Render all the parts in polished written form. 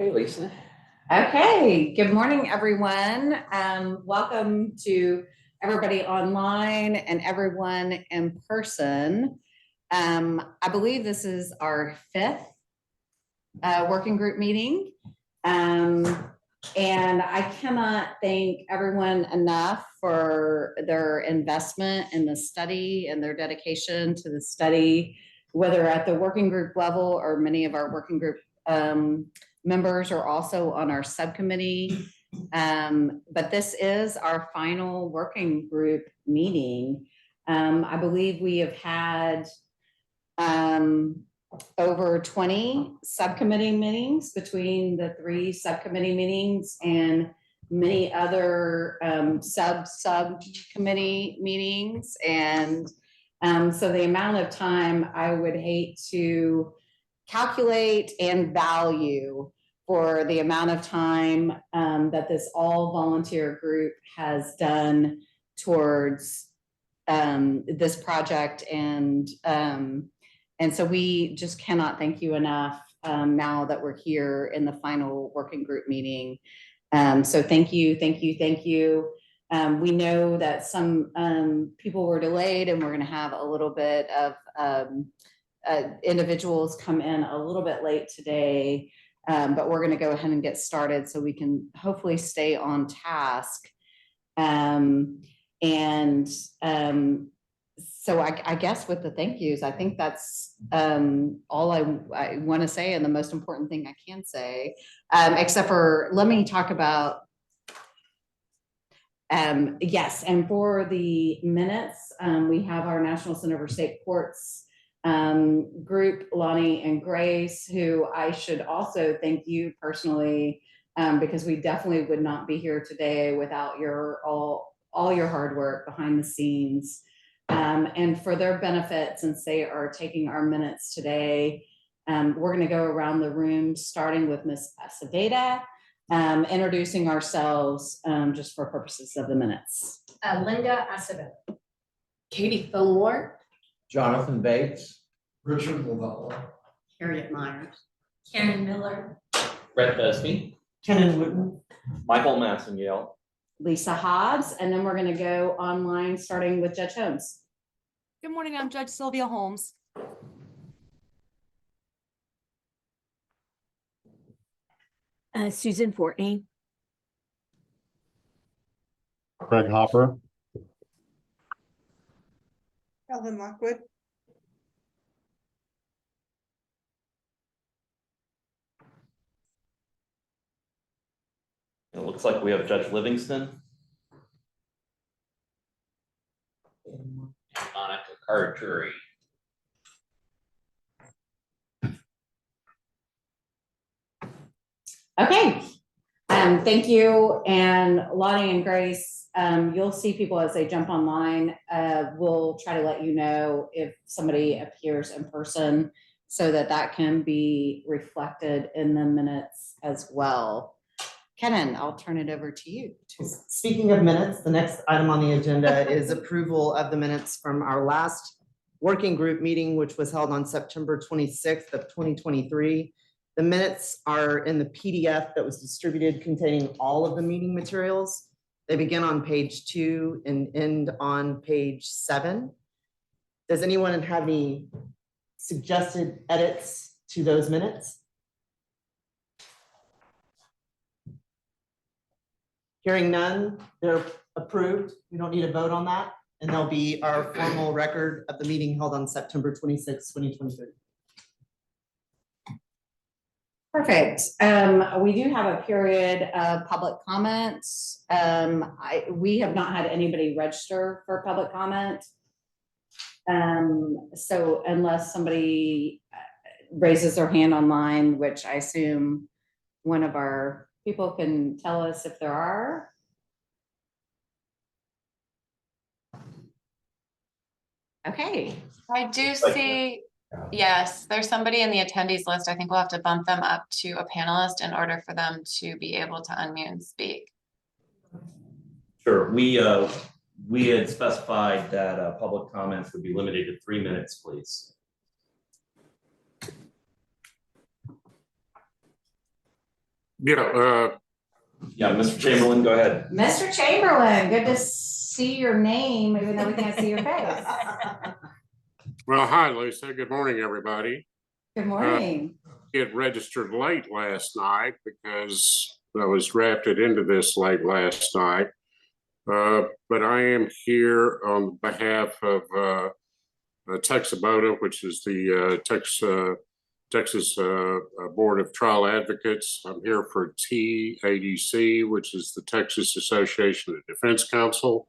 Hey, Lisa. Okay, good morning, everyone. Welcome to everybody online and everyone in person. I believe this is our fifth working group meeting. And I cannot thank everyone enough for their investment in the study and their dedication to the study, whether at the working group level or many of our working group members are also on our subcommittee. But this is our final working group meeting. I believe we have had over 20 subcommittee meetings between the 3 subcommittee meetings and many other subcommittee meetings. And so the amount of time I would hate to calculate and value for the amount of time that this all volunteer group has done towards this project. And so we just cannot thank you enough now that we're here in the final working group meeting. So thank you, thank you, thank you. We know that some people were delayed and we're going to have a little bit of individuals come in a little bit late today, but we're going to go ahead and get started so we can hopefully stay on task. So I guess with the thank yous, I think that's all I want to say, and the most important thing I can say, except for let me talk about, yes, and for the minutes, we have our National Center for State Courts group, Lonnie and Grace, who I should also thank you personally, because we definitely would not be here today without your all your hard work behind the scenes. And for their benefit, since they are taking our minutes today, we're going to go around the room, starting with Ms. Aceveda, introducing ourselves just for purposes of the minutes. Linda Aceveda. Katie Fillmore. Jonathan Bates. Richard Lavella. Harriet Myers. Karen Miller. Brett Busby. Kenan Witten. Michael Massengale. Lisa Hobbs, and then we're going to go online, starting with Judge Holmes. Good morning, I'm Judge Sylvia Holmes. Susan Fortney. Craig Hopper. Ellen Lockwood. It looks like we have Judge Livingston. And Monica Carturi. Okay, thank you. And Lonnie and Grace, you'll see people as they jump online. We'll try to let you know if somebody appears in person so that that can be reflected in the minutes as well. Kenan, I'll turn it over to you. Speaking of minutes, the next item on the agenda is approval of the minutes from our last working group meeting, which was held on September 26th of 2023. The minutes are in the PDF that was distributed containing all of the meeting materials. They begin on page 2 and end on page 7. Does anyone have any suggested edits to those minutes? Hearing none, they're approved. We don't need a vote on that. And they'll be our formal record of the meeting held on September 26, 2023. Perfect. We do have a period of public comments. We have not had anybody register for public comment. So unless somebody raises their hand online, which I assume one of our people can tell us if there are. Okay. I do see, yes, there's somebody in the attendees list. I think we'll have to bump them up to a panelist in order for them to be able to unmute and speak. Sure, we had specified that public comments would be limited to 3 minutes, please. Yeah, Yeah, Mr. Chamberlain, go ahead. Mr. Chamberlain, good to see your name, even though we can't see your face. well, hi, Lisa. Good morning, everybody. Good morning. Get registered late last night because I was drafted into this late last night. But I am here on behalf of Texaboda, which is the Texas Board of Trial Advocates. I'm here for TADC, which is the Texas Association of Defense Counsel,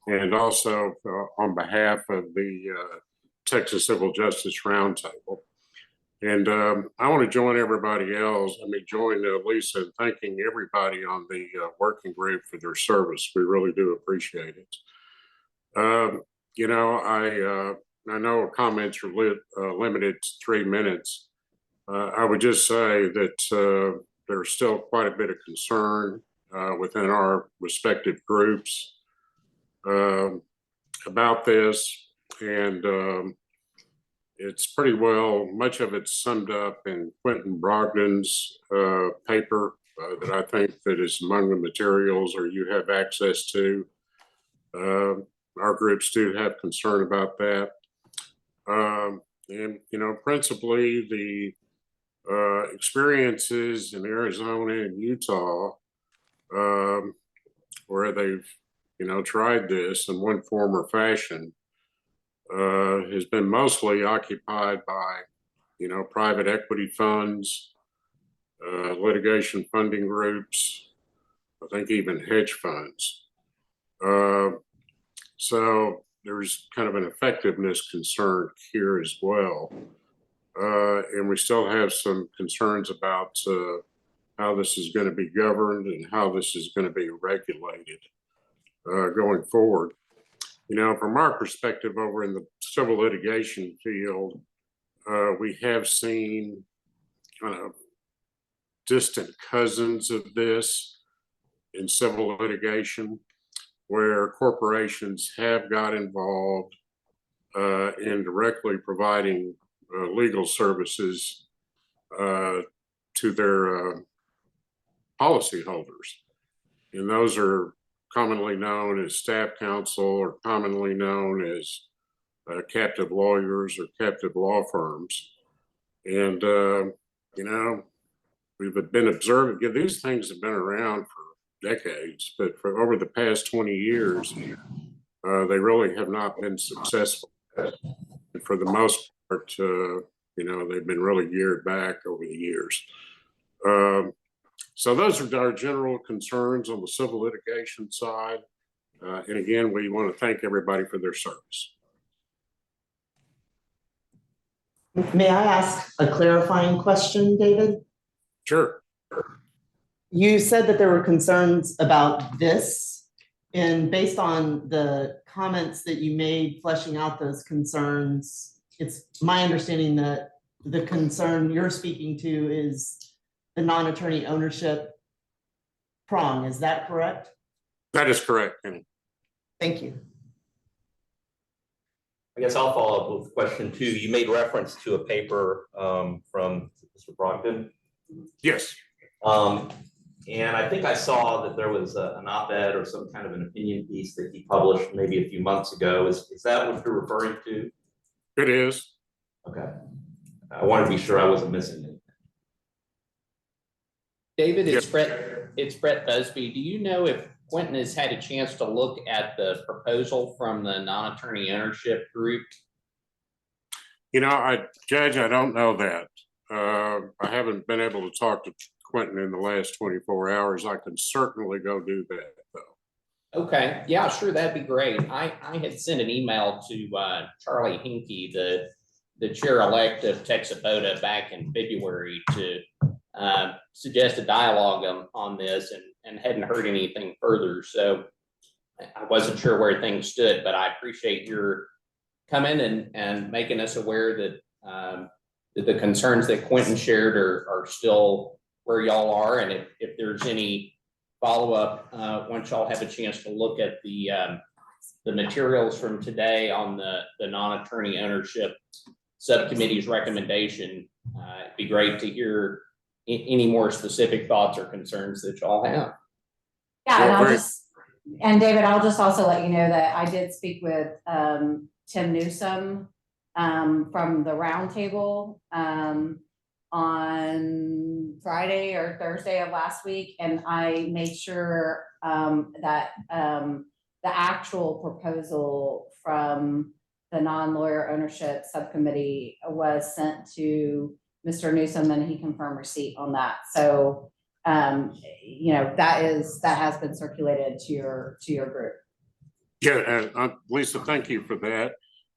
and also on behalf of the Texas Civil Justice Roundtable. And I want to join everybody else. Join Lisa in thanking everybody on the working group for their service. We really do appreciate it. I know comments are limited to 3 minutes. I would just say that there's still quite a bit of concern within our respective groups about this. And it's pretty well, much of it's summed up in Quentin Brogdon's paper that I think that is among the materials or you have access to. Our groups do have concern about that. Principally the experiences in Arizona and Utah where they've, tried this in one form or fashion has been mostly occupied by, private equity funds, litigation funding groups, I think even hedge funds. So there's kind of an effectiveness concern here as well. And we still have some concerns about how this is going to be governed and how this is going to be regulated going forward. From our perspective over in the civil litigation field, we have seen kind of distant cousins of this in civil litigation, where corporations have got involved in directly providing legal services to their policyholders. And those are commonly known as staff counsel or commonly known as captive lawyers or captive law firms. And, we've been observing, these things have been around for decades, but for over the past 20 years, they really have not been successful. And for the most part, they've been really geared back over the years. So those are our general concerns on the civil litigation side. And again, we want to thank everybody for their service. May I ask a clarifying question, David? Sure. You said that there were concerns about this, and based on the comments that you made fleshing out those concerns, it's my understanding that the concern you're speaking to is the non-attorney ownership prong. Is that correct? That is correct, Penny. Thank you. I guess I'll follow up with question 2. You made reference to a paper from Mr. Brogdon. Yes. And I think I saw that there was an op-ed or some kind of an opinion piece that he published maybe a few months ago. Is that what you're referring to? It is. Okay. I want to be sure I wasn't missing anything. David, it's Yes. Brett Busby. Do you know if Quentin has had a chance to look at the proposal from the non-attorney ownership group? Judge, I don't know that. I haven't been able to talk to Quentin in the last 24 hours. I can certainly go do that, though. Okay, yeah, sure, that'd be great. I had sent an email to Charlie Hinkie, the chair-elect of Texaboda, back in February to suggest a dialogue on this and hadn't heard anything further. So I wasn't sure where things stood, but I appreciate your coming and making us aware that the concerns that Quentin shared are still where y'all are. And if there's any follow-up, once y'all have a chance to look at the materials from today on the non-attorney ownership subcommittee's recommendation, it'd be great to hear any more specific thoughts or concerns that y'all have. Yeah, and Well, I'll very- just, and David, I'll just also let you know that I did speak with Tim Newsom from the roundtable on Friday or Thursday of last week, and I made sure that the actual proposal from the non-lawyer ownership subcommittee was sent to Mr. Newsom, and he confirmed receipt on that. So you know, that has been circulated to your group. Yeah, Lisa, thank you for that.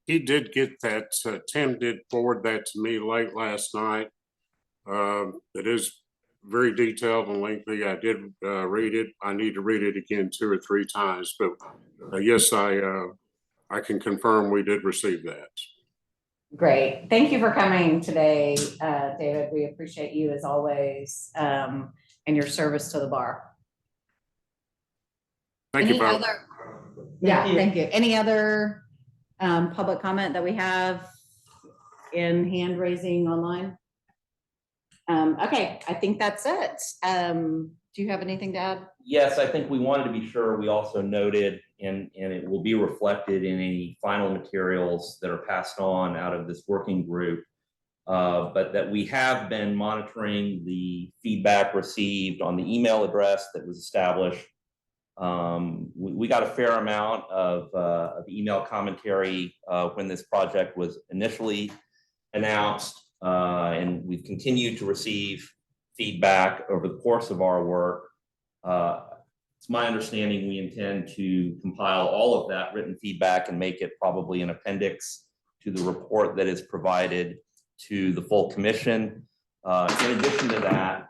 He did get that, Tim did forward that to me late last night. It is very detailed and lengthy. I did read it. I need to read it again 2 or 3 times, but yes, I can confirm we did receive that. Great. Thank you for coming today, David. We appreciate you as always, and your service to the bar. Thank you, Any Bob. other? Yeah, you. thank you. Any other public comment that we have in hand raising online? Okay, I think that's it. Do you have anything to add? Yes, I think we wanted to be sure we also noted, and it will be reflected in any final materials that are passed on out of this working group, but that we have been monitoring the feedback received on the email address that was established. We got a fair amount of email commentary when this project was initially announced, and we've continued to receive feedback over the course of our work. It's my understanding we intend to compile all of that written feedback and make it probably an appendix to the report that is provided to the full commission. In addition to that,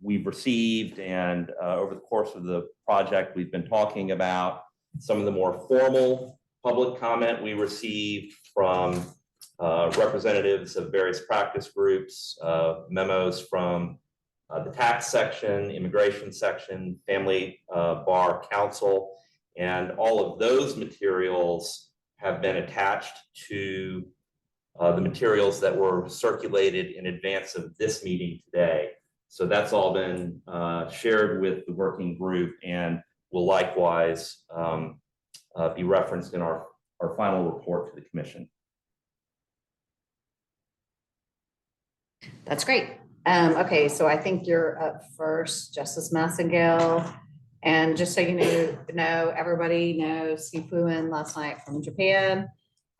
we've received, and over the course of the project, we've been talking about some of the more formal public comment we received from representatives of various practice groups, memos from the tax section, immigration section, family bar council, and all of those materials have been attached to the materials that were circulated in advance of this meeting today. So that's all been shared with the working group and will likewise be referenced in our final report to the commission. That's great. Okay, so I think you're up first, Justice Massengale. And just so you know, everybody knows Sifuin last night from Japan.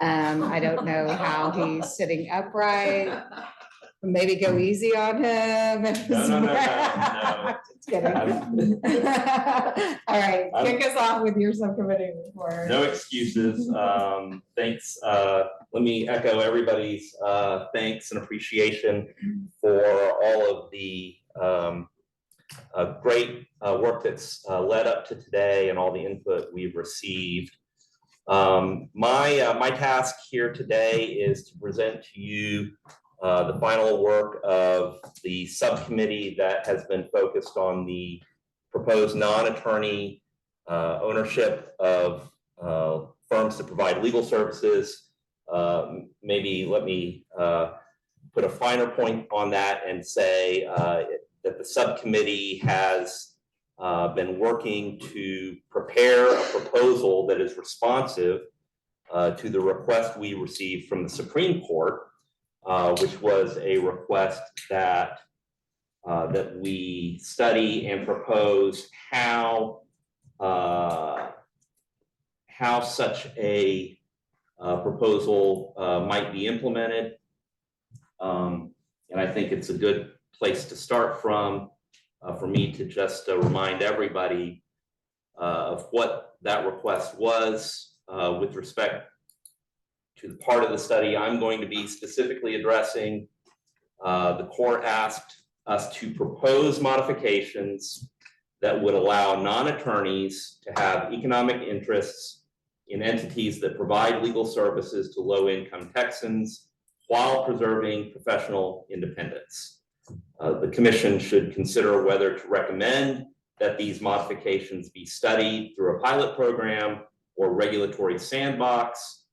I don't know how he's sitting upright. Maybe go easy on him. No. Just kidding. All right, kick us off with your subcommittee report. No excuses. Thanks. Let me echo everybody's thanks and appreciation for all of the great work that's led up to today and all the input we've received. My task here today is to present to you the final work of the subcommittee that has been focused on the proposed non-attorney ownership of firms to provide legal services. Maybe let me put a finer point on that and say that the subcommittee has been working to prepare a proposal that is responsive to the request we received from the Supreme Court, which was a request that we study and propose how such a proposal might be implemented. And I think it's a good place to start from for me to just remind everybody of what that request was with respect to the part of the study I'm going to be specifically addressing. The court asked us to propose modifications that would allow non-attorneys to have economic interests in entities that provide legal services to low-income Texans while preserving professional independence. The commission should consider whether to recommend that these modifications be studied through a pilot program or regulatory sandbox,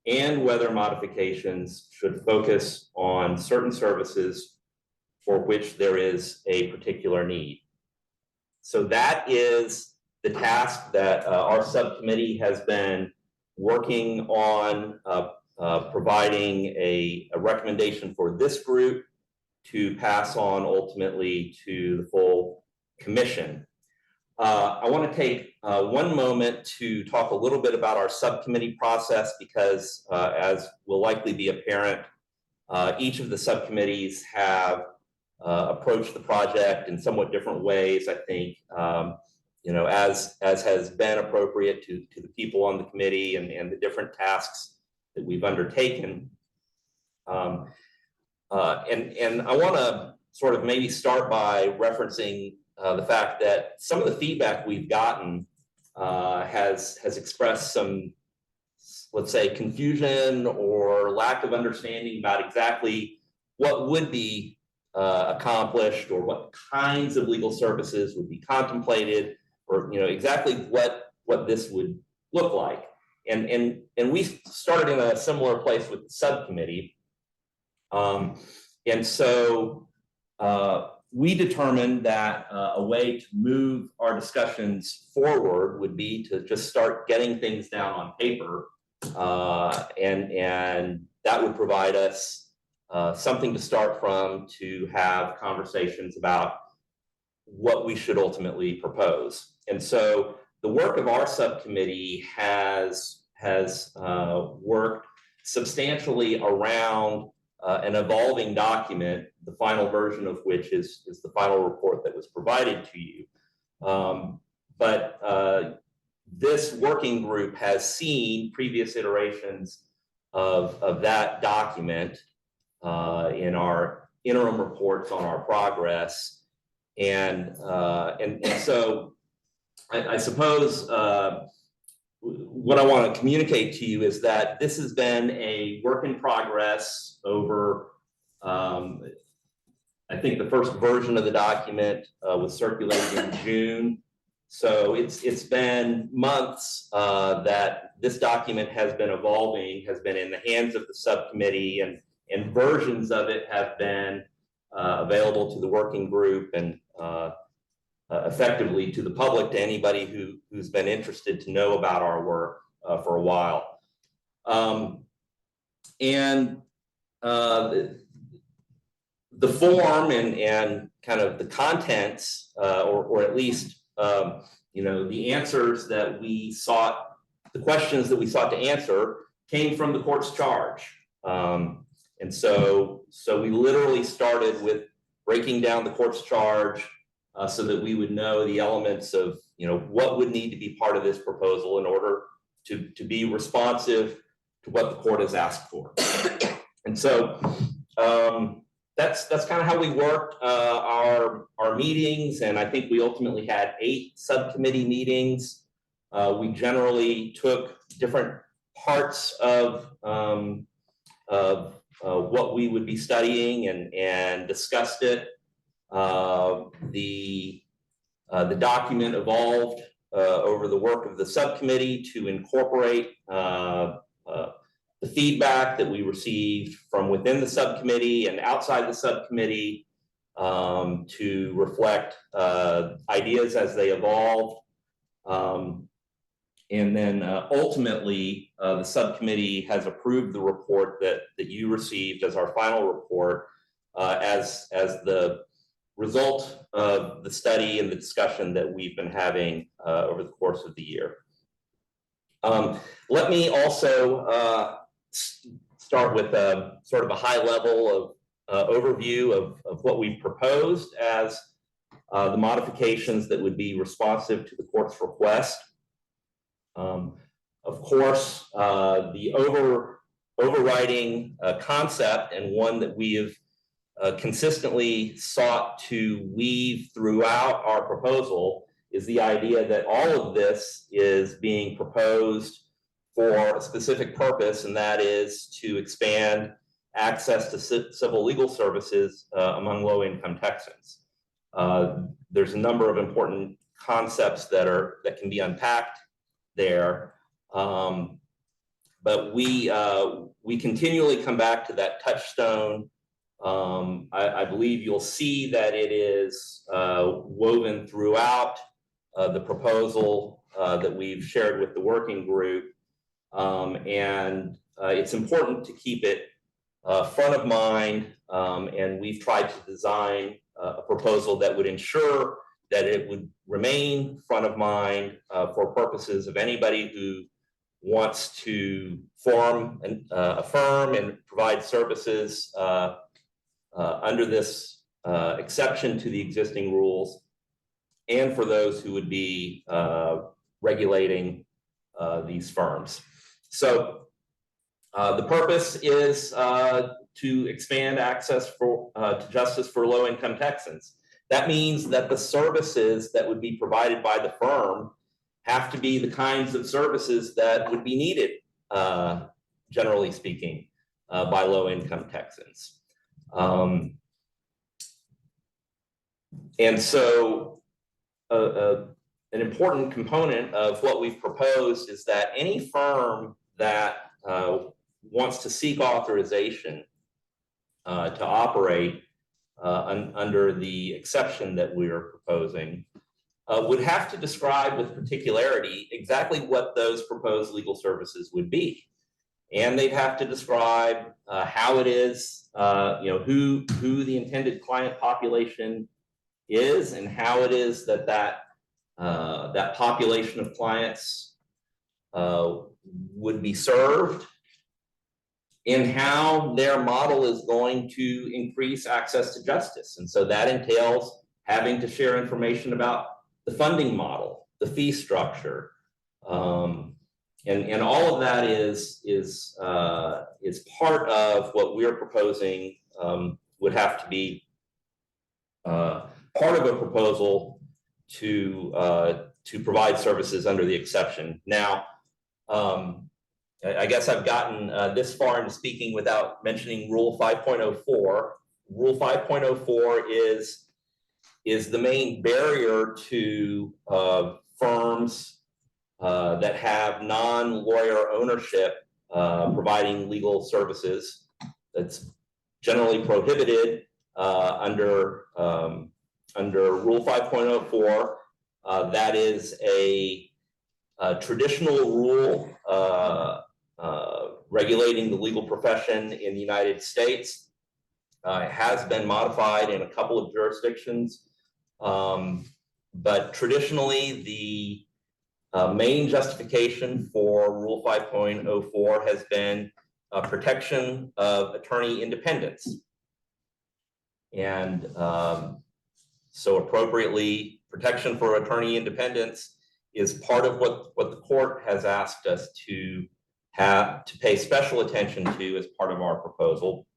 and whether modifications should focus on certain services for which there is a particular need. So that is the task that our subcommittee has been working on, providing a recommendation for this group to pass on ultimately to the full commission. I want to take one moment to talk a little bit about our subcommittee process because as will likely be apparent, each of the subcommittees have approached the project in somewhat different ways, I think, you know, as has been appropriate to the people on the committee and the different tasks that we've undertaken. And I want to sort of maybe start by referencing the fact that some of the feedback we've gotten has expressed some, let's say, confusion or lack of understanding about exactly what would be accomplished or what kinds of legal services would be contemplated, or you know exactly what this would look like. And we started in a similar place with the subcommittee, and so we determined that a way to move our discussions forward would be to just start getting things down on paper, and that would provide us something to start from to have conversations about what we should ultimately propose. And so the work of our subcommittee has worked substantially around an evolving document, the final version of which is the final report that was provided to you. But this working group has seen previous iterations of that document in our interim reports on our progress. And so I suppose what I want to communicate to you is that this has been a work in progress over, I think the first version of the document was circulated in June. So it's been months that this document has been evolving, has been in the hands of the subcommittee, and versions of it have been available to the working group and effectively to the public, to anybody who's been interested to know about our work for a while. And the form and kind of the contents, or at least you know, the answers that we sought, the questions that we sought to answer came from the court's charge. And so we literally started with breaking down the court's charge so that we would know the elements of, you know, what would need to be part of this proposal in order to be responsive to what the court has asked for. And so that's kind of how we worked our meetings, and I think we ultimately had 8 subcommittee meetings. We generally took different parts of what we would be studying and discussed it. The document evolved over the work of the subcommittee to incorporate the feedback that we received from within the subcommittee and outside the subcommittee, to reflect ideas as they evolved. And then ultimately, the subcommittee has approved the report that you received as our final report, as the result of the study and the discussion that we've been having over the course of the year. Let me also start with sort of a high level of overview of what we've proposed as the modifications that would be responsive to the court's request. Of course, the overriding concept, and one that we have consistently sought to weave throughout our proposal, is the idea that all of this is being proposed for a specific purpose, and that is to expand access to civil legal services among low-income Texans. There's a number of important concepts that can be unpacked there, but we continually come back to that touchstone I believe you'll see that it is woven throughout the proposal that we've shared with the working group. And it's important to keep it front of mind, and we've tried to design a proposal that would ensure that it would remain front of mind for purposes of anybody who wants to form a firm and provide services under this exception to the existing rules, and for those who would be regulating these firms. So the purpose is to expand access to justice for low-income Texans. That means that the services that would be provided by the firm have to be the kinds of services that would be needed, generally speaking, by low-income Texans. And so an important component of what we've proposed is that any firm that wants to seek authorization to operate under the exception that we are proposing would have to describe with particularity exactly what those proposed legal services would be. And they'd have to describe how it is, who the intended client population is, and how it is that that population of clients would be served, and how their model is going to increase access to justice. And so that entails having to share information about the funding model, the fee structure, and all of that is part of what we're proposing. Would have to be part of a proposal to provide services under the exception. Now, I guess I've gotten this far into speaking without mentioning Rule 5.04. Rule 5.04 is the main barrier to firms that have non-lawyer ownership providing legal services. That's generally prohibited under Rule 5.04. That is a traditional rule regulating the legal profession in the United States. It has been modified in a couple of jurisdictions, but traditionally the main justification for Rule 5.04 has been protection of attorney independence. And so appropriately, protection for attorney independence is part of what the court has asked us to pay special attention to as part of our proposal.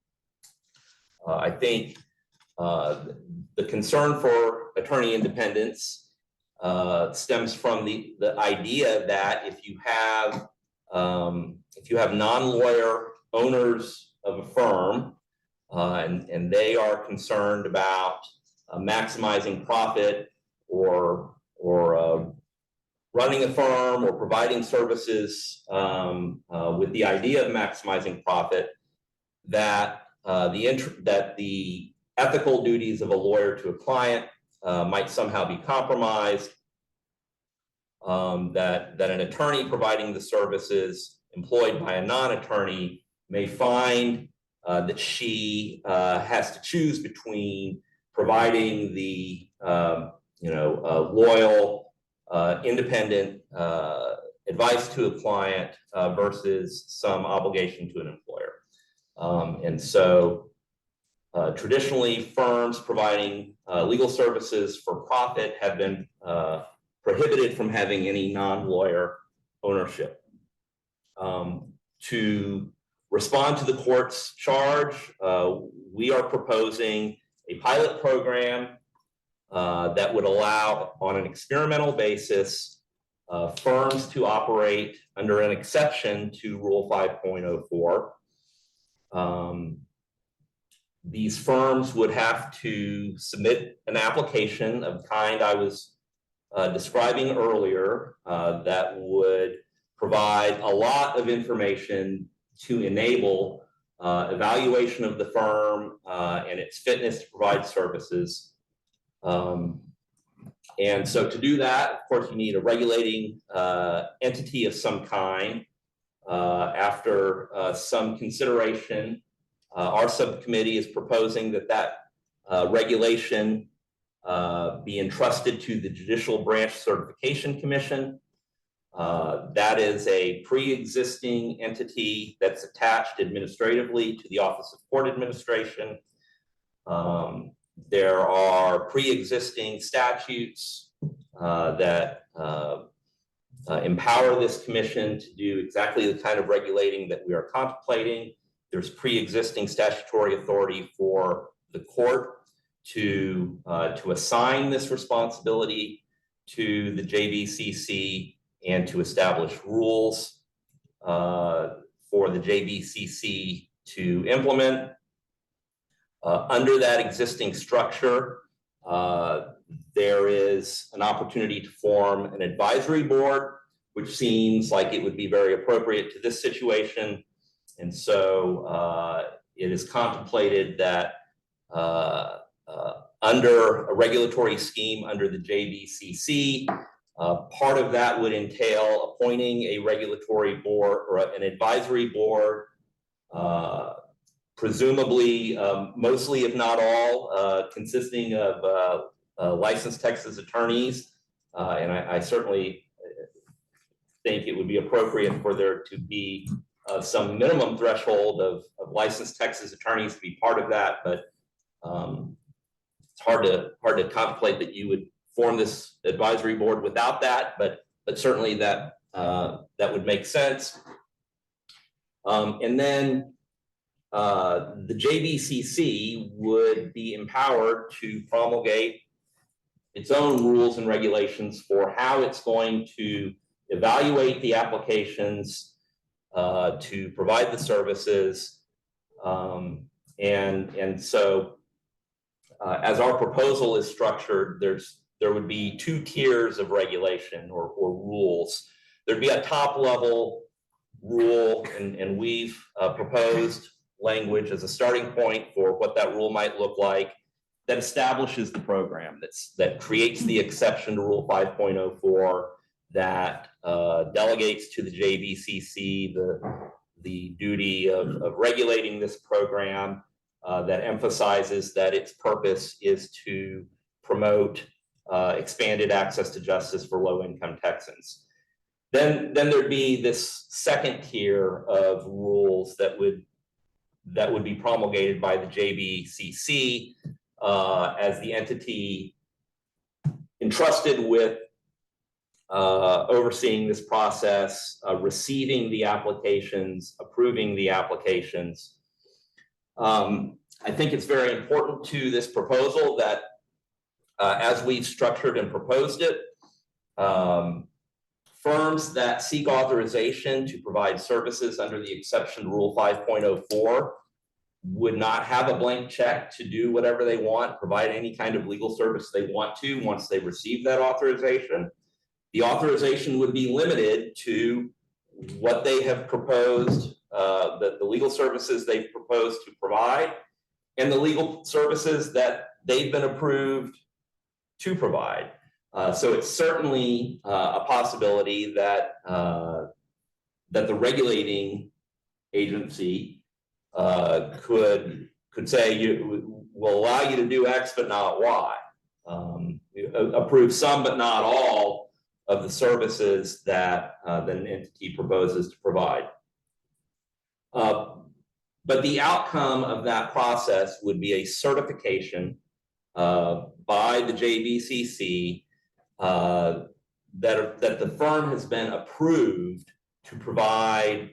I think the concern for attorney independence stems from the idea that if you have non-lawyer owners of a firm and they are concerned about maximizing profit or running a firm or providing services with the idea of maximizing profit, that the ethical duties of a lawyer to a client might somehow be compromised, that an attorney providing the services employed by a non-attorney may find that she has to choose between providing the loyal, independent advice to a client versus some obligation to an employer. And so traditionally, firms providing legal services for profit have been prohibited from having any non-lawyer ownership. To respond to the court's charge, we are proposing a pilot program that would allow, on an experimental basis, firms to operate under an exception to Rule 5.04. These firms would have to submit an application of the kind I was describing earlier that would provide a lot of information to enable evaluation of the firm and its fitness to provide services. And so to do that, of course, you need a regulating entity of some kind. After some consideration, our subcommittee is proposing that regulation be entrusted to the Judicial Branch Certification Commission. That is a pre-existing entity that's attached administratively to the Office of Court Administration. There are pre-existing statutes that empower this commission to do exactly the kind of regulating that we are contemplating. There's pre-existing statutory authority for the court to assign this responsibility to the JBCC and to establish rules for the JBCC to implement. Under that existing structure, there is an opportunity to form an advisory board, which seems like it would be very appropriate to this situation. And so it is contemplated that under a regulatory scheme under the JBCC, part of that would entail appointing a regulatory board or an advisory board, presumably mostly, if not all, consisting of licensed Texas attorneys. And I certainly think it would be appropriate for there to be some minimum threshold of licensed Texas attorneys to be part of that, but it's hard to contemplate that you would form this advisory board without that, but certainly that would make sense. And then the JBCC would be empowered to promulgate its own rules and regulations for how it's going to evaluate the applications to provide the services. And so as our proposal is structured, there would be two tiers of regulation or rules. There'd be a top level rule, and we've proposed language as a starting point for what that rule might look like, that establishes the program, that creates the exception to Rule 5.04, that delegates to the JBCC the duty of regulating this program, that emphasizes that its purpose is to promote expanded access to justice for low-income Texans. Then there'd be this second tier of rules that would be promulgated by the JBCC as the entity entrusted with overseeing this process, receiving the applications, approving the applications. I think it's very important to this proposal that as we've structured and proposed it, firms that seek authorization to provide services under the exception Rule 5.04 would not have a blank check to do whatever they want, provide any kind of legal service they want to once they receive that authorization. The authorization would be limited to what they have proposed, the legal services they've proposed to provide, and the legal services that they've been approved to provide. So it's certainly a possibility that that the regulating agency could say will allow you to do X but not Y, approve some but not all of the services that an entity proposes to provide. But the outcome of that process would be a certification by the JBCC that the firm has been approved to provide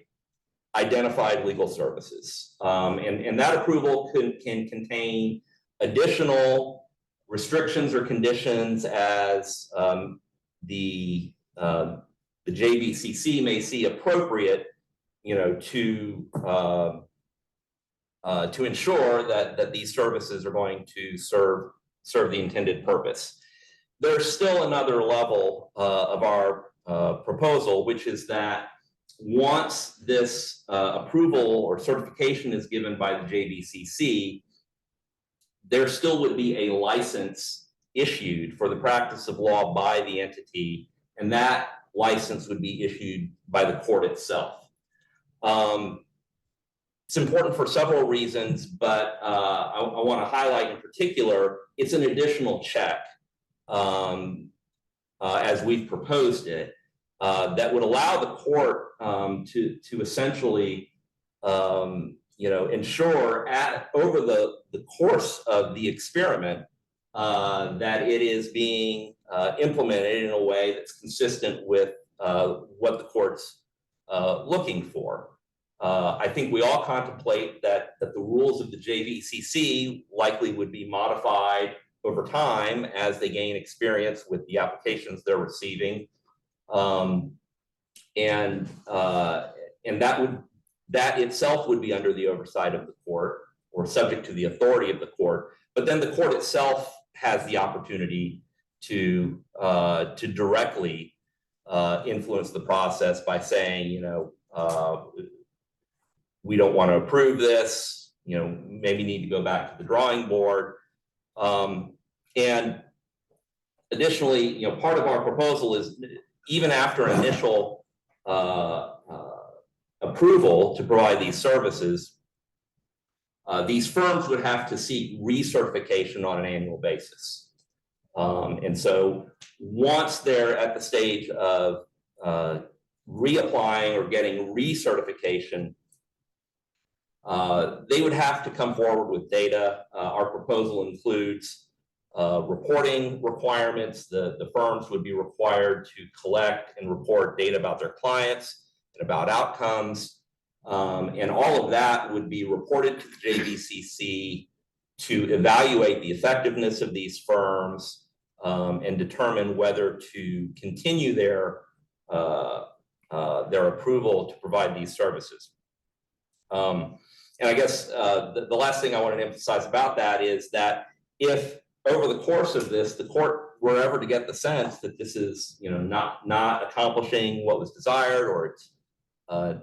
identified legal services. And that approval can contain additional restrictions or conditions as the JBCC may see appropriate, to ensure that these services are going to serve the intended purpose. There's still another level of our proposal, which is that once this approval or certification is given by the JVCC, there still would be a license issued for the practice of law by the entity, and that license would be issued by the court itself. It's important for several reasons, but I want to highlight in particular, it's an additional check as we've proposed it, that would allow the court to essentially ensure over the course of the experiment that it is being implemented in a way that's consistent with what the court's looking for. I think we all contemplate that the rules of the JVCC likely would be modified over time as they gain experience with the applications they're receiving. That itself would be under the oversight of the court or subject to the authority of the court. But then the court itself has the opportunity to directly influence the process by saying, we don't want to approve this, maybe need to go back to the drawing board. And additionally, part of our proposal is even after initial approval to provide these services, these firms would have to seek recertification on an annual basis. And so once they're at the stage of reapplying or getting recertification, they would have to come forward with data. Our proposal includes reporting requirements. The firms would be required to collect and report data about their clients and about outcomes. And all of that would be reported to the JVCC to evaluate the effectiveness of these firms and determine whether to continue their approval to provide these services. And I guess the last thing I wanted to emphasize about that is that if over the course of this, the court were ever to get the sense that this is, not accomplishing what was desired, or it's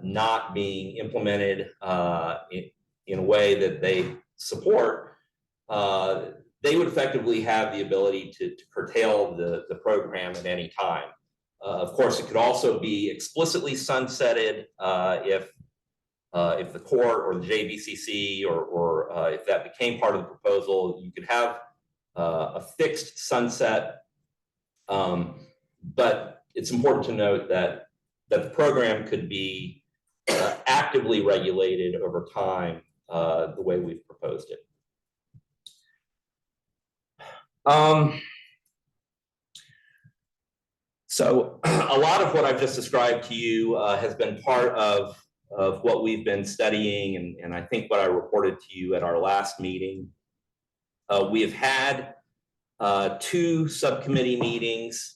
not being implemented in a way that they support, they would effectively have the ability to curtail the program at any time. Of course, it could also be explicitly sunsetted if the court or the JVCC or if that became part of the proposal. You could have a fixed sunset, but it's important to note that the program could be actively regulated over time the way we've proposed it. So a lot of what I've just described to you has been part of what we've been studying, and I think what I reported to you at our last meeting. We have had 2 subcommittee meetings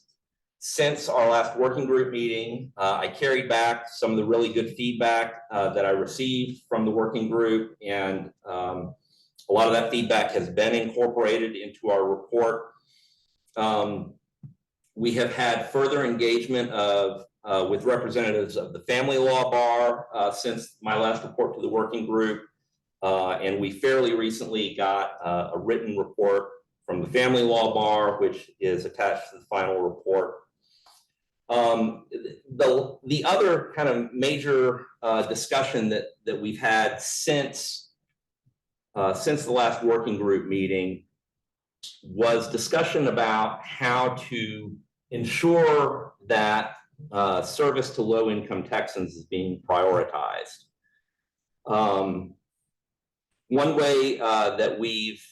since our last working group meeting. I carried back some of the really good feedback that I received from the working group, and a lot of that feedback has been incorporated into our report. We have had further engagement with representatives of the family law bar since my last report to the working group. And we fairly recently got a written report from the family law bar, which is attached to the final report. The other kind of major discussion that we've had since the last working group meeting was discussion about how to ensure that service to low-income Texans is being prioritized. One way that we've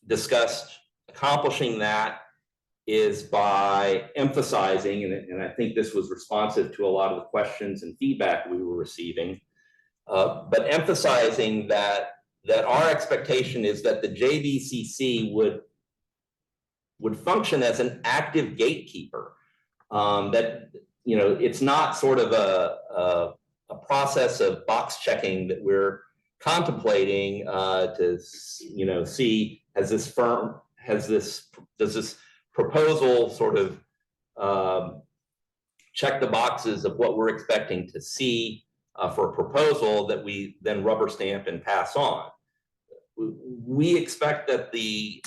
discussed accomplishing that is by emphasizing, and I think this was responsive to a lot of the questions and feedback we were receiving, but emphasizing that our expectation is that the JVCC would function as an active gatekeeper. That it's not sort of a process of box checking that we're contemplating to see does this proposal sort of check the boxes of what we're expecting to see for a proposal that we then rubber stamp and pass on. We expect that the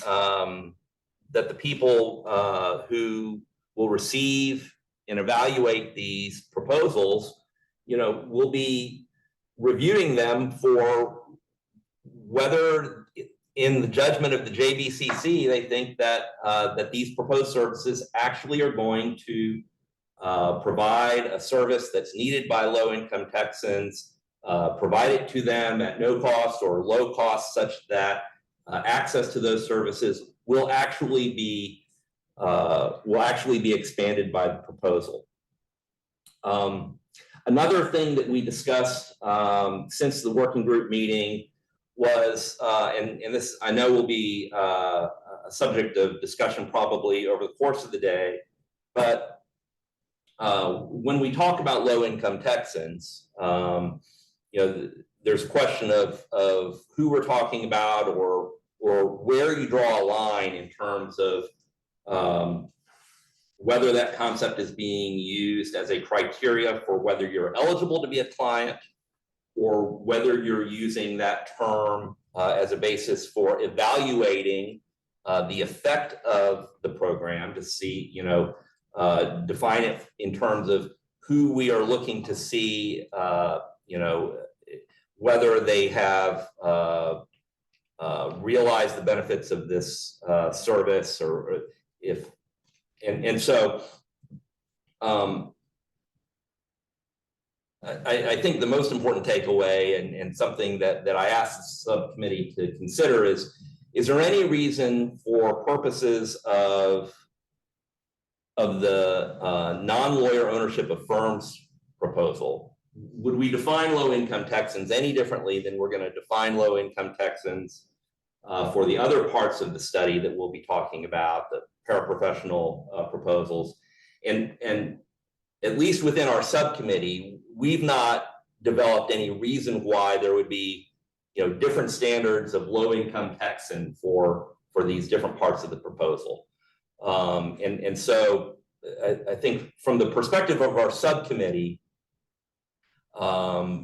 people who will receive and evaluate these proposals, will be reviewing them for whether, in the judgment of the JBCC, they think that that these proposed services actually are going to provide a service that's needed by low-income Texans, provide it to them at no cost or low cost, such that access to those services will actually be expanded by the proposal. Another thing that we discussed since the working group meeting was, and this I know will be a subject of discussion probably over the course of the day, but when we talk about low-income Texans, there's a question of who we're talking about, or where you draw a line in terms of whether that concept is being used as a criteria for whether you're eligible to be a client, or whether you're using that term as a basis for evaluating the effect of the program to see, define it in terms of who we are looking to see, whether they have realized the benefits of this service, or if, so I think the most important takeaway, and something that I asked the subcommittee to consider is there any reason, for purposes of the non-lawyer ownership of firms proposal, would we define low-income Texans any differently than we're going to define low-income Texans for the other parts of the study that we'll be talking about, the paraprofessional proposals? And at least within our subcommittee, we've not developed any reason why there would be, different standards of low-income Texan for these different parts of the proposal. And so I think from the perspective of our subcommittee, we're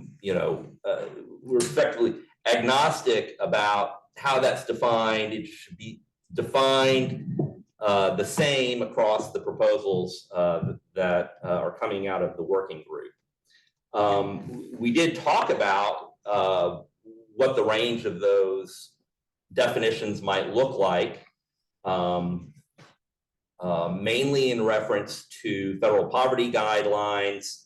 effectively agnostic about how that's defined. It should be defined the same across the proposals that are coming out of the working group. We did talk about what the range of those definitions might look like, mainly in reference to federal poverty guidelines.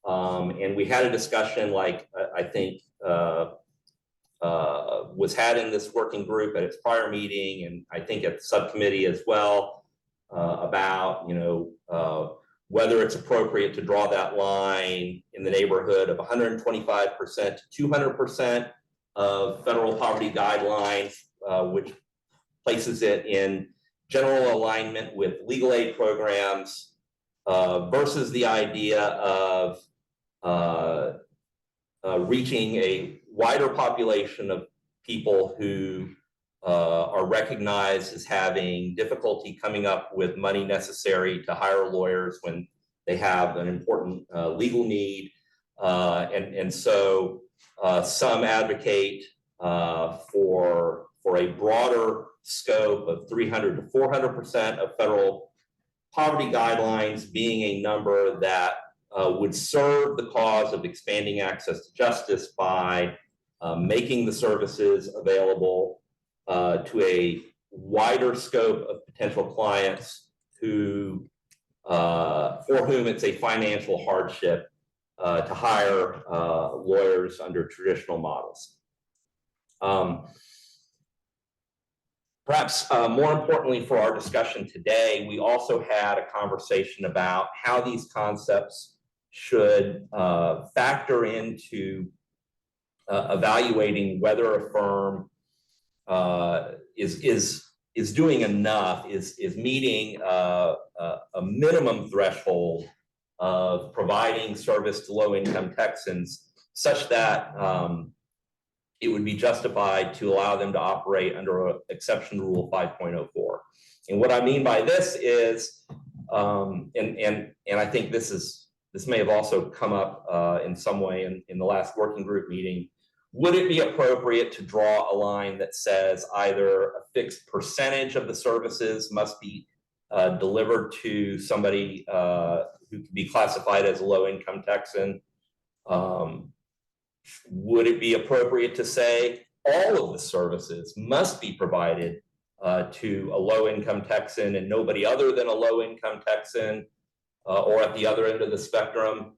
And we had a discussion, like I think was had in this working group at its prior meeting, and I think at the subcommittee as well, about whether it's appropriate to draw that line in the neighborhood of 125% to 200% of federal poverty guidelines, which places it in general alignment with legal aid programs, versus the idea of reaching a wider population of people who are recognized as having difficulty coming up with money necessary to hire lawyers when they have an important legal need. And so some advocate for a broader scope of 300 to 400% of federal poverty guidelines being a number that would serve the cause of expanding access to justice by making the services available to a wider scope of potential clients who, for whom it's a financial hardship to hire lawyers under traditional models. Perhaps more importantly for our discussion today, we also had a conversation about how these concepts should factor into evaluating whether a firm is doing enough, is meeting a minimum threshold of providing service to low-income Texans, such that it would be justified to allow them to operate under exception rule 5.04. And what I mean by this is, and I think this is this may have also come up in some way in the last working group meeting. Would it be appropriate to draw a line that says either a fixed percentage of the services must be delivered to somebody who could be classified as a low-income Texan? Would it be appropriate to say all of the services must be provided to a low-income Texan and nobody other than a low-income Texan, or at the other end of the spectrum?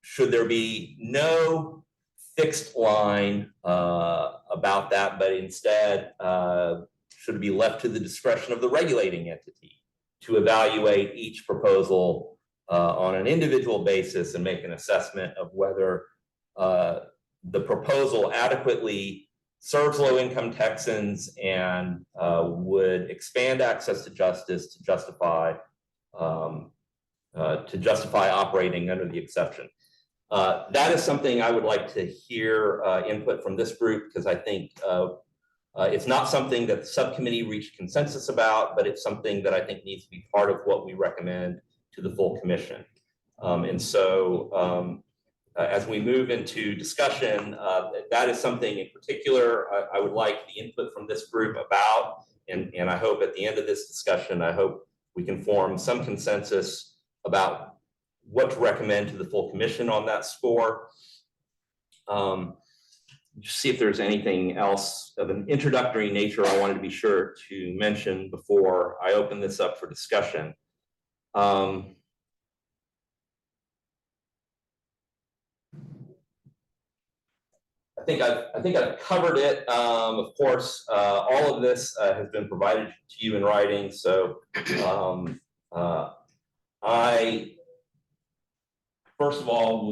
Should there be no fixed line about that, but instead should it be left to the discretion of the regulating entity to evaluate each proposal on an individual basis and make an assessment of whether the proposal adequately serves low-income Texans and would expand access to justice to justify operating under the exception? That is something I would like to hear input from this group, because I think it's not something that the subcommittee reached consensus about, but it's something that I think needs to be part of what we recommend to the full commission. And so as we move into discussion, that is something in particular I would like the input from this group about, and I hope at the end of this discussion, I hope we can form some consensus about what to recommend to the full commission on that score. Just see if there's anything else of an introductory nature I wanted to be sure to mention before I open this up for discussion. I think I've covered it. Of course, all of this has been provided to you in writing, so I first of all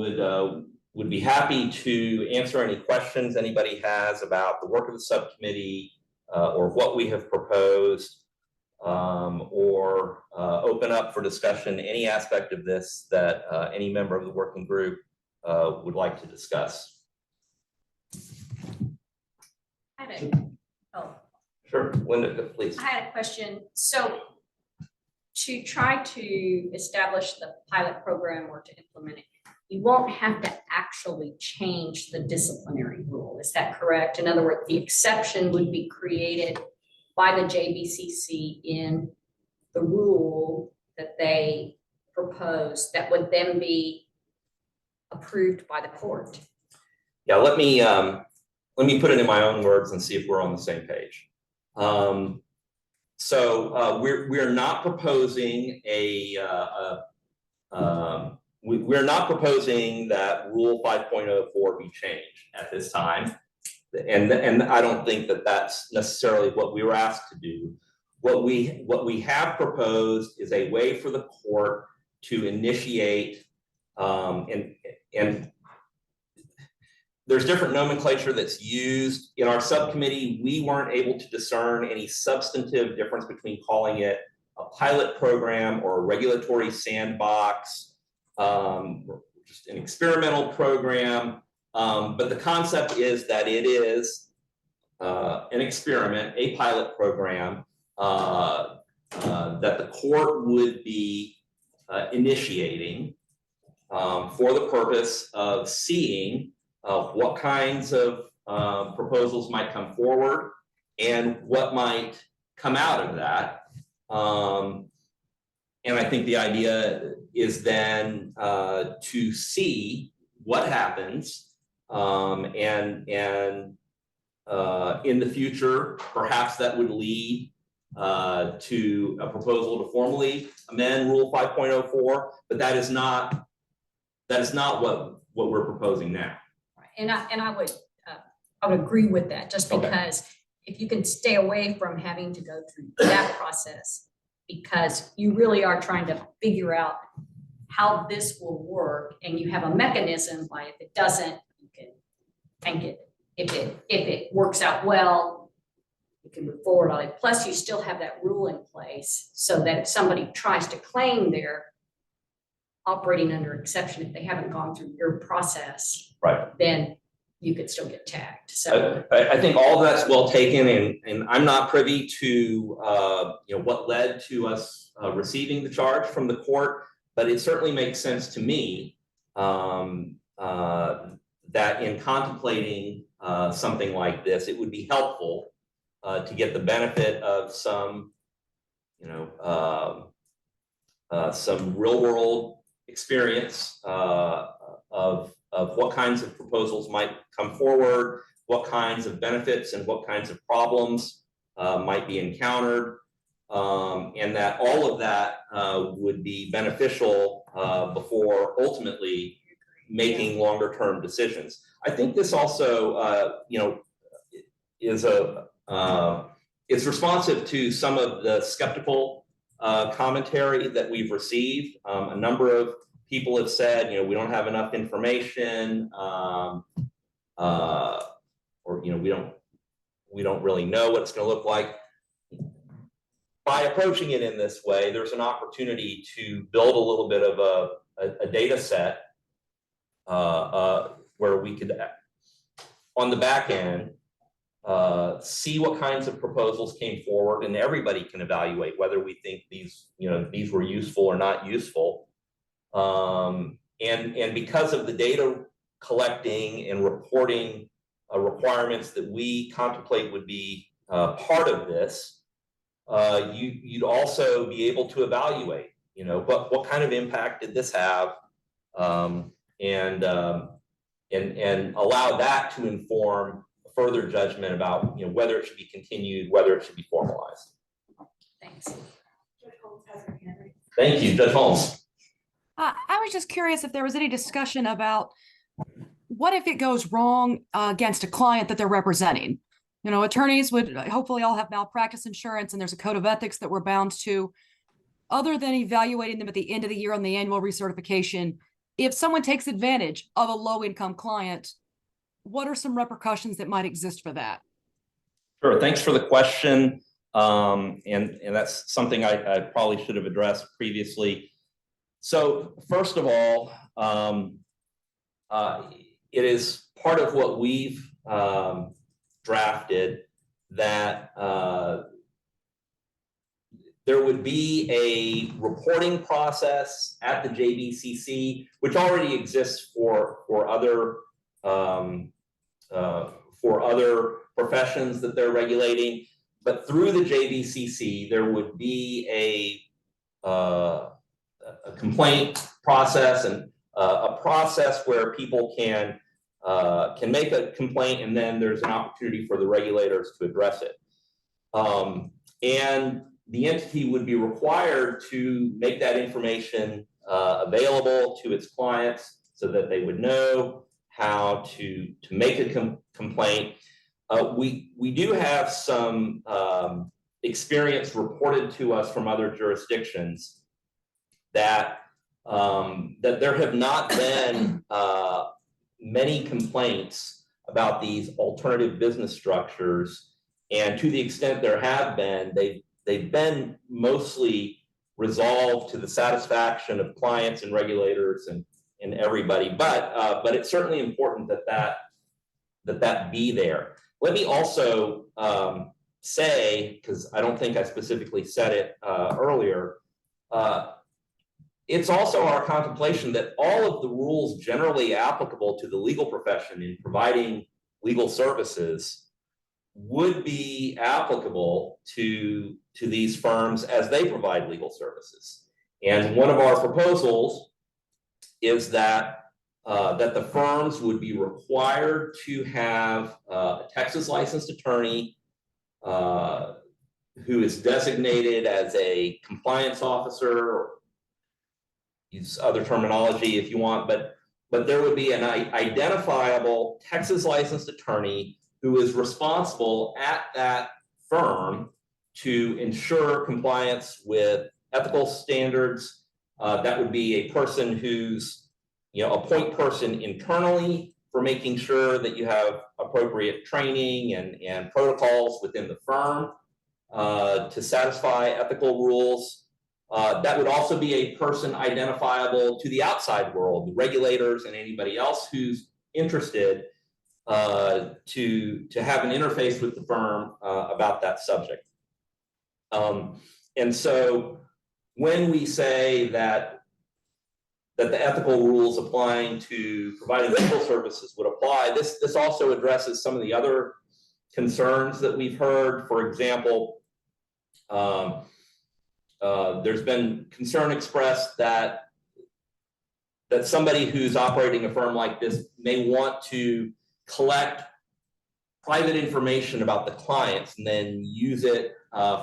would be happy to answer any questions anybody has about the work of the subcommittee or what we have proposed, or open up for discussion any aspect of this that any member of the working group would like to discuss. Sure, Linda, please. I had a question. So to try to establish the pilot program or to implement it, you won't have to actually change the disciplinary rule. Is that correct? In other words, the exception would be created by the JBCC in the rule that they propose that would then be approved by the court. Yeah, let me put it in my own words and see if we're on the same page. So we're not proposing we're not proposing that Rule 5.04 be changed at this time, and I don't think that that's necessarily what we were asked to do. What we have proposed is a way for the court to initiate, and there's different nomenclature that's used. In our subcommittee, we weren't able to discern any substantive difference between calling it a pilot program or a regulatory sandbox, just an experimental program. But the concept is that it is an experiment, a pilot program that the court would be initiating for the purpose of seeing what kinds of proposals might come forward and what might come out of that. And I think the idea is then to see what happens, and in the future, perhaps that would lead to a proposal to formally amend Rule 5.04, but that is not what we're proposing now. And I would agree with that, just because if you can stay away from having to go through that process, because you really are trying to figure out how this will work, and you have a mechanism by if it doesn't, you can tank it. If it works out well, you can move forward on it. Plus, you still have that rule in place so that if somebody tries to claim they're operating under exception, if they haven't gone through your process, right, then you could still get tagged. So I think all that's well taken, and I'm not privy to what led to us receiving the charge from the court, but it certainly makes sense to me that in contemplating something like this, it would be helpful to get the benefit of some, some real world experience of what kinds of proposals might come forward, what kinds of benefits and what kinds of problems might be encountered, and that all of that would be beneficial before ultimately making longer term decisions. I think this also, is it's responsive to some of the skeptical commentary that we've received. A number of people have said, we don't have enough information, or we don't really know what it's going to look like. By approaching it in this way, there's an opportunity to build a little bit of a data set where we could, on the back end, see what kinds of proposals came forward, and everybody can evaluate whether we think these were useful or not useful. And because of the data collecting and reporting requirements that we contemplate would be part of this, you'd also be able to evaluate, what kind of impact did this have, and allow that to inform further judgment about whether it should be continued, whether it should be formalized. Thanks. Thank you, Judge Holmes. I was just curious if there was any discussion about what if it goes wrong against a client that they're representing. Attorneys would hopefully all have malpractice insurance, and there's a code of ethics that we're bound to. Other than evaluating them at the end of the year on the annual recertification, if someone takes advantage of a low-income client, what are some repercussions that might exist for that? Sure, thanks for the question. And that's something I probably should have addressed previously. So first of all, it is part of what we've drafted that there would be a reporting process at the JBCC, which already exists for other professions that they're regulating. But through the JBCC, there would be a complaint process and a process where people can make a complaint, and then there's an opportunity for the regulators to address it. And the entity would be required to make that information available to its clients so that they would know how to make a complaint. We do have some experience reported to us from other jurisdictions that there have not been many complaints about these alternative business structures, and to the extent there have been, they've been mostly resolved to the satisfaction of clients and regulators and everybody. But it's certainly important that be there. Let me also say, because I don't think I specifically said it earlier, it's also our contemplation that all of the rules generally applicable to the legal profession in providing legal services would be applicable to these firms as they provide legal services. And one of our proposals is that the firms would be required to have a Texas licensed attorney who is designated as a compliance officer, or use other terminology if you want, but there would be an identifiable Texas licensed attorney who is responsible at that firm to ensure compliance with ethical standards. That would be a person who's, a point person internally for making sure that you have appropriate training and protocols within the firm to satisfy ethical rules. That would also be a person identifiable to the outside world, the regulators and anybody else who's interested to have an interface with the firm about that subject. And so when we say that that the ethical rules applying to providing legal services would apply. This also addresses some of the other concerns that we've heard. For example, there's been concern expressed that somebody who's operating a firm like this may want to collect private information about the clients and then use it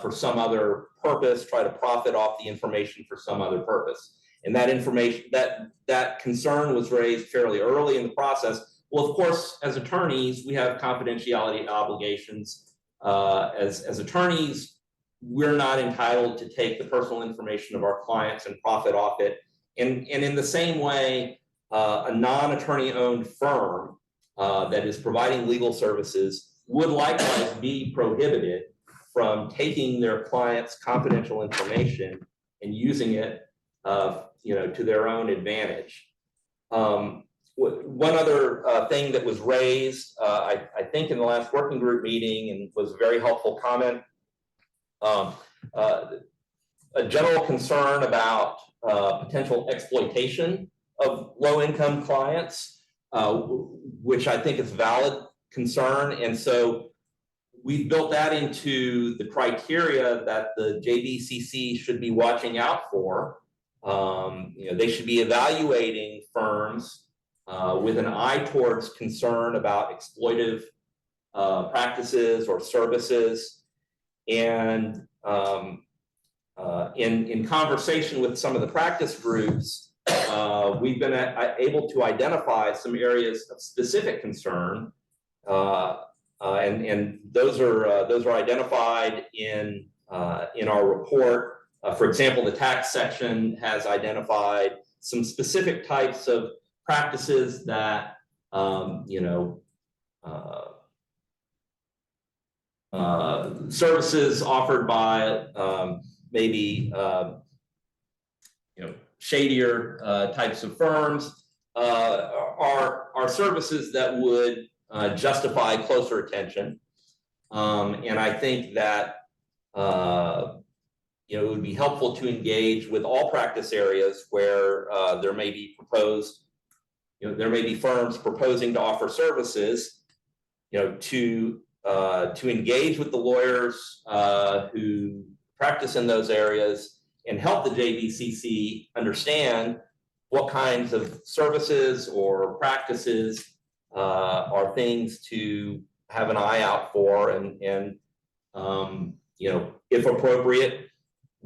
for some other purpose, try to profit off the information for some other purpose. And that information, that concern was raised fairly early in the process. Well, of course, as attorneys, we have confidentiality obligations. As attorneys, we're not entitled to take the personal information of our clients and profit off it. And in the same way, a non-attorney owned firm that is providing legal services would likewise be prohibited from taking their clients' confidential information and using it to their own advantage. One other thing that was raised, I think in the last working group meeting, and was a very helpful comment, a general concern about potential exploitation of low-income clients, which I think is a valid concern. And so we've built that into the criteria that the JBCC should be watching out for. They should be evaluating firms with an eye towards concern about exploitive practices or services. And in conversation with some of the practice groups, we've been able to identify some areas of specific concern, and those are identified in our report. For example, the tax section has identified some specific types of practices that services offered by maybe shadier types of firms are services that would justify closer attention. And I think that it would be helpful to engage with all practice areas where there may be firms proposing to offer services, to engage with the lawyers who practice in those areas and help the JBCC understand what kinds of services or practices are things to have an eye out for, and if appropriate,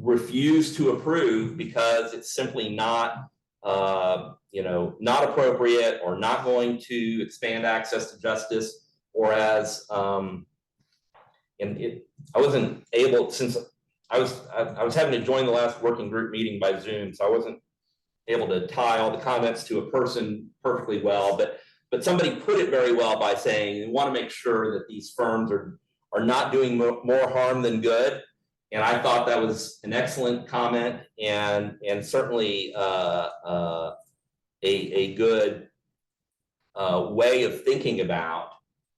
refuse to approve because it's simply not not appropriate or not going to expand access to justice. Or as I wasn't able, since I was having to join the last working group meeting by Zoom, so I wasn't able to tie all the comments to a person perfectly well, but somebody put it very well by saying we want to make sure that these firms are not doing more harm than good. And I thought that was an excellent comment, and certainly a good way of thinking about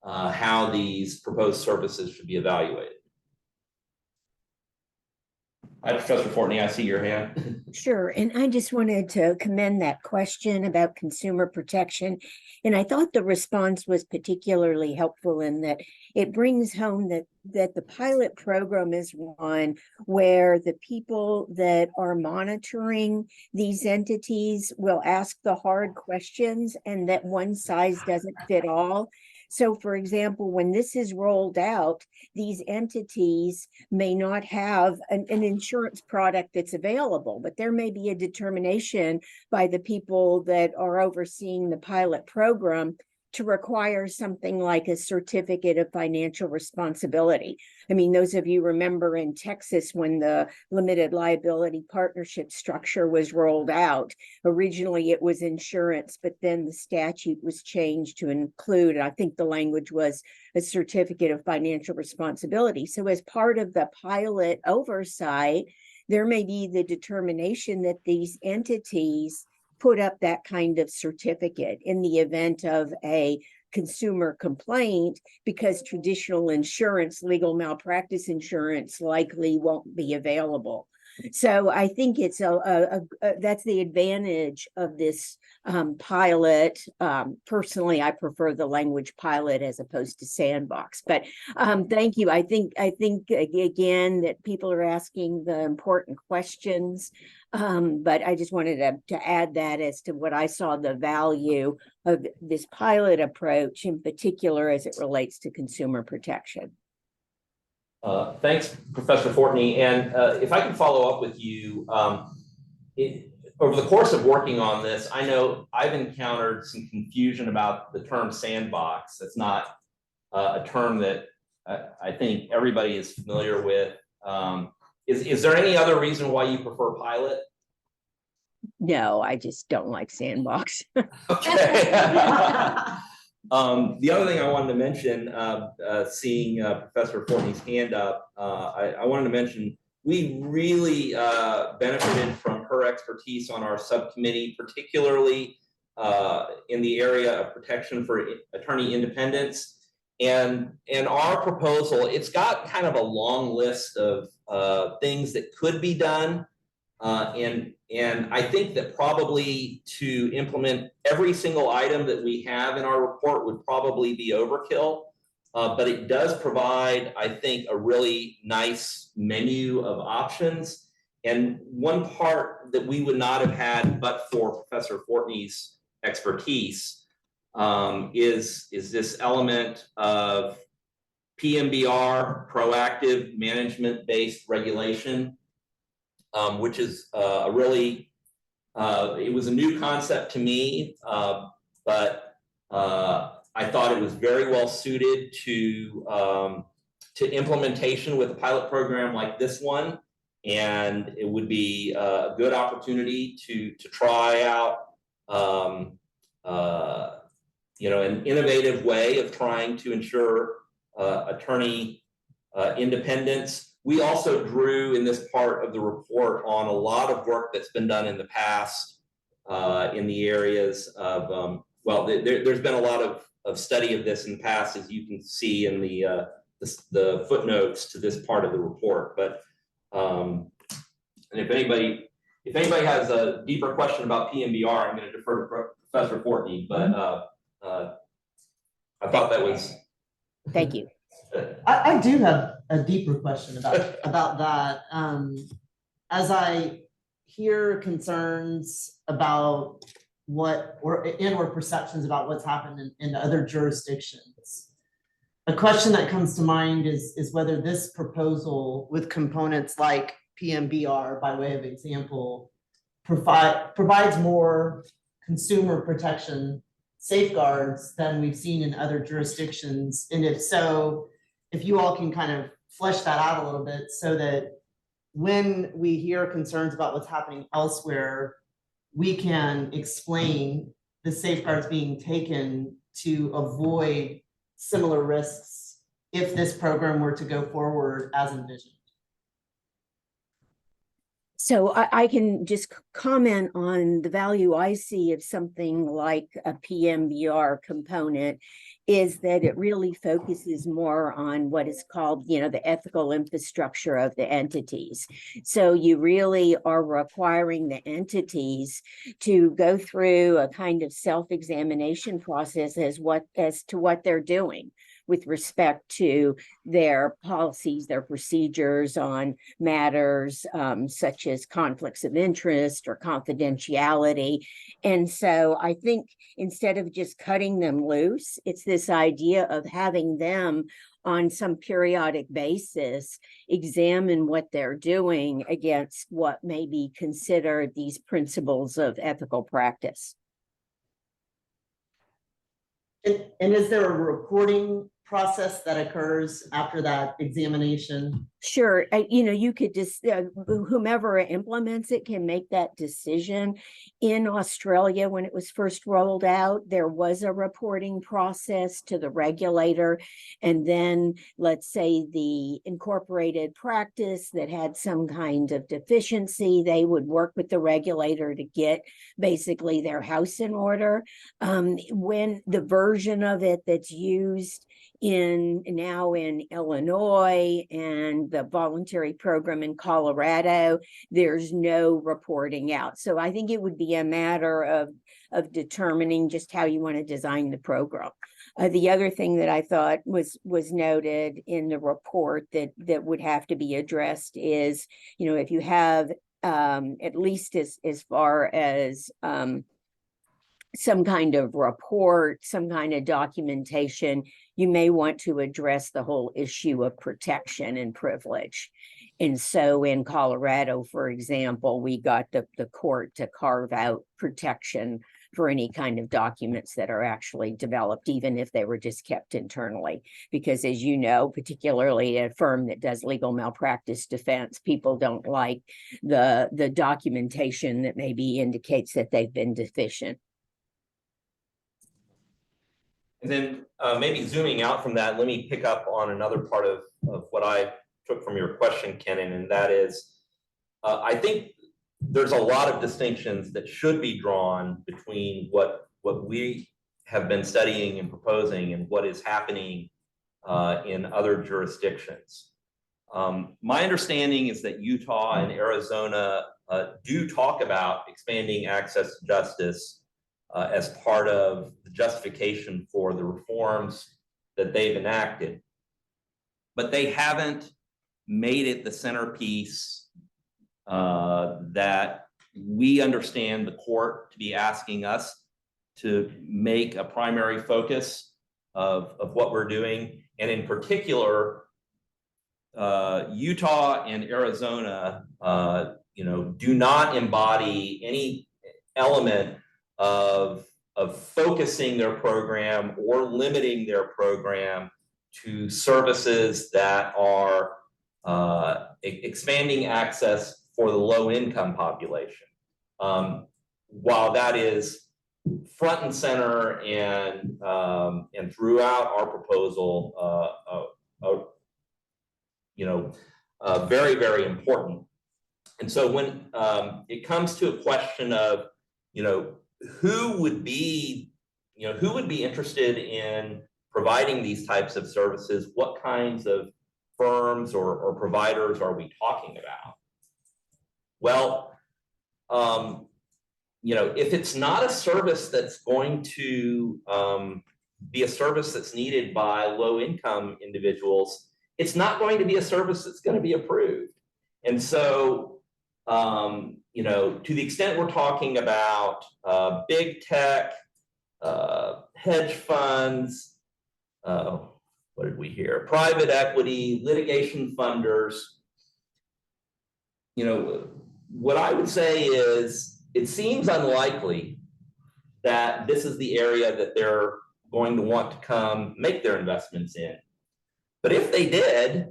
how these proposed services should be evaluated. Hi, Professor Fortney, I see your hand. Sure, and I just wanted to commend that question about consumer protection. And I thought the response was particularly helpful in that it brings home that the pilot program is one where the people that are monitoring these entities will ask the hard questions, and that one size doesn't fit all. So, for example, when this is rolled out, these entities may not have an insurance product that's available, but there may be a determination by the people that are overseeing the pilot program to require something like a certificate of financial responsibility. I mean, those of you remember in Texas when the limited liability partnership structure was rolled out, originally it was insurance, but then the statute was changed to include, I think the language was a certificate of financial responsibility. So as part of the pilot oversight, there may be the determination that these entities put up that kind of certificate in the event of a consumer complaint, because traditional insurance, legal malpractice insurance, likely won't be available. So I think it's that's the advantage of this pilot. Personally, I prefer the language pilot as opposed to sandbox, but thank you. I think again that people are asking the important questions. But I just wanted to add that as to what I saw the value of this pilot approach in particular as it relates to consumer protection. Thanks, Professor Fortney. And if I can follow up with you, over the course of working on this, I know I've encountered some confusion about the term sandbox. That's not a term that I think everybody is familiar with. Is there any other reason why you prefer pilot? No, I just don't like sandbox. Okay. The other thing I wanted to mention, seeing Professor Fortney's hand up, I wanted to mention we really benefited from her expertise on our subcommittee, particularly in the area of protection for attorney independence. And our proposal, it's got kind of a long list of things that could be done. And I think that probably to implement every single item that we have in our report would probably be overkill. But it does provide, I think, a really nice menu of options. And one part that we would not have had but for Professor Fortney's expertise is this element of PMBR, proactive management-based regulation, which is a really, it was a new concept to me, but I thought it was very well suited to implementation with a pilot program like this one. And it would be a good opportunity to try out, an innovative way of trying to ensure attorney independence. We also drew in this part of the report on a lot of work that's been done in the past in the areas of, there's been a lot of study of this in the past, as you can see in the footnotes to this part of the report. But and if anybody has a deeper question about PMBR, I'm going to defer to Professor Fortney. But I thought that was. Thank you. I do have a deeper question about that. As I hear concerns about or perceptions about what's happened in other jurisdictions, a question that comes to mind is whether this proposal with components like PMBR, by way of example, provides more consumer protection safeguards than we've seen in other jurisdictions. And if so, if you all can kind of flesh that out a little bit so that when we hear concerns about what's happening elsewhere, we can explain the safeguards being taken to avoid similar risks if this program were to go forward as envisioned. So I can just comment on the value I see of something like a PMBR component is that it really focuses more on what is called, the ethical infrastructure of the entities. So you really are requiring the entities to go through a kind of self-examination process as to what they're doing with respect to their policies, their procedures on matters such as conflicts of interest or confidentiality. And so I think instead of just cutting them loose, it's this idea of having them on some periodic basis examine what they're doing against what may be considered these principles of ethical practice. And is there a reporting process that occurs after that examination? Sure. You could just, whomever implements it can make that decision. In Australia, when it was first rolled out, there was a reporting process to the regulator. And then let's say the incorporated practice that had some kind of deficiency, they would work with the regulator to get basically their house in order. When the version of it that's used now in Illinois and the voluntary program in Colorado, there's no reporting out. So I think it would be a matter of determining just how you want to design the program. The other thing that I thought was noted in the report that would have to be addressed is, if you have at least as far as some kind of report, some kind of documentation, you may want to address the whole issue of protection and privilege. And so in Colorado, for example, we got the court to carve out protection for any kind of documents that are actually developed, even if they were just kept internally. Because as you know, particularly a firm that does legal malpractice defense, people don't like the documentation that maybe indicates that they've been deficient. And then maybe zooming out from that, let me pick up on another part of what I took from your question, Kenan, and that is, I think there's a lot of distinctions that should be drawn between what we have been studying and proposing and what is happening in other jurisdictions. My understanding is that Utah and Arizona do talk about expanding access to justice as part of the justification for the reforms that they've enacted. But they haven't made it the centerpiece that we understand the court to be asking us to make a primary focus of what we're doing. And in particular, Utah and Arizona, do not embody any element of focusing their program or limiting their program to services that are expanding access for the low-income population. While that is front and center and throughout our proposal, very, very important. And so when it comes to a question of, who would be interested in providing these types of services, what kinds of firms or providers are we talking about? Well, if it's not a service that's going to be a service that's needed by low-income individuals, it's not going to be a service that's going to be approved. And so, to the extent we're talking about big tech, hedge funds, what did we hear? Private equity, litigation funders. What I would say is it seems unlikely that this is the area that they're going to want to come make their investments in. But if they did,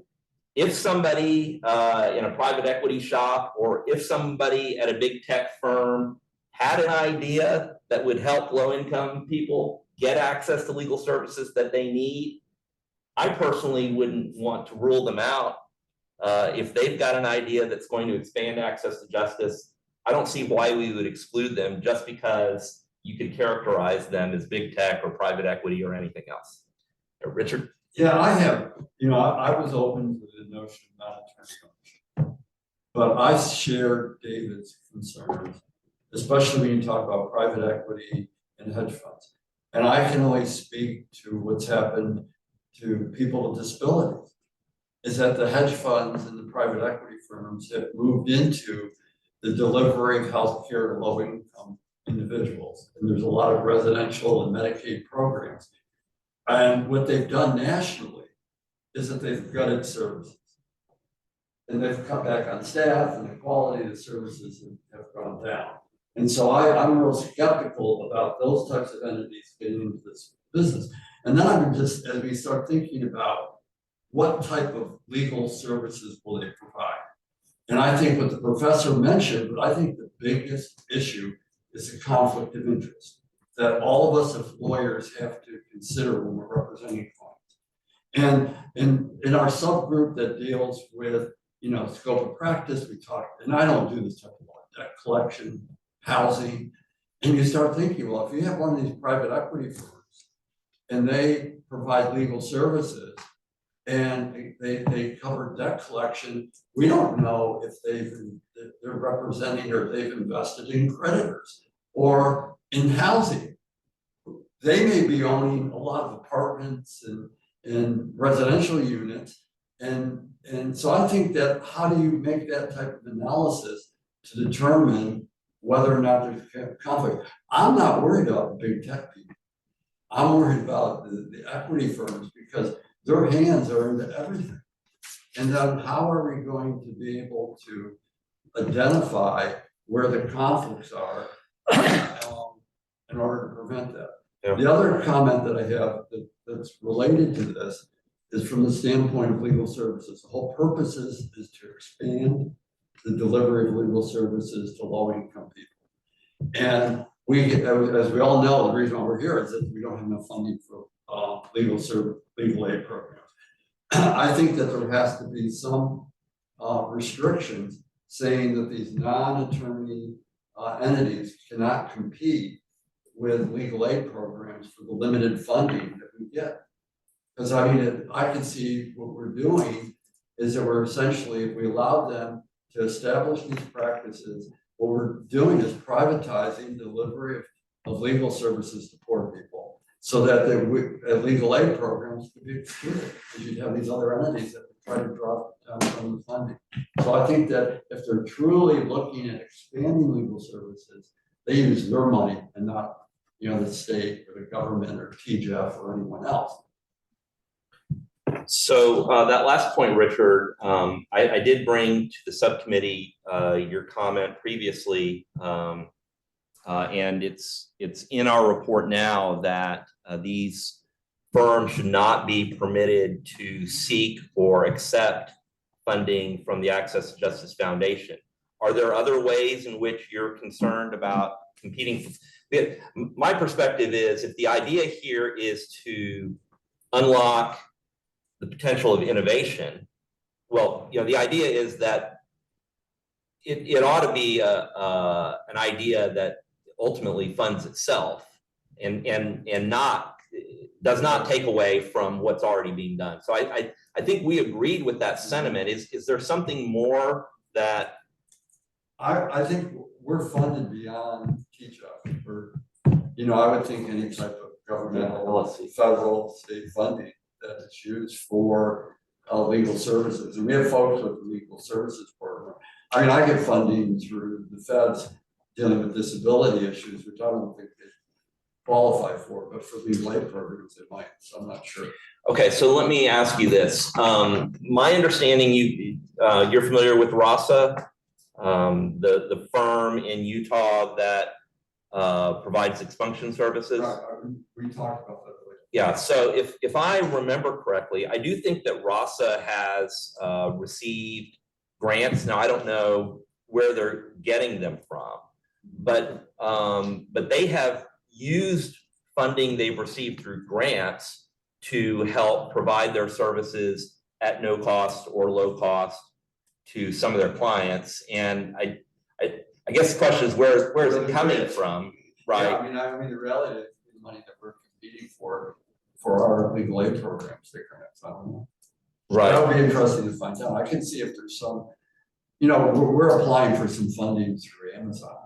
if somebody in a private equity shop or if somebody at a big tech firm had an idea that would help low-income people get access to legal services that they need, I personally wouldn't want to rule them out. If they've got an idea that's going to expand access to justice, I don't see why we would exclude them just because you could characterize them as big tech or private equity or anything else. Richard? Yeah, I have, I was open to the notion of non-attorney ownership. But I share David's concerns, especially when you talk about private equity and hedge funds. And I can only speak to what's happened to people with disabilities, is that the hedge funds and the private equity firms have moved into the delivering healthcare to low-income individuals. And there's a lot of residential and Medicaid programs. And what they've done nationally is that they've gutted services. And they've cut back on staff and the quality of the services have gone down. And so I'm real skeptical about those types of entities getting into this business. And then I'm just, as we start thinking about what type of legal services will they provide? And I think what the professor mentioned, but I think the biggest issue is the conflict of interest that all of us as lawyers have to consider when we're representing clients. And in our subgroup that deals with, scope of practice, we talk, and I don't do this type of debt collection, housing, and you start thinking, well, if you have one of these private equity firms and they provide legal services and they cover debt collection. We don't know if they're representing or they've invested in creditors or in housing. They may be owning a lot of apartments and residential units. And so I think that how do you make that type of analysis to determine whether or not there's conflict? I'm not worried about the big tech people. I'm worried about the equity firms because their hands are into everything. And then how are we going to be able to identify where the conflicts are in order to prevent that? Yeah. The other comment that I have that's related to this is from the standpoint of legal services. The whole purpose is to expand the delivery of legal services to low-income people. And we, as we all know, the reason why we're here is that we don't have enough funding for legal aid programs. I think that there has to be some restrictions saying that these non-attorney entities cannot compete with legal aid programs for the limited funding that we get. Because I mean, I can see what we're doing is that we're essentially, if we allow them to establish these practices, what we're doing is privatizing delivery of legal services to poor people so that the legal aid programs could be excluded, because you'd have these other entities that would try to draw down from the funding. So I think that if they're truly looking at expanding legal services, they use their money and not, the state or the government or TGF or anyone else. So that last point, Richard, I did bring to the subcommittee your comment previously, and it's in our report now that these firms should not be permitted to seek or accept funding from the Access to Justice Foundation. Are there other ways in which you're concerned about competing? My perspective is, if the idea here is to unlock the potential of innovation, well, the idea is that it ought to be an idea that ultimately funds itself and does not take away from what's already being done. So I think we agreed with that sentiment. Is there something more that? I think we're funded beyond TGF. I would think any type of governmental, federal, state funding that is used for legal services. And we have folks with the legal services program. I mean, I get funding through the feds dealing with disability issues, which I don't think they qualify for, but for legal aid programs, they might. So I'm not sure. Okay, so let me ask you this. My understanding, you're familiar with RASA, the firm in Utah that provides expunction services. Right. We talked about that. Yeah, so if I remember correctly, I do think that RASA has received grants. Now, I don't know where they're getting them from, but they have used funding they've received through grants to help provide their services at no cost or low cost to some of their clients. And I guess the question is, where is it coming from, right? Yeah, I mean, the reality is the money that we're competing for our legal aid programs, the grants. I don't know. Right. That would be interesting to find out. I can see if there's some, we're applying for some funding through Amazon.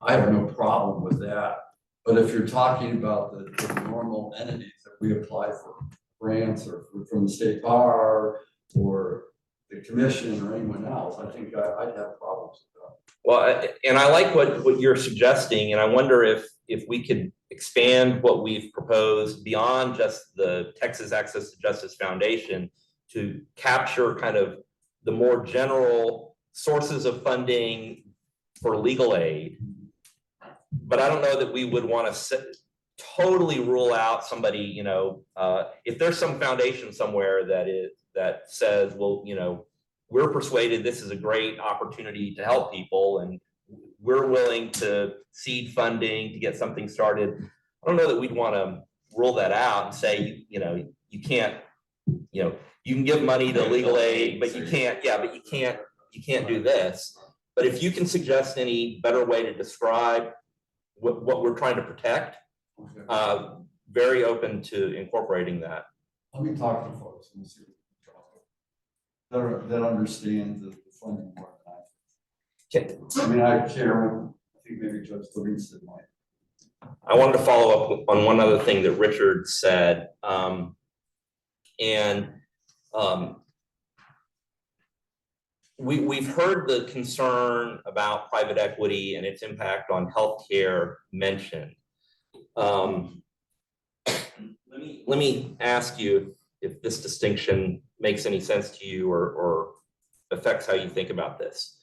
I have no problem with that. But if you're talking about the normal entities that we apply for grants or from the state bar or the commission or anyone else, I think I'd have problems with that. Well, and I like what you're suggesting, and I wonder if we could expand what we've proposed beyond just the Texas Access to Justice Foundation to capture kind of the more general sources of funding for legal aid. But I don't know that we would want to totally rule out somebody, if there's some foundation somewhere that says, well, we're persuaded this is a great opportunity to help people and we're willing to seed funding to get something started. I don't know that we'd want to rule that out and say, you can't, you can give money to legal aid, but you can't do this. But if you can suggest any better way to describe what we're trying to protect, very open to incorporating that. Let me talk to folks and see. that understand the funding more than Okay. I. I mean, I think maybe Judge Livingston might. I wanted to follow up on one other thing that Richard said. We've heard the concern about private equity and its impact on healthcare mentioned. Let me ask you if this distinction makes any sense to you or affects how you think about this.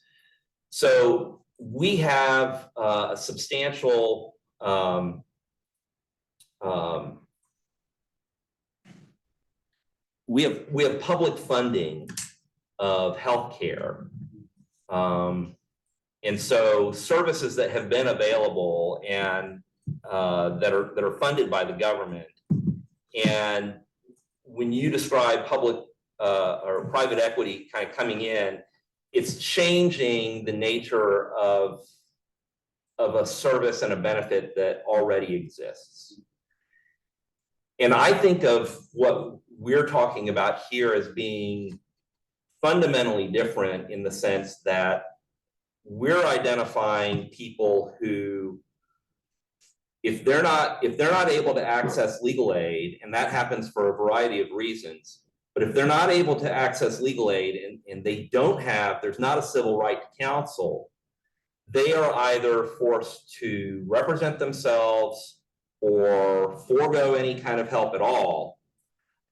So we have a substantial we have public funding of healthcare. And so services that have been available and that are funded by the government. And when you describe public or private equity kind of coming in, it's changing the nature of a service and a benefit that already exists. And I think of what we're talking about here as being fundamentally different in the sense that we're identifying people who, if they're not able to access legal aid, and that happens for a variety of reasons, but if they're not able to access legal aid and they don't have, there's not a civil right to counsel, they are either forced to represent themselves or forego any kind of help at all.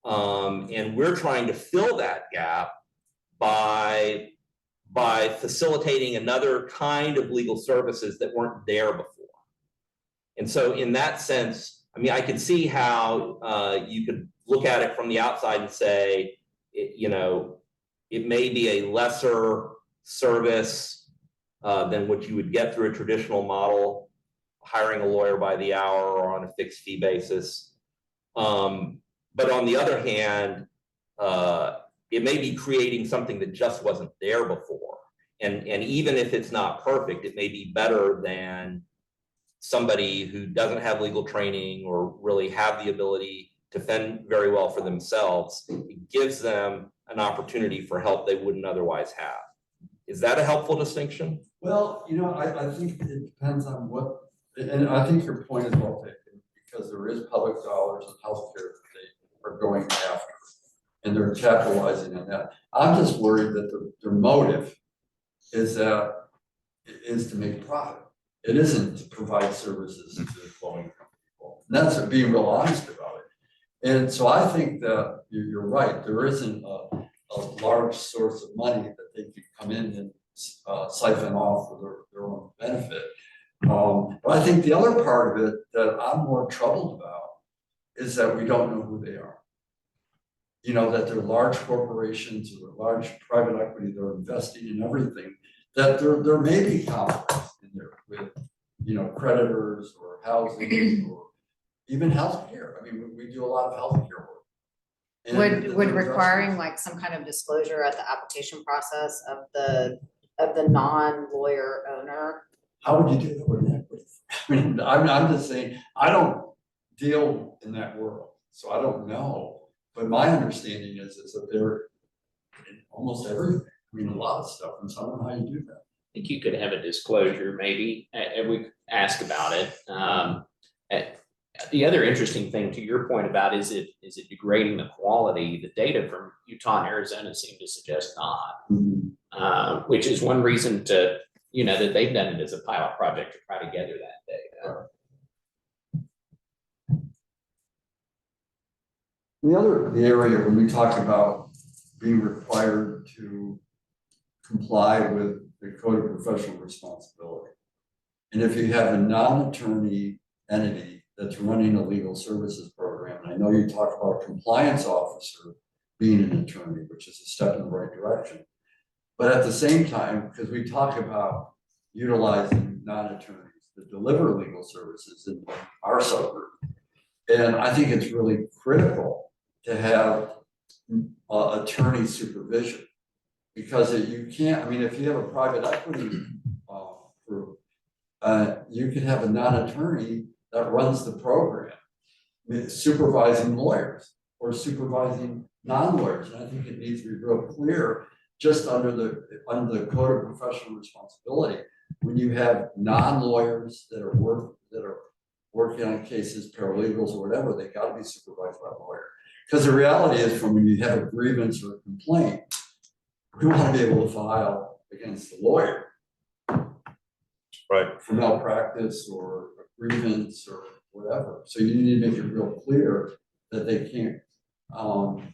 And we're trying to fill that gap by facilitating another kind of legal services that weren't there before. And so in that sense, I mean, I could see how you could look at it from the outside and say, it may be a lesser service than what you would get through a traditional model, hiring a lawyer by the hour or on a fixed fee basis. But on the other hand, it may be creating something that just wasn't there before. And even if it's not perfect, it may be better than somebody who doesn't have legal training or really have the ability to fend very well for themselves. It gives them an opportunity for help they wouldn't otherwise have. Is that a helpful distinction? Well, I think it depends on what, and I think your point is well taken, because there is public dollars in healthcare that they are going after, and they're capitalizing on that. I'm just worried that their motive is to make profit. It isn't to provide services to low income people. And that's being real honest about it. And so I think that you're right. There isn't a large source of money that they can come in and siphon off for their own benefit. But I think the other part of it that I'm more troubled about is that we don't know who they are. That they're large corporations or large private equity, they're investing in everything, that there may be conflicts in there with, creditors or housing or even healthcare. I mean, we do a lot of healthcare work. And Would requiring like some kind of disclosure at the application process of the non-lawyer owner? How would you do that with equity? I mean, I'm just saying, I don't deal in that world, so I don't know. But my understanding is that they're in almost everything. I mean, a lot of stuff, and so I don't know how you do that. I think you could have a disclosure maybe, and we ask about it. The other interesting thing to your point about is it degrading the quality? The data from Utah and Arizona seem to suggest not, which is one reason to, that they've done it as a pilot project to try to gather that data. The area when we talk about being required to comply with the Code of Professional Responsibility, and if you have a non-attorney entity that's running a legal services program, and I know you talk about a compliance officer being an attorney, which is a step in the right direction, but at the same time, because we talk about utilizing non-attorneys that deliver legal services in our subgroup, and I think it's really critical to have attorney supervision, because you can't, I mean, if you have a private equity group, you can have a non-attorney that runs the program, supervising lawyers or supervising non-lawyers, and I think it needs to be real clear, just under the code of professional responsibility. When you have non-lawyers that are working on cases, paralegals or whatever, they gotta be supervised by a lawyer. Because the reality is, from when you have a grievance or a complaint, we want to be able to file against the lawyer. Right. For malpractice or a grievance or whatever. So you need to make it real clear that they can't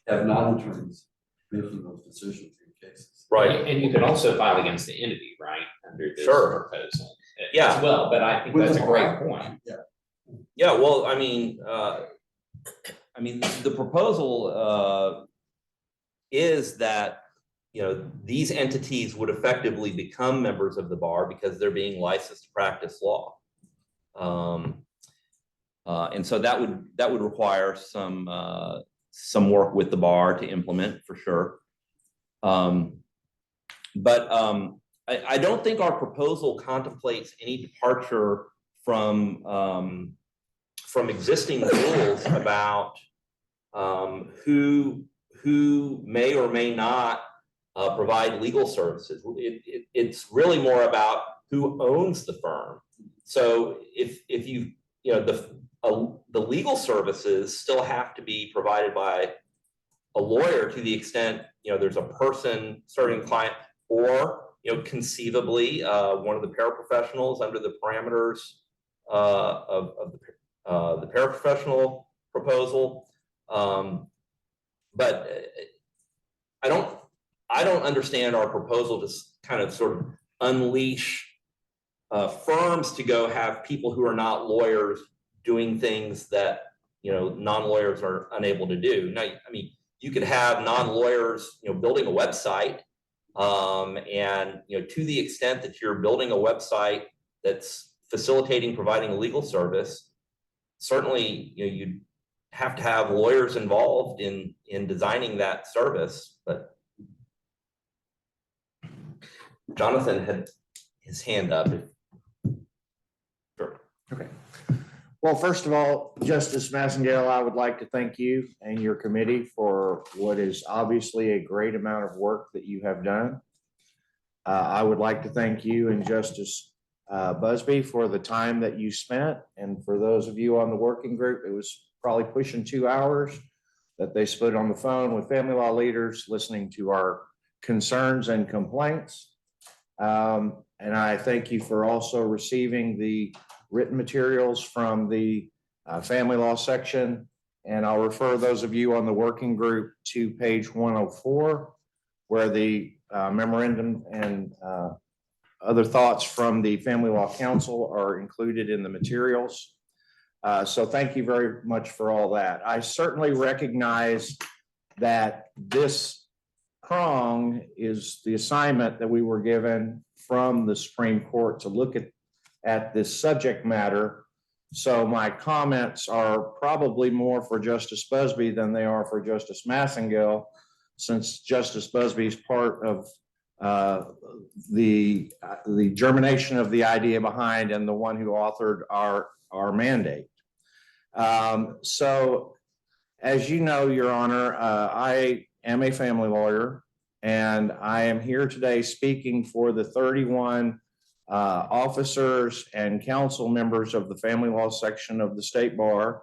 have non-attorneys making those decisions in cases. Right. And you could also file against the entity, right, under this Sure. proposal. Yeah. As well, but I think With that's the a great bar. point. Yeah. Yeah, well, I mean, the proposal is that, you know, these entities would effectively become members of the bar because they're being licensed to practice law. And so that would require some work with the bar to implement for sure. But I don't think our proposal contemplates any departure from existing rules about who may or may not provide legal services. It's really more about who owns the firm. So if you know, the legal services still have to be provided by a lawyer to the extent, you know, there's a person serving client, or, you know, conceivably one of the paraprofessionals under the parameters of the paraprofessional proposal. But I don't understand our proposal to kind of sort of unleash firms to go have people who are not lawyers doing things that, you know, non-lawyers are unable to do. Now, I mean, you could have non-lawyers, you know, building a website, and, you know, to the extent that you're building a website that's facilitating providing a legal service, certainly, you know, you'd have to have lawyers involved in designing that service. But Jonathan had his hand up. Sure. Okay. Well, first of all, Justice Massengale, I would like to thank you and your committee for what is obviously a great amount of work that you have done. I would like to thank you and Justice Busby for the time that you spent. And for those of you on the working group, it was probably pushing 2 hours that they spent on the phone with family law leaders, listening to our concerns and complaints. And I thank you for also receiving the written materials from the family law section. And I'll refer those of you on the working group to page 104, where the memorandum and other thoughts from the Family Law Council are included in the materials. So thank you very much for all that. I certainly recognize that this prong is the assignment that we were given from the Supreme Court to look at this subject matter. So my comments are probably more for Justice Busby than they are for Justice Massengale, since Justice Busby is part of the germination of the idea behind and the one who authored our mandate. So as you know, Your Honor, I am a family lawyer, and I am here today speaking for the 31 officers and council members of the family law section of the state bar.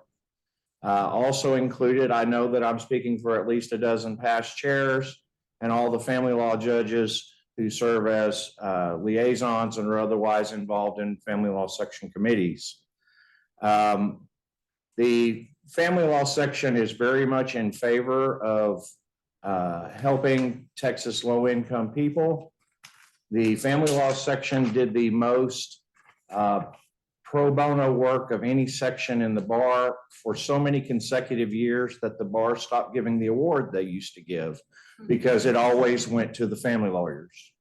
Also included, I know that I'm speaking for at least a dozen past chairs and all the family law judges who serve as liaisons and are otherwise involved in family law section committees. The family law section is very much in favor of helping Texas low-income people. The family law section did the most pro bono work of any section in the bar for so many consecutive years that the bar stopped giving the award they used to give because it always went to the family lawyers.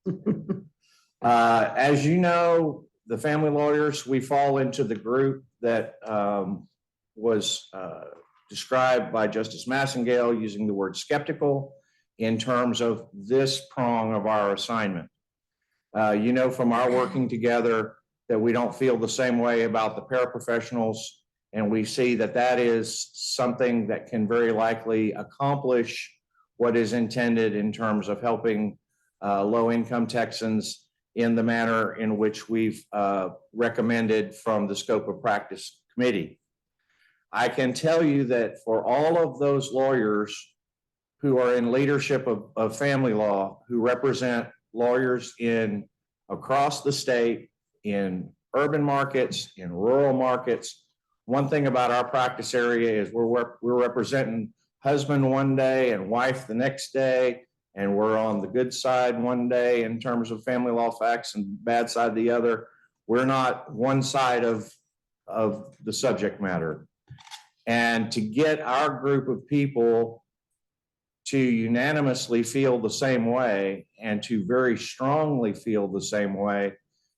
As you know, the family lawyers, we fall into the group that was described by Justice Massengale using the word skeptical in terms of this prong of our assignment. You know, from our working together, that we don't feel the same way about the paraprofessionals, and we see that that is something that can very likely accomplish what is intended in terms of helping low-income Texans in the manner in which we've recommended from the scope of practice committee. I can tell you that for all of those lawyers who are in leadership of family law, who represent lawyers across the state, in urban markets, in rural markets, one thing about our practice area is we're representing husband one day and wife the next day, and we're on the good side one day in terms of family law facts and bad side the other. We're not one side of the subject matter. And to get our group of people to unanimously feel the same way and to very strongly feel the same way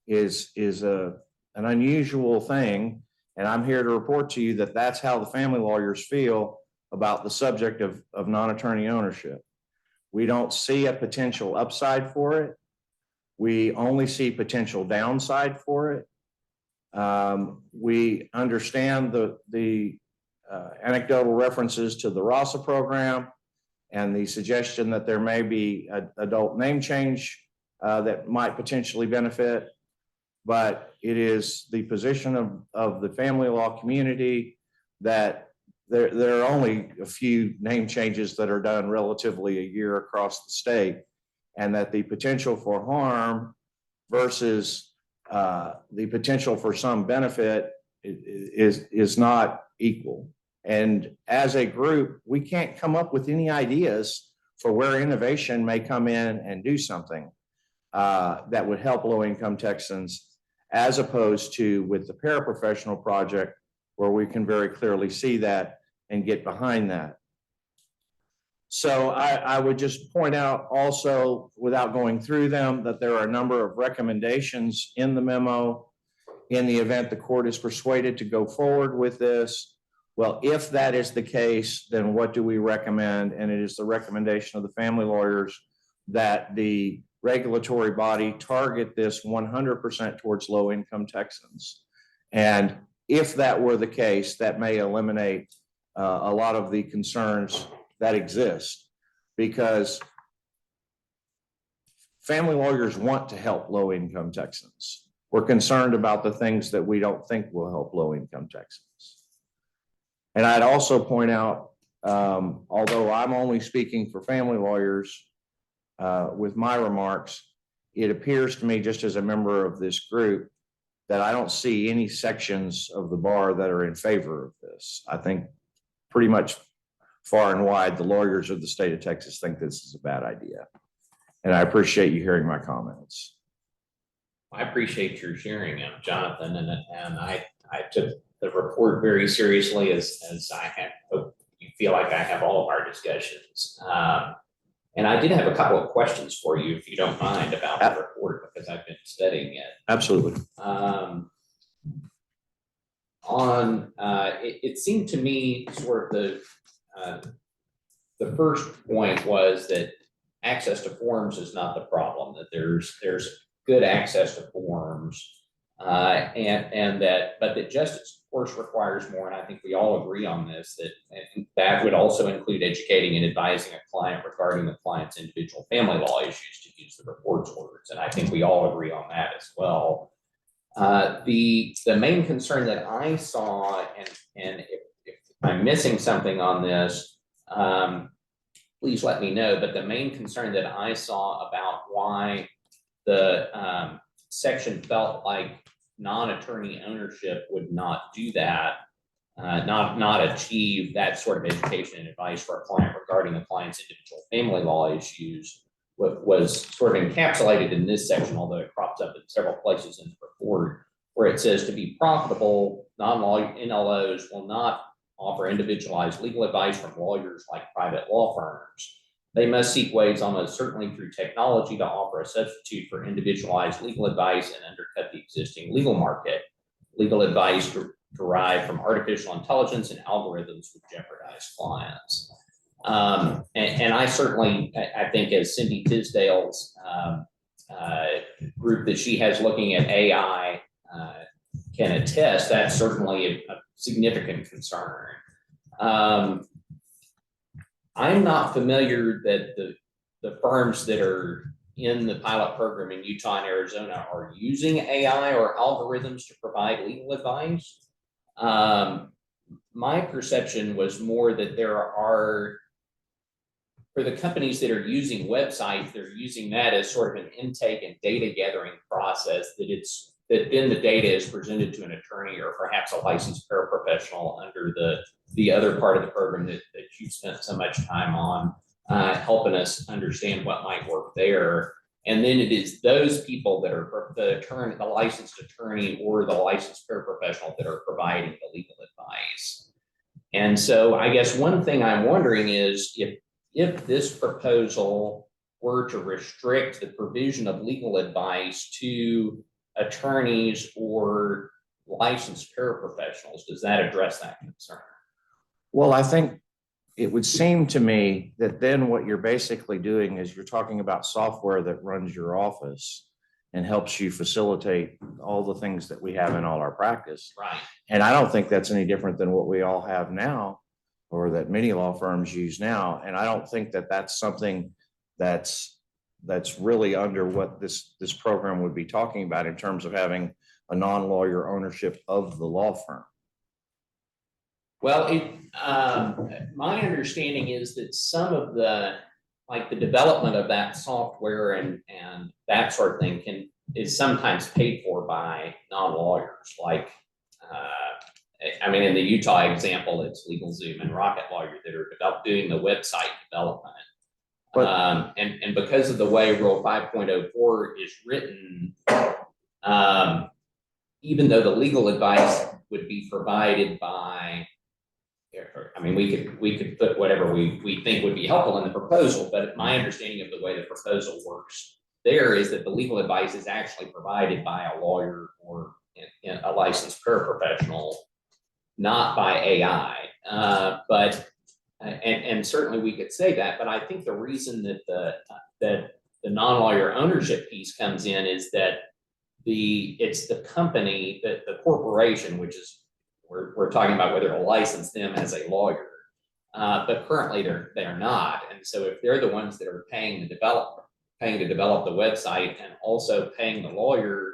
is an unusual thing. And I'm here to report to you that that's how the family lawyers feel about the subject of non-attorney ownership. We don't see a potential upside for it. We only see potential downside for it. We understand the anecdotal references to the RASA program and the suggestion that there may be an adult name change that might potentially benefit. But it is the position of the family law community that there are only a few name changes that are done relatively a year across the state, and that the potential for harm versus the potential for some benefit is not equal. And as a group, we can't come up with any ideas for where innovation may come in and do something that would help low-income Texans, as opposed to with the paraprofessional project, where we can very clearly see that and get behind that. So I would just point out also, without going through them, that there are a number of recommendations in the memo in the event the court is persuaded to go forward with this. Well, if that is the case, then what do we recommend? And it is the recommendation of the family lawyers that the regulatory body target this 100% towards low-income Texans. And if that were the case, that may eliminate a lot of the concerns that exist, because family lawyers want to help low-income Texans. We're concerned about the things that we don't think will help low-income Texans. And I'd also point out, although I'm only speaking for family lawyers with my remarks, it appears to me, just as a member of this group, that I don't see any sections of the bar that are in favor of this. I think pretty much far and wide, the lawyers of the state of Texas think this is a bad idea. And I appreciate you hearing my comments. I appreciate your sharing them, Jonathan, and I took the report very seriously, as I hope you feel like I have all of our discussions. And I did have a couple of questions for you, if you don't mind, about the report, because I've been studying it. Absolutely. It seemed to me sort of the first point was that access to forms is not the problem, that there's good access to forms, but that justice, of course, requires more. And I think we all agree on this, that would also include educating and advising a client regarding the client's individual family law issues, to use the report's words. And I think we all agree on that as well. The main concern that I saw, and if I'm missing something on this, please let me know. But the main concern that I saw about why the section felt like non-attorney ownership would not do that, not achieve that sort of education and advice for a client regarding the client's individual family law issues, was sort of encapsulated in this section, although it crops up in several places in the report, where it says, to be profitable, non-law NLOs will not offer individualized legal advice from lawyers like private law firms. They must seek ways, almost certainly through technology, to offer a substitute for individualized legal advice and undercut the existing legal market. Legal advice derived from artificial intelligence and algorithms would jeopardize clients. And I certainly, I think, as Cindy Tisdale's group that she has looking at AI can attest, that's certainly a significant concern. I'm not familiar that the firms that are in the pilot program in Utah and Arizona are using AI or algorithms to provide legal advice. My perception was more that there are, for the companies that are using websites, they're using that as sort of an intake and data gathering process, that then the data is presented to an attorney or perhaps a licensed paraprofessional under the other part of the program that you spent so much time on, helping us understand what might work there. And then it is those people that are the licensed attorney or the licensed paraprofessional that are providing the legal advice. And so I guess one thing I'm wondering is if this proposal were to restrict the provision of legal advice to attorneys or licensed paraprofessionals, does that address that concern? Well, I think it would seem to me that then what you're basically doing is you're talking about software that runs your office and helps you facilitate all the things that we have in all our practice. Right. And I don't think that's any different than what we all have now, or that many law firms use now. And I don't think that that's something that's really under what this program would be talking about in terms of having a non-lawyer ownership of the law firm. Well, my understanding is that some of the development of that software and that sort of thing is sometimes paid for by non-lawyers. Like, I mean, in the Utah example, it's LegalZoom and Rocket Lawyer that are doing the website development. And because of the way Rule 5.04 is written, even though the legal advice would be provided by, I mean, we could put whatever we think would be helpful in the proposal, but my understanding of the way the proposal works there is that the legal advice is actually provided by a lawyer or a licensed paraprofessional, not by AI. And certainly we could say that, but I think the reason that the non-lawyer ownership piece comes in is that it's the company, that the corporation, which is, we're talking about whether to license them as a lawyer, but currently they're not. And so if they're the ones that are paying to develop the website and also paying the lawyer,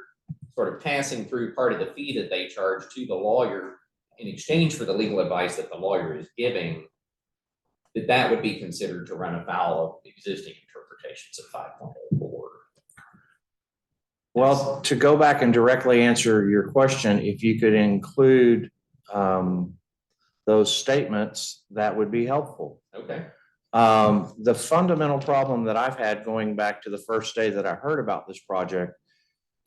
sort of passing through part of the fee that they charge to the lawyer in exchange for the legal advice that the lawyer is giving, that would be considered to run afoul of existing interpretations of 5.04. Well, to go back and directly answer your question, if you could include those statements, that would be helpful. Okay. The fundamental problem that I've had going back to the first day that I heard about this project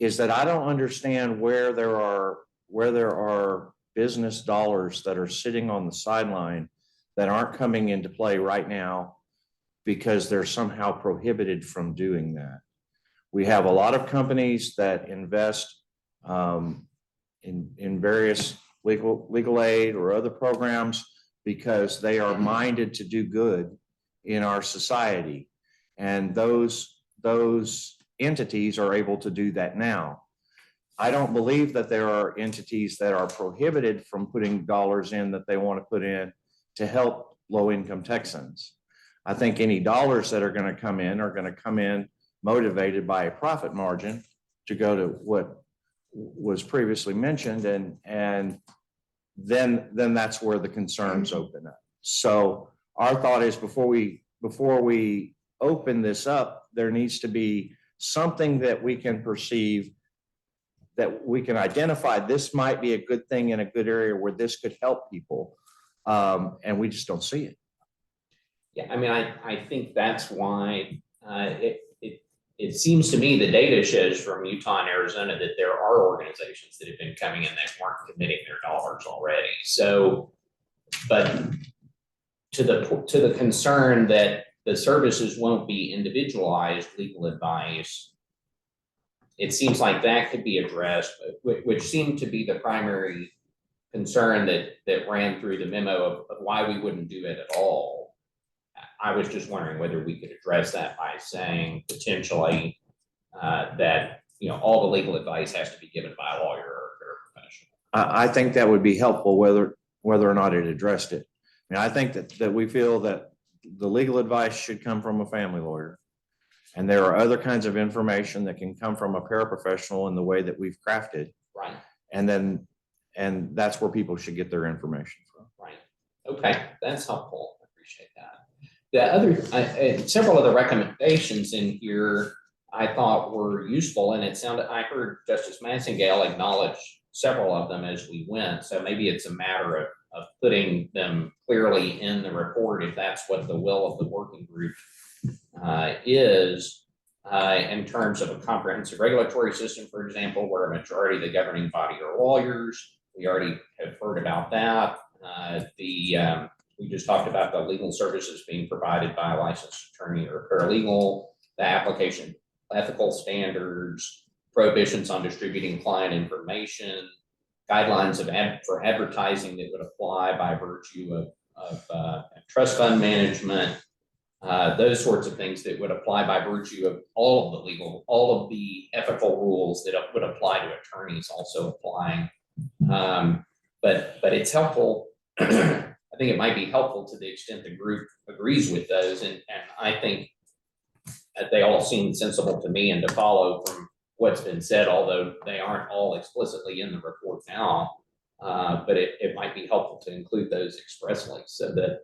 is that I don't understand where there are business dollars that are sitting on the sideline that aren't coming into play right now because they're somehow prohibited from doing that. We have a lot of companies that invest in various legal aid or other programs because they are minded to do good in our society. And those entities are able to do that now. I don't believe that there are entities that are prohibited from putting dollars in that they want to put in to help low-income Texans. I think any dollars that are going to come in are going to come in motivated by a profit margin to go to what was previously mentioned, and then that's where the concerns open up. So our thought is before we open this up, there needs to be something that we can perceive, that we can identify this might be a good thing in a good area where this could help people, and we just don't see it. Yeah, I mean, I think that's why it seems to me the data shows from Utah and Arizona that there are organizations that have been coming in that weren't committing their dollars already. So, but to the concern that the services won't be individualized legal advice, it seems like that could be addressed, which seemed to be the primary concern that ran through the memo of why we wouldn't do it at all. I was just wondering whether we could address that by saying potentially that, you know, all the legal advice has to be given by a lawyer or a paraprofessional. I think that would be helpful whether or not it addressed it. I mean, I think that we feel that the legal advice should come from a family lawyer. And there are other kinds of information that can come from a paraprofessional in the way that we've crafted. Right, And that's where people should get their information from. right. Okay, that's helpful. I appreciate that. The other, several of the recommendations in here I thought were useful, and I heard Justice Massengale acknowledge several of them as we went. So maybe it's a matter of putting them clearly in the report if that's what the will of the working group is, in terms of a comprehensive regulatory system, for example, where a majority of the governing body are lawyers. We already have heard about that. We just talked about the legal services being provided by a licensed attorney or paralegal, the application of ethical standards, prohibitions on distributing client information, guidelines for advertising that would apply by virtue of trust fund management, those sorts of things that would apply by virtue of all of the ethical rules that would apply to attorneys also applying. But it's helpful. I think it might be helpful to the extent the group agrees with those, and I think they all seem sensible to me and to follow from what's been said, although they aren't all explicitly in the report now. But it might be helpful to include those expressly so that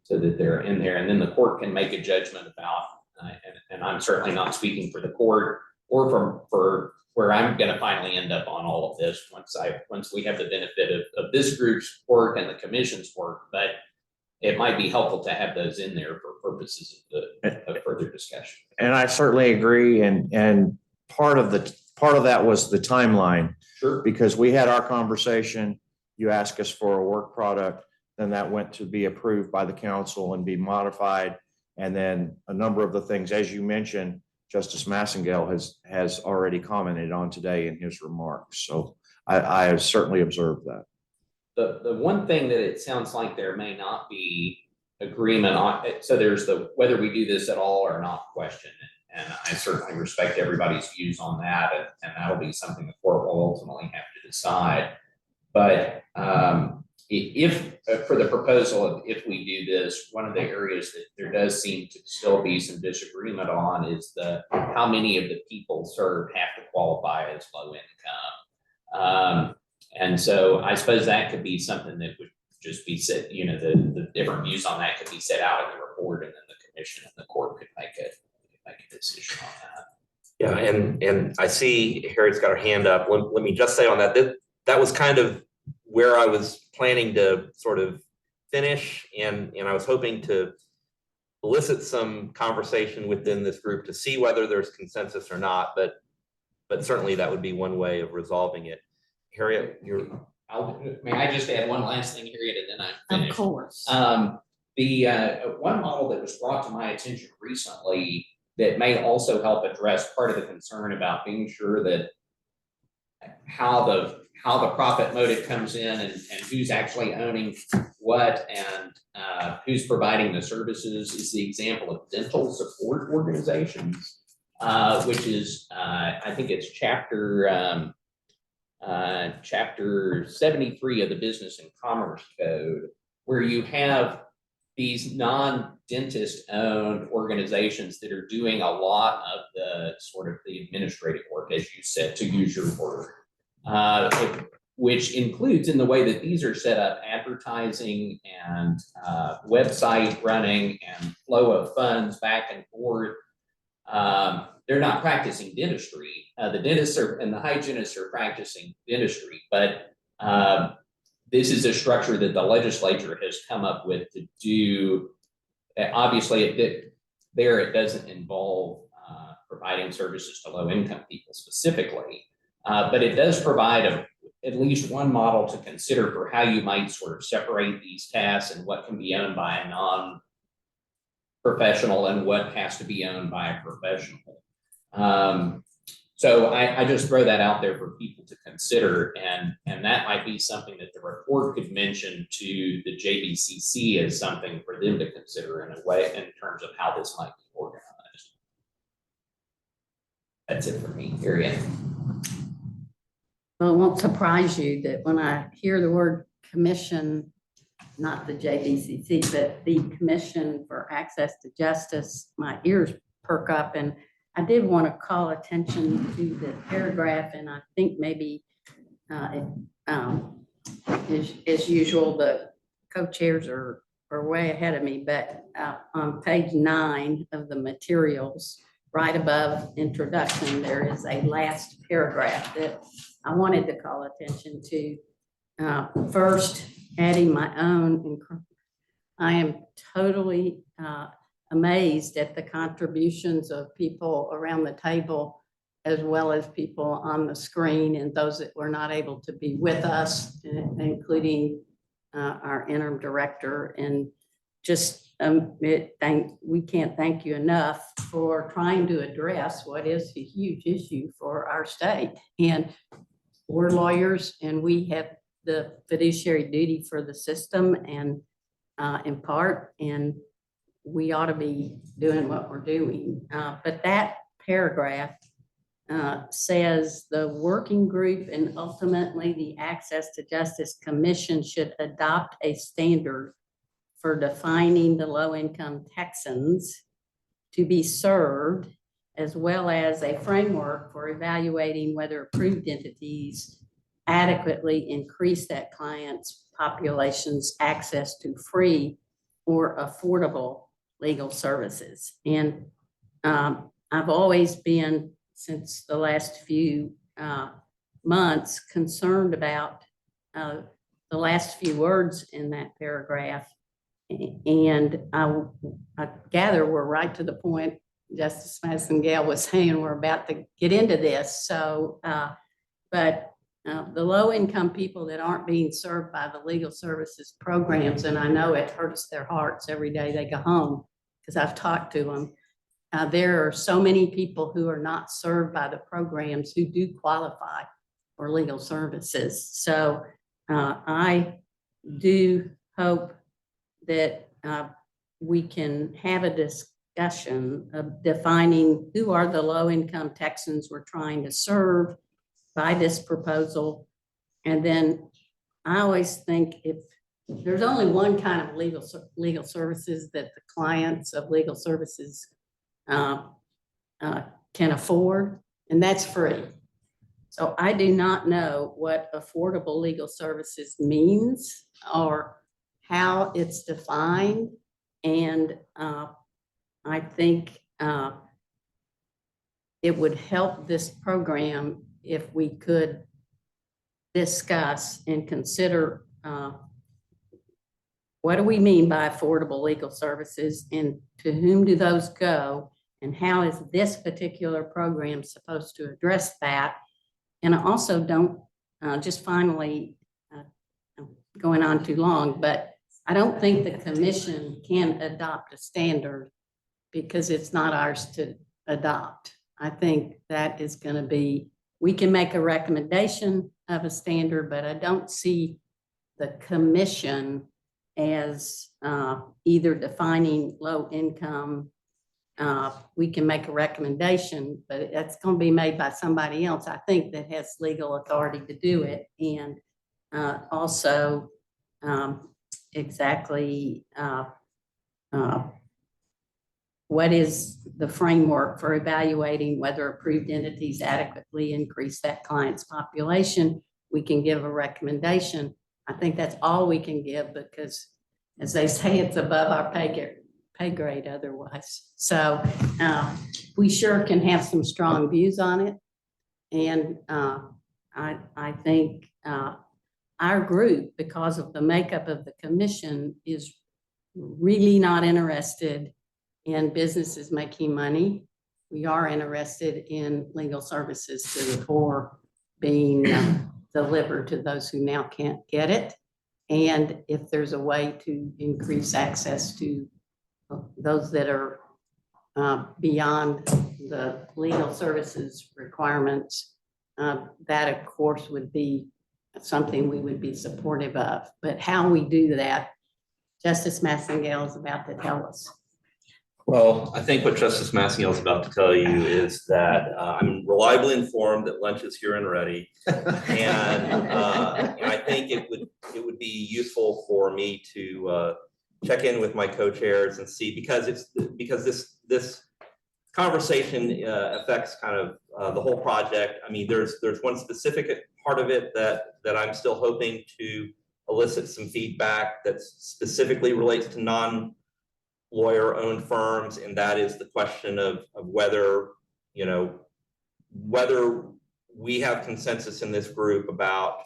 they're in there, and then the court can make a judgment about, and I'm certainly not speaking for the court or for where I'm gonna finally end up on all of this once we have the benefit of this group's work and the commission's work, but it might be helpful to have those in there for purposes of further discussion. And I certainly agree. And part of that was the timeline. Sure. Because we had our conversation, you asked us for a work product, then that went to be approved by the council and be modified. And then a number of the things, as you mentioned, Justice Massengale has already commented on today in his remarks. So I have certainly observed that. The one thing that it sounds like there may not be agreement on, so there's the whether we do this at all or not question. And I certainly respect everybody's views on that, and that'll be something the court will ultimately have to decide. But if for the proposal of if we do this, one of the areas that there does seem to still be some disagreement on is how many of the people served have to qualify as low income. And so I suppose that could be something that would just be said, the different views on that could be set out in the report, and then the commission and the court could make a decision on that. Yeah, and I see Harriet's got her hand up. Let me just say on that was kind of where I was planning to sort of finish, and I was hoping to elicit some conversation within this group to see whether there's consensus or not, but certainly that would be one way of resolving it. Harriet, may I just add one last thing, Harriet, and then I'm finished? Of course. The one model that was brought to my attention recently that may also help address part of the concern about being sure that how the profit motive comes in and who's actually owning what and who's providing the services is the example of dental support organizations, which is I think it's chapter 73 of the Business and Commerce Code, where you have these non-dentist owned organizations that are doing a lot of the sort of the administrative work, as you said, to use your word, which includes in the way that these are set up, advertising and website running and flow of funds back and forth. They're not practicing dentistry. The dentists and the hygienists are practicing dentistry, but this is a structure that the legislature has come up with to do. Obviously, it doesn't involve providing services to low-income people specifically, but it does provide at least one model to consider for how you might sort of separate these tasks and what can be owned by a non-professional and what has to be owned by a professional. So I just throw that out there for people to consider, and that might be something that the report could mention to the JBCC as something for them to consider in a way in terms of how this might be organized. That's it for me, Harriet. Well, it won't surprise you that when I hear the word commission, not the JBCC, but the Commission for Access to Justice, my ears perk up. And I did want to call attention to the paragraph, and I think maybe as usual, the co-chairs are way ahead of me, but on page 9 of the materials, right above introduction, there is a last paragraph that I wanted to call attention to. First, adding my own, I am totally amazed at the contributions of people around the table, as well as people on the screen and those that were not able to be with us, including our interim director. And just we can't thank you enough for trying to address what is a huge issue for our state. And we're lawyers, and we have the fiduciary duty for the system, and in part, and we ought to be doing what we're doing. But that paragraph says the working group and ultimately the Access to Justice Commission should adopt a standard for defining the low-income Texans to be served, as well as a framework for evaluating whether approved entities adequately increase that client's population's access to free or affordable legal services. And I've always been, since the last few months, concerned about the last few words in that paragraph. And I gather we're right to the point Justice Massengale was saying we're about to get into this. So, but the low-income people that aren't being served by the legal services programs, and I know it hurts their hearts every day they go home because I've talked to them. There are so many people who are not served by the programs who do qualify for legal services. So I do hope that we can have a discussion of defining who are the low-income Texans we're trying to serve by this proposal. And then I always think if there's only one kind of legal services that the clients of legal services can afford, and that's free. So I do not know what affordable legal services means or how it's defined. And I think it would help this program if we could discuss and consider what do we mean by affordable legal services, and to whom do those go, and how is this particular program supposed to address that? And I also don't, just finally, going on too long, but I don't think the commission can adopt a standard because it's not ours to adopt. I think that is going to be, we can make a recommendation of a standard, but I don't see the commission as either defining low income. We can make a recommendation, but that's going to be made by somebody else, I think, that has legal authority to do it. And also exactly what is the framework for evaluating whether approved entities adequately increase that client's population. We can give a recommendation. I think that's all we can give because, as they say, it's above our pay grade otherwise. So we sure can have some strong views on it. And I think our group, because of the makeup of the commission, is really not interested in businesses making money. We are interested in legal services to the poor being delivered to those who now can't get it. And if there's a way to increase access to those that are beyond the legal services requirements, that of course would be something we would be supportive of. But how we do that, Justice Massengale is about to tell us. Well, I think what Justice Massey is about to tell you is that I'm reliably informed that lunch is here and ready. And I think it would be useful for me to check in with my co-chairs and see, because this conversation affects kind of the whole project. I mean, there's one specific part of it that I'm still hoping to elicit some feedback that specifically relates to non-lawyer-owned firms, and that is the question of whether, whether we have consensus in this group about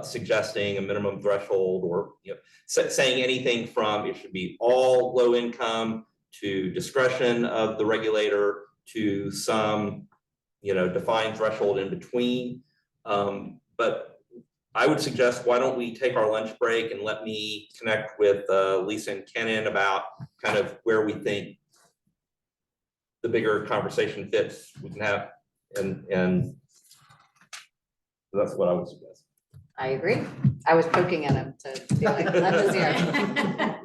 suggesting a minimum threshold, or saying anything from it should be all low income to discretion of the regulator to some defined threshold in between. But I would suggest, why don't we take our lunch break and let me connect with Lisa and Kenan about kind of where we think the bigger conversation fits we can have, and that's what I would suggest. I agree. I was poking at him to be like, lunch is here.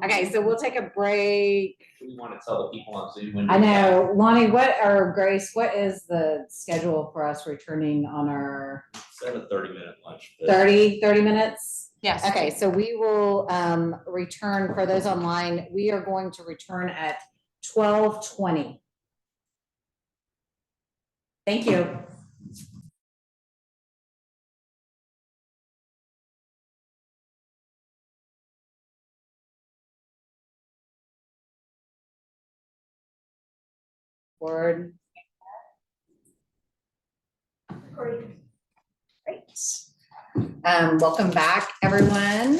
Okay, so we'll take a break. We want to tell the people on Zoom when. I know, Lonnie, Grace, what is the schedule for us returning on our Set a 30-minute lunch. but- 30 minutes? Yes. Okay, so we will return, for those online, we are going to return at 12:20. Thank you. Word. Great. Welcome back, everyone.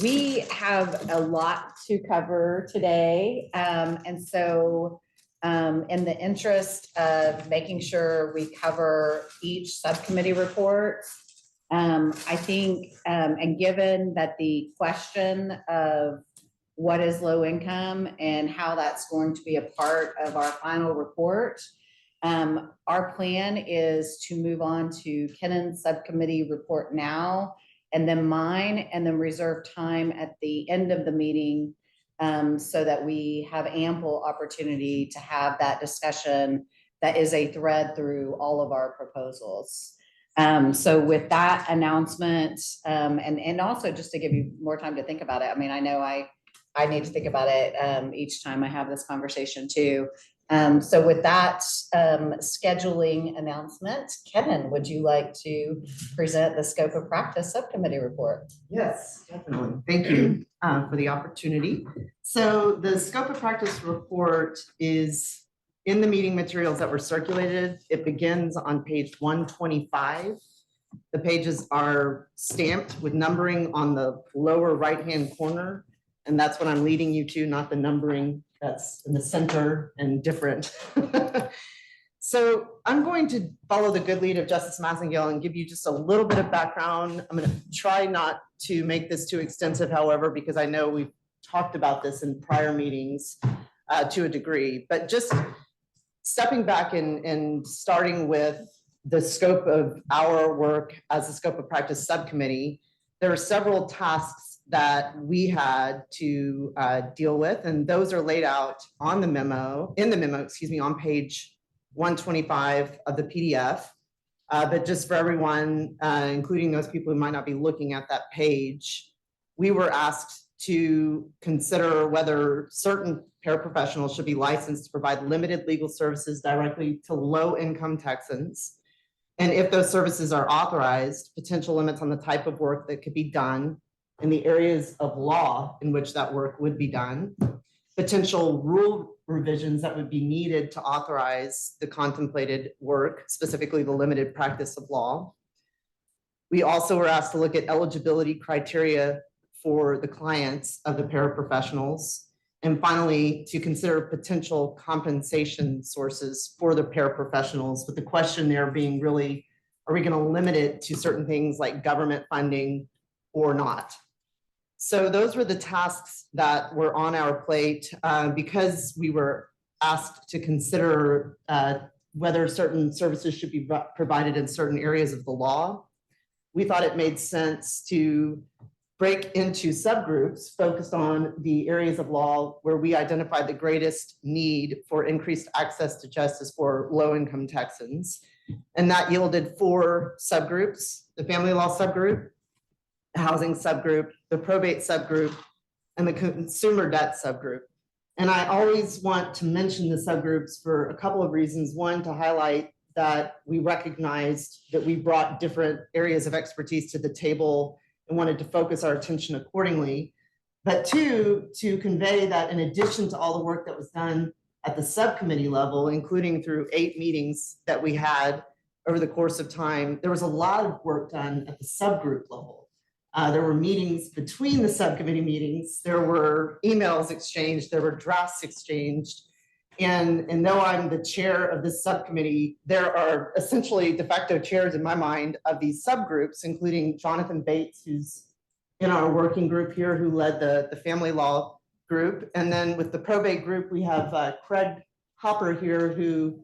We have a lot to cover today. And so in the interest of making sure we cover each subcommittee report, I think, and given that the question of what is low income and how that's going to be a part of our final report, our plan is to move on to Kenan's subcommittee report now, and then mine, and then reserve time at the end of the meeting so that we have ample opportunity to have that discussion that is a thread through all of our proposals. So with that announcement, and also just to give you more time to think about it, I mean, I know I need to think about it each time I have this conversation too. So with that scheduling announcement, Kevin, would you like to present the scope of practice subcommittee report? Yes, definitely. Thank you for the opportunity. So the scope of practice report is in the meeting materials that were circulated. It begins on page 125. The pages are stamped with numbering on the lower right-hand corner. And that's what I'm leading you to, not the numbering that's in the center and different. So I'm going to follow the good lead of Justice Massengale and give you just a little bit of background. I'm going to try not to make this too extensive, however, because I know we've talked about this in prior meetings to a degree, but just stepping back and starting with the scope of our work as the scope of practice subcommittee, there are several tasks that we had to deal with, and those are laid out on the memo, on page 125 of the PDF. But just for everyone, including those people who might not be looking at that page, we were asked to consider whether certain paraprofessionals should be licensed to provide limited legal services directly to low-income Texans. And if those services are authorized, potential limits on the type of work that could be done in the areas of law in which that work would be done, potential rule revisions that would be needed to authorize the contemplated work, specifically the limited practice of law. We also were asked to look at eligibility criteria for the clients of the paraprofessionals. And finally, to consider potential compensation sources for the paraprofessionals, with the question there being really, are we going to limit it to certain things like government funding or not? So those were the tasks that were on our plate because we were asked to consider whether certain services should be provided in certain areas of the law. We thought it made sense to break into subgroups focused on the areas of law where we identified the greatest need for increased access to justice for low-income Texans. And that yielded 4 subgroups: the family law subgroup, the housing subgroup, the probate subgroup, and the consumer debt subgroup. And I always want to mention the subgroups for a couple of reasons. One, to highlight that we recognized that we brought different areas of expertise to the table and wanted to focus our attention accordingly. But 2, to convey that in addition to all the work that was done at the subcommittee level, including through 8 meetings that we had over the course of time, there was a lot of work done at the subgroup level. There were meetings between the subcommittee meetings, there were emails exchanged, there were drafts exchanged. And though I'm the chair of this subcommittee, there are essentially de facto chairs in my mind of these subgroups, including Jonathan Bates, who's in our working group here, who led the family law group. And then with the probate group, we have Craig Hopper here, who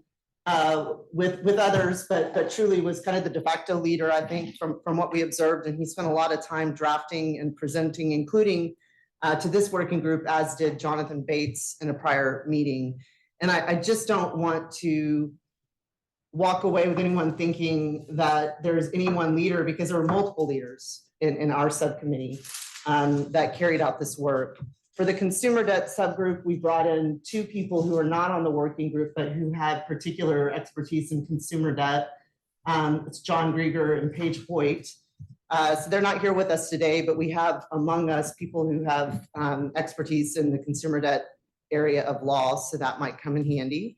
with others, but truly was kind of the de facto leader, I think, from what we observed. And he spent a lot of time drafting and presenting, including to this working group, as did Jonathan Bates in a prior meeting. And I just don't want to walk away with anyone thinking that there's any one leader, because there were multiple leaders in our subcommittee that carried out this work. For the consumer debt subgroup, we brought in 2 people who are not on the working group, but who had particular expertise in consumer debt. It's John Grieger and Paige Hoyt. So they're not here with us today, but we have among us people who have expertise in the consumer debt area of law, so that might come in handy.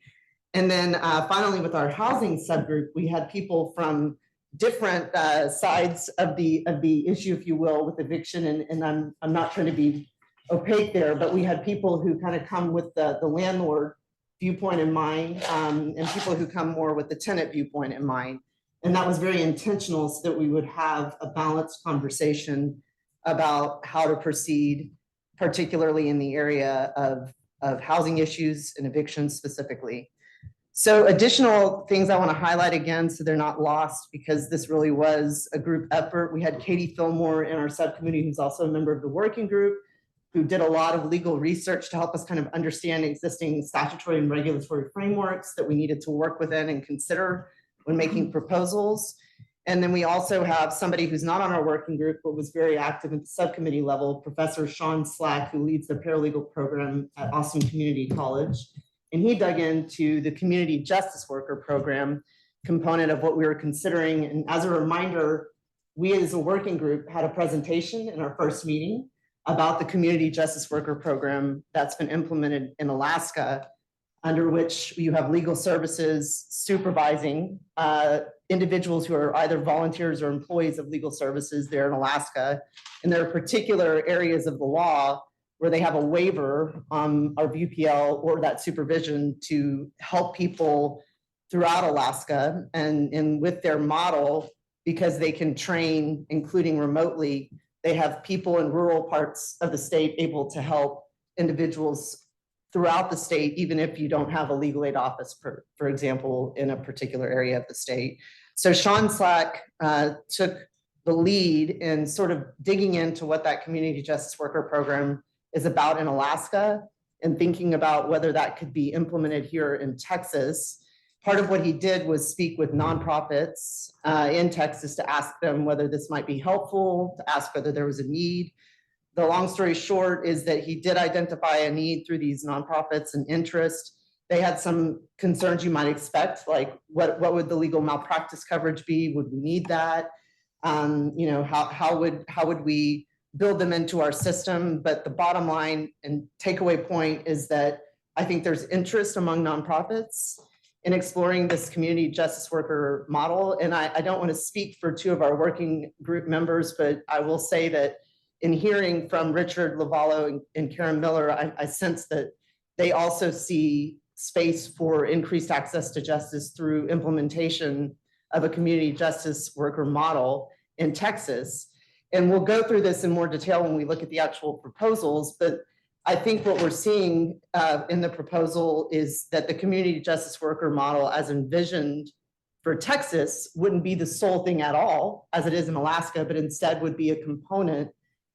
And then finally, with our housing subgroup, we had people from different sides of the issue, if you will, with eviction. And I'm not trying to be opaque there, but we had people who kind of come with the landlord viewpoint in mind, and people who come more with the tenant viewpoint in mind. And that was very intentional, so that we would have a balanced conversation about how to proceed, particularly in the area of housing issues and evictions specifically. So additional things I want to highlight again, so they're not lost, because this really was a group effort. We had Katie Fillmore in our subcommittee, who's also a member of the working group, who did a lot of legal research to help us kind of understand existing statutory and regulatory frameworks that we needed to work within and consider when making proposals. And then we also have somebody who's not on our working group, but was very active at the subcommittee level, Professor Sean Slack, who leads the paralegal program at Austin Community College. And he dug into the community justice worker program component of what we were considering. And as a reminder, we as a working group had a presentation in our first meeting about the community justice worker program that's been implemented in Alaska, under which you have legal services supervising individuals who are either volunteers or employees of legal services there in Alaska. And there are particular areas of the law where they have a waiver on our VPL or that supervision to help people throughout Alaska. And with their model, because they can train, including remotely, they have people in rural parts of the state able to help individuals throughout the state, even if you don't have a legal aid office, for example, in a particular area of the state. So Sean Slack took the lead in sort of digging into what that community justice worker program is about in Alaska and thinking about whether that could be implemented here in Texas. Part of what he did was speak with nonprofits in Texas to ask them whether this might be helpful, to ask whether there was a need. The long story short is that he did identify a need through these nonprofits and interest. They had some concerns you might expect, like what would the legal malpractice coverage be? Would we need that? How would we build them into our system? But the bottom line and takeaway point is that I think there's interest among nonprofits in exploring this community justice worker model. And I don't want to speak for 2 of our working group members, but I will say that in hearing from Richard Lavallo and Karen Miller, I sense that they also see space for increased access to justice through implementation of a community justice worker model in Texas. And we'll go through this in more detail when we look at the actual proposals, but I think what we're seeing in the proposal is that the community justice worker model as envisioned for Texas wouldn't be the sole thing at all, as it is in Alaska, but instead would be a component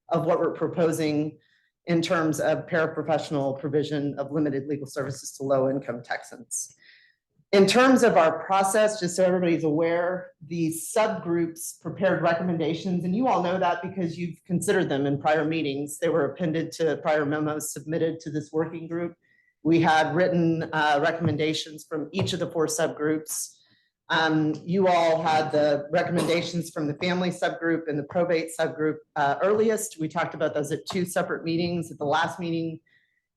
of what we're proposing in terms of paraprofessional provision of limited legal services to low-income Texans. In terms of our process, just so everybody's aware, the subgroups prepared recommendations, and you all know that because you've considered them in prior meetings. They were appended to prior memos submitted to this working group. We had written recommendations from each of the 4 subgroups. You all had the recommendations from the family subgroup and the probate subgroup earliest. We talked about those at 2 separate meetings. At the last meeting,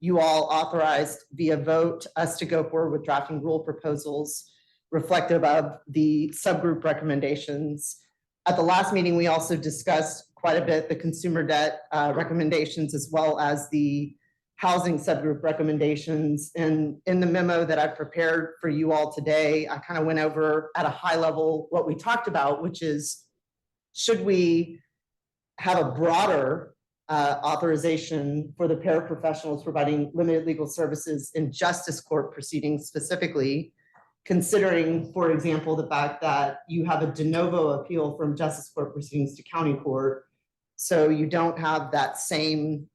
you all authorized via vote us to go forward with drafting rule proposals reflective of the subgroup recommendations. At the last meeting, we also discussed quite a bit the consumer debt recommendations as well as the housing subgroup recommendations. And in the memo that I prepared for you all today, I kind of went over at a high level what we talked about, which is, should we have a broader authorization for the paraprofessionals providing limited legal services in justice court proceedings specifically, considering, for example, the fact that you have a de novo appeal from justice court proceedings to county court. So you don't have that same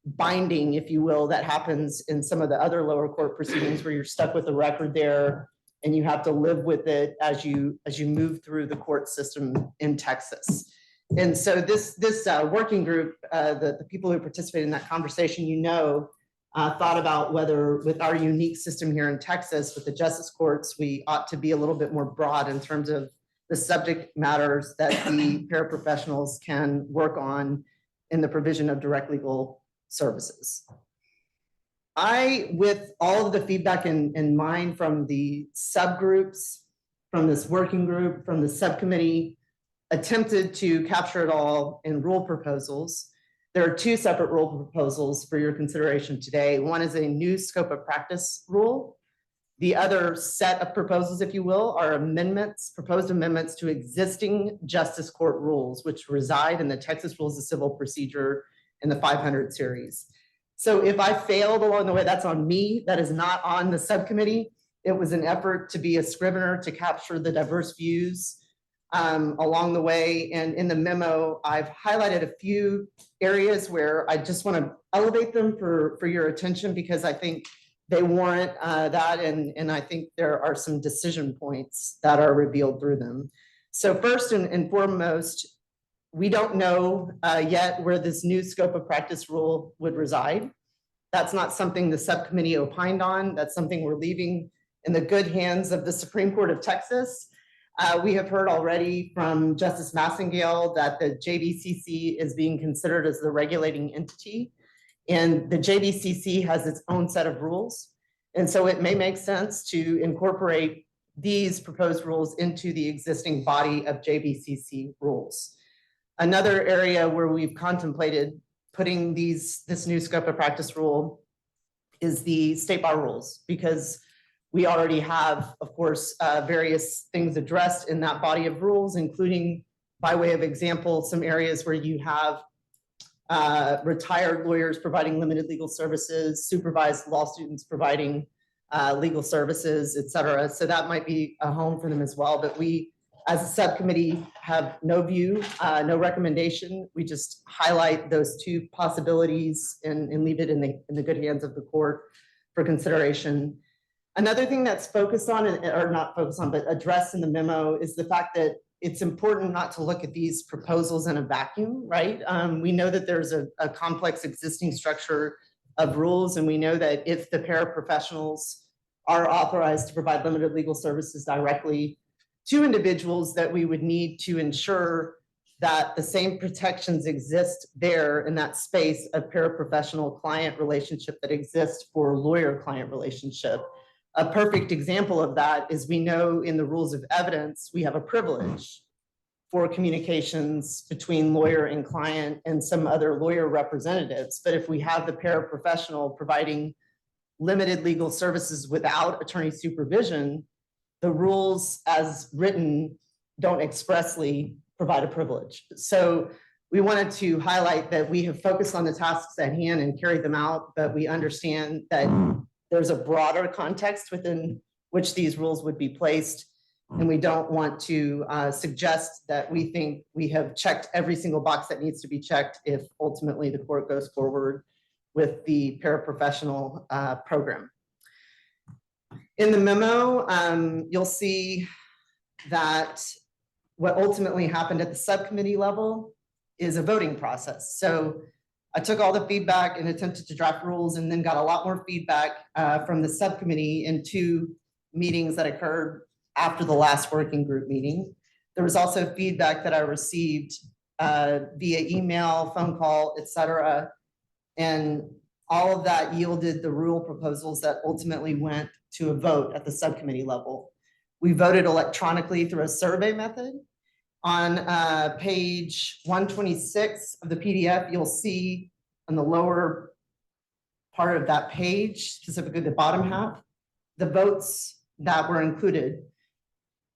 binding, if you will, that happens in some of the other lower court proceedings where you're stuck with a record there and you have to live with it as you move through the court system in Texas. And so this working group, the people who participated in that conversation, thought about whether with our unique system here in Texas, with the justice courts, we ought to be a little bit more broad in terms of the subject matters that the paraprofessionals can work on in the provision of direct legal services. With all of the feedback in mind from the subgroups, from this working group, from the subcommittee, attempted to capture it all in rule proposals. There are 2 separate rule proposals for your consideration today. One is a new scope of practice rule. The other set of proposals, if you will, are proposed amendments to existing justice court rules, which reside in the Texas Rules of Civil Procedure in the 500 series. So if I failed along the way, that's on me. That is not on the subcommittee. It was an effort to be a scrivener to capture the diverse views along the way. And in the memo, I've highlighted a few areas where I just want to elevate them for your attention because I think they warrant that. And I think there are some decision points that are revealed through them. So first and foremost, we don't know yet where this new scope of practice rule would reside. That's not something the subcommittee opined on. That's something we're leaving in the good hands of the Supreme Court of Texas. We have heard already from Justice Massengale that the JBCC is being considered as the regulating entity, and the JBCC has its own set of rules. And so it may make sense to incorporate these proposed rules into the existing body of JBCC rules. Another area where we've contemplated putting this new scope of practice rule is the state bar rules, because we already have, of course, various things addressed in that body of rules, including, by way of example, some areas where you have retired lawyers providing limited legal services, supervised law students providing legal services, et cetera. So that might be a home for them as well. But we, as a subcommittee, have no view, no recommendation. We just highlight those 2 possibilities and leave it in the good hands of the court for consideration. Another thing that's focused on, or not focused on, but addressed in the memo is the fact that it's important not to look at these proposals in a vacuum, right? We know that there's a complex existing structure of rules, and we know that if the paraprofessionals are authorized to provide limited legal services directly to individuals, that we would need to ensure that the same protections exist there in that space of paraprofessional client relationship that exists for lawyer-client relationship. A perfect example of that is we know in the rules of evidence, we have a privilege for communications between lawyer and client and some other lawyer representatives. But if we have the paraprofessional providing limited legal services without attorney supervision, the rules as written don't expressly provide a privilege. So we wanted to highlight that we have focused on the tasks at hand and carried them out, but we understand that there's a broader context within which these rules would be placed. And we don't want to suggest that we think we have checked every single box that needs to be checked if ultimately the court goes forward with the paraprofessional program. In the memo, you'll see that what ultimately happened at the subcommittee level is a voting process. So I took all the feedback and attempted to draft rules, and then got a lot more feedback from the subcommittee in 2 meetings that occurred after the last working group meeting. There was also feedback that I received via email, phone call, etc. And all of that yielded the rule proposals that ultimately went to a vote at the subcommittee level. We voted electronically through a survey method. On page 126 of the PDF, you'll see on the lower part of that page, specifically the bottom half, the votes that were included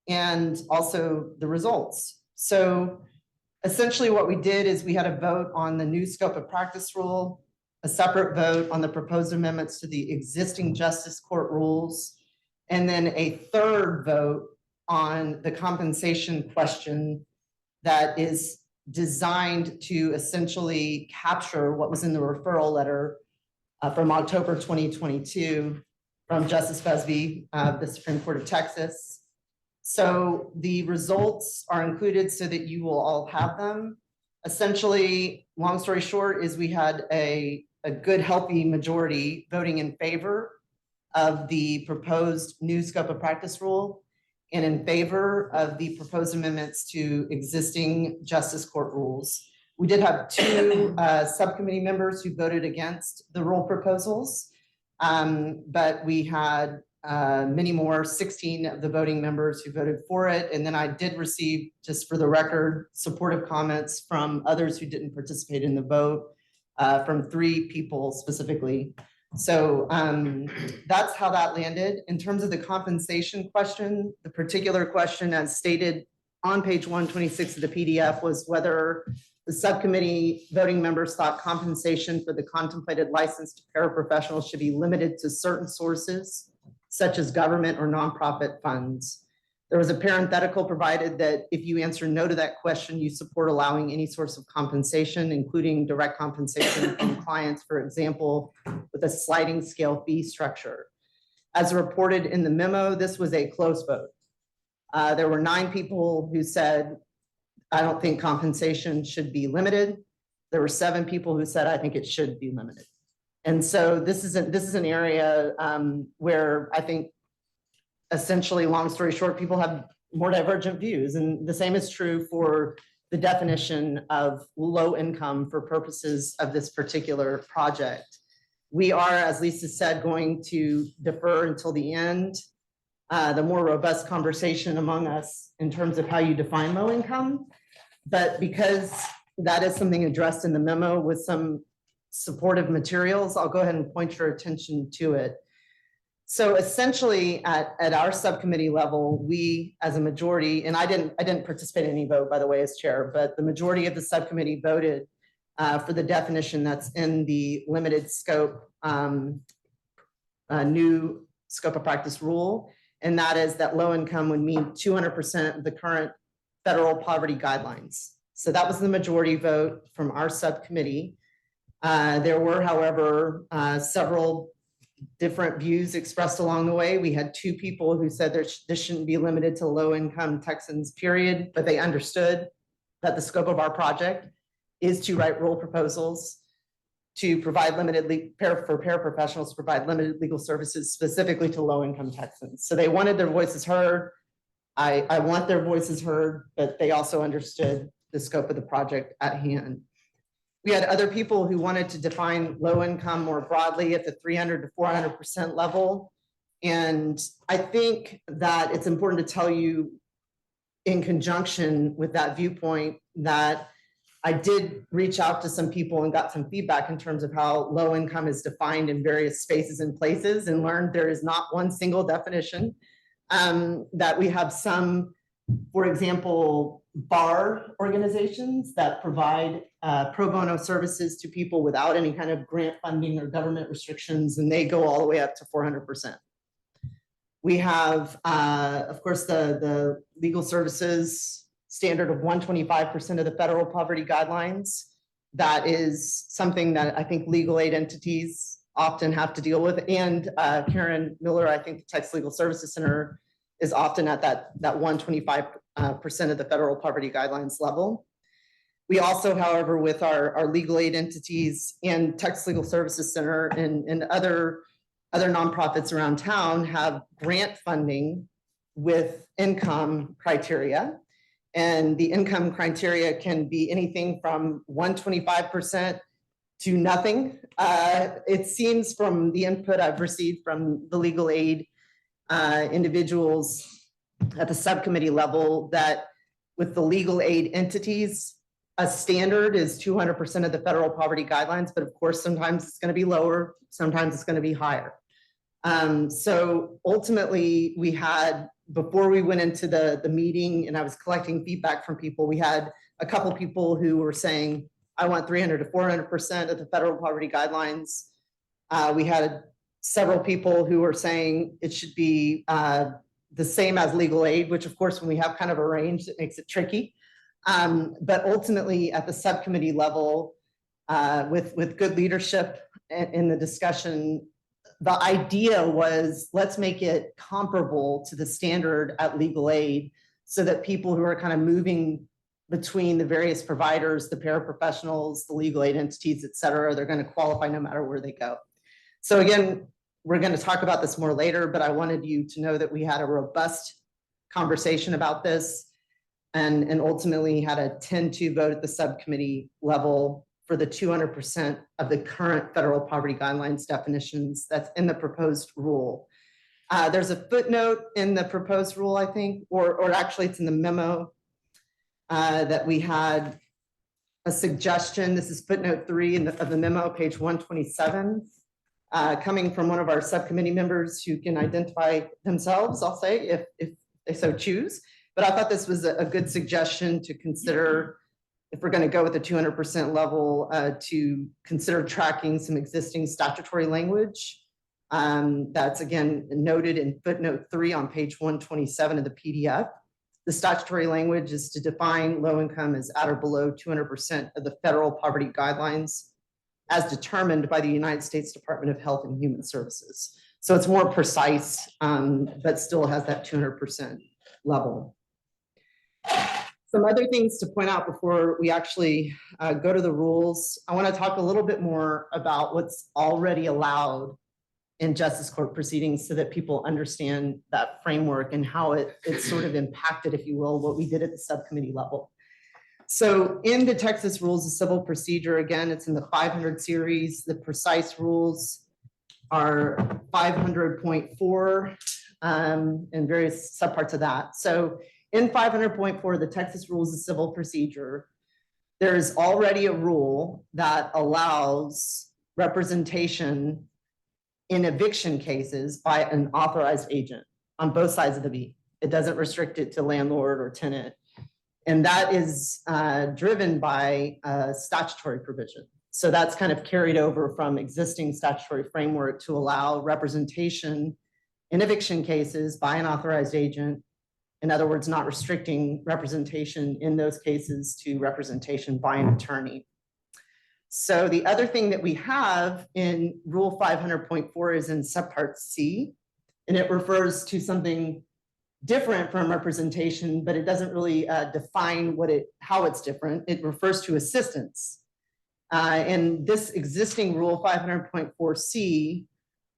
and also the results. So essentially what we did is we had a vote on the new scope of practice rule, a separate vote on the proposed amendments to the existing justice court rules, and then a third vote on the compensation question that is designed to essentially capture what was in the referral letter from October 2022 from Justice Busby of the Supreme Court of Texas. So the results are included so that you will all have them. Essentially, long story short, is we had a good, healthy majority voting in favor of the proposed new scope of practice rule and in favor of the proposed amendments to existing justice court rules. We did have 2 subcommittee members who voted against the rule proposals, but we had many more, 16 of the voting members who voted for it. And then I did receive, just for the record, supportive comments from others who didn't participate in the vote, from 3 people specifically. So that's how that landed. In terms of the compensation question, the particular question as stated on page 126 of the PDF was whether the subcommittee voting members thought compensation for the contemplated licensed paraprofessionals should be limited to certain sources, such as government or nonprofit funds. There was a parenthetical provided that if you answer no to that question, you support allowing any source of compensation, including direct compensation from clients, for example, with a sliding scale fee structure. As reported in the memo, this was a close vote. There were 9 people who said, I don't think compensation should be limited. There were 7 people who said, I think it should be limited. And so this is an area where I think essentially, long story short, people have more divergent views. And the same is true for the definition of low income for purposes of this particular project. We are, as Lisa said, going to defer until the end, the more robust conversation among us in terms of how you define low income. But because that is something addressed in the memo with some supportive materials, I'll go ahead and point your attention to it. So essentially at our subcommittee level, we as a majority, and I didn't participate in any vote, by the way, as chair, but the majority of the subcommittee voted for the definition that's in the limited scope new scope of practice rule. And that is that low income would mean 200% of the current federal poverty guidelines. So that was the majority vote from our subcommittee. There were, however, several different views expressed along the way. We had 2 people who said this shouldn't be limited to low-income Texans, period, but they understood that the scope of our project is to write rule proposals to provide paraprofessionals to provide limited legal services specifically to low-income Texans. So they wanted their voices heard. I want their voices heard, but they also understood the scope of the project at hand. We had other people who wanted to define low income more broadly at the 300 to 400% level. And I think that it's important to tell you in conjunction with that viewpoint that I did reach out to some people and got some feedback in terms of how low income is defined in various spaces and places, and learned there is not one single definition. That we have some, for example, bar organizations that provide pro bono services to people without any kind of grant funding or government restrictions, and they go all the way up to 400%. We have, of course, the legal services standard of 125% of the federal poverty guidelines. That is something that I think legal aid entities often have to deal with. And Karen Miller, I think the Texas Legal Services Center is often at that 125% of the federal poverty guidelines level. We also, however, with our legal aid entities and Texas Legal Services Center and other nonprofits around town have grant funding with income criteria. And the income criteria can be anything from 125% to nothing. It seems from the input I've received from the legal aid individuals at the subcommittee level that with the legal aid entities, a standard is 200% of the federal poverty guidelines, but of course, sometimes it's going to be lower, sometimes it's going to be higher. So ultimately, we had, before we went into the meeting and I was collecting feedback from people, we had a couple people who were saying, I want 300 to 400% of the federal poverty guidelines. We had several people who were saying it should be the same as legal aid, which of course, when we have kind of a range, it makes it tricky. But ultimately at the subcommittee level, with good leadership in the discussion, the idea was let's make it comparable to the standard at legal aid so that people who are kind of moving between the various providers, the paraprofessionals, the legal aid entities, et cetera, they're going to qualify no matter where they go. So again, we're going to talk about this more later, but I wanted you to know that we had a robust conversation about this and ultimately had a 10-2 vote at the subcommittee level for the 200% of the current federal poverty guidelines definitions that's in the proposed rule. There's a footnote in the proposed rule, I think, or actually it's in the memo that we had a suggestion. This is footnote 3 of the memo, page 127, coming from one of our subcommittee members who can identify themselves, I'll say, if they so choose. But I thought this was a good suggestion to consider if we're going to go with the 200% level, to consider tracking some existing statutory language. That's again noted in footnote 3 on page 127 of the PDF. The statutory language is to define low income as at or below 200% of the federal poverty guidelines as determined by the United States Department of Health and Human Services. So it's more precise, but still has that 200% level. Some other things to point out before we actually go to the rules. I want to talk a little bit more about what's already allowed in justice court proceedings so that people understand that framework and how it sort of impacted, if you will, what we did at the subcommittee level. So in the Texas Rules of Civil Procedure, again, it's in the 500 series. The precise rules are 500.4 and various subparts of that. So in 500.4, the Texas Rules of Civil Procedure, there's already a rule that allows representation in eviction cases by an authorized agent on both sides of the V. It doesn't restrict it to landlord or tenant. And that is driven by a statutory provision. So that's kind of carried over from existing statutory framework to allow representation in eviction cases by an authorized agent. In other words, not restricting representation in those cases to representation by an attorney. So the other thing that we have in Rule 500.4 is in subpart C, and it refers to something different from representation, but it doesn't really define how it's different. It refers to assistance. And this existing Rule 500.4C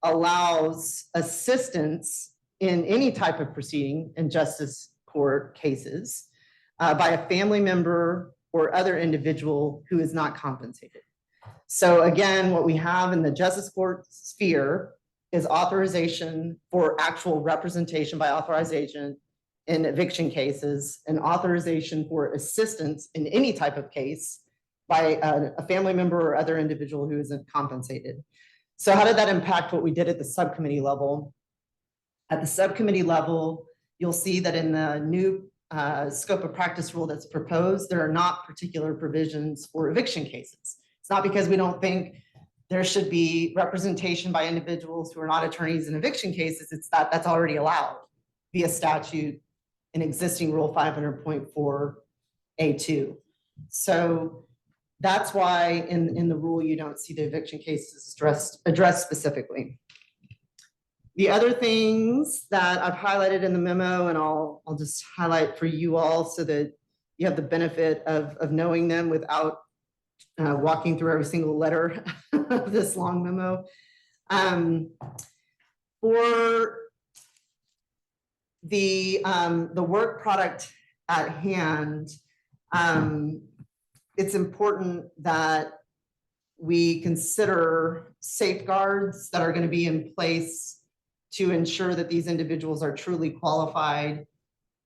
allows assistance in any type of proceeding in justice court cases by a family member or other individual who is not compensated. So again, what we have in the justice court sphere is authorization for actual representation by authorized agent in eviction cases and authorization for assistance in any type of case by a family member or other individual who isn't compensated. So how did that impact what we did at the subcommittee level? At the subcommittee level, you'll see that in the new scope of practice rule that's proposed, there are not particular provisions for eviction cases. It's not because we don't think there should be representation by individuals who are not attorneys in eviction cases. That's already allowed via statute in existing Rule 500.4A2. So that's why in the rule, you don't see the eviction cases addressed specifically. The other things that I've highlighted in the memo, and I'll just highlight for you all so that you have the benefit of knowing them without walking through every single letter of this long memo. For the work product at hand, it's important that we consider safeguards that are going to be in place to ensure that these individuals are truly qualified.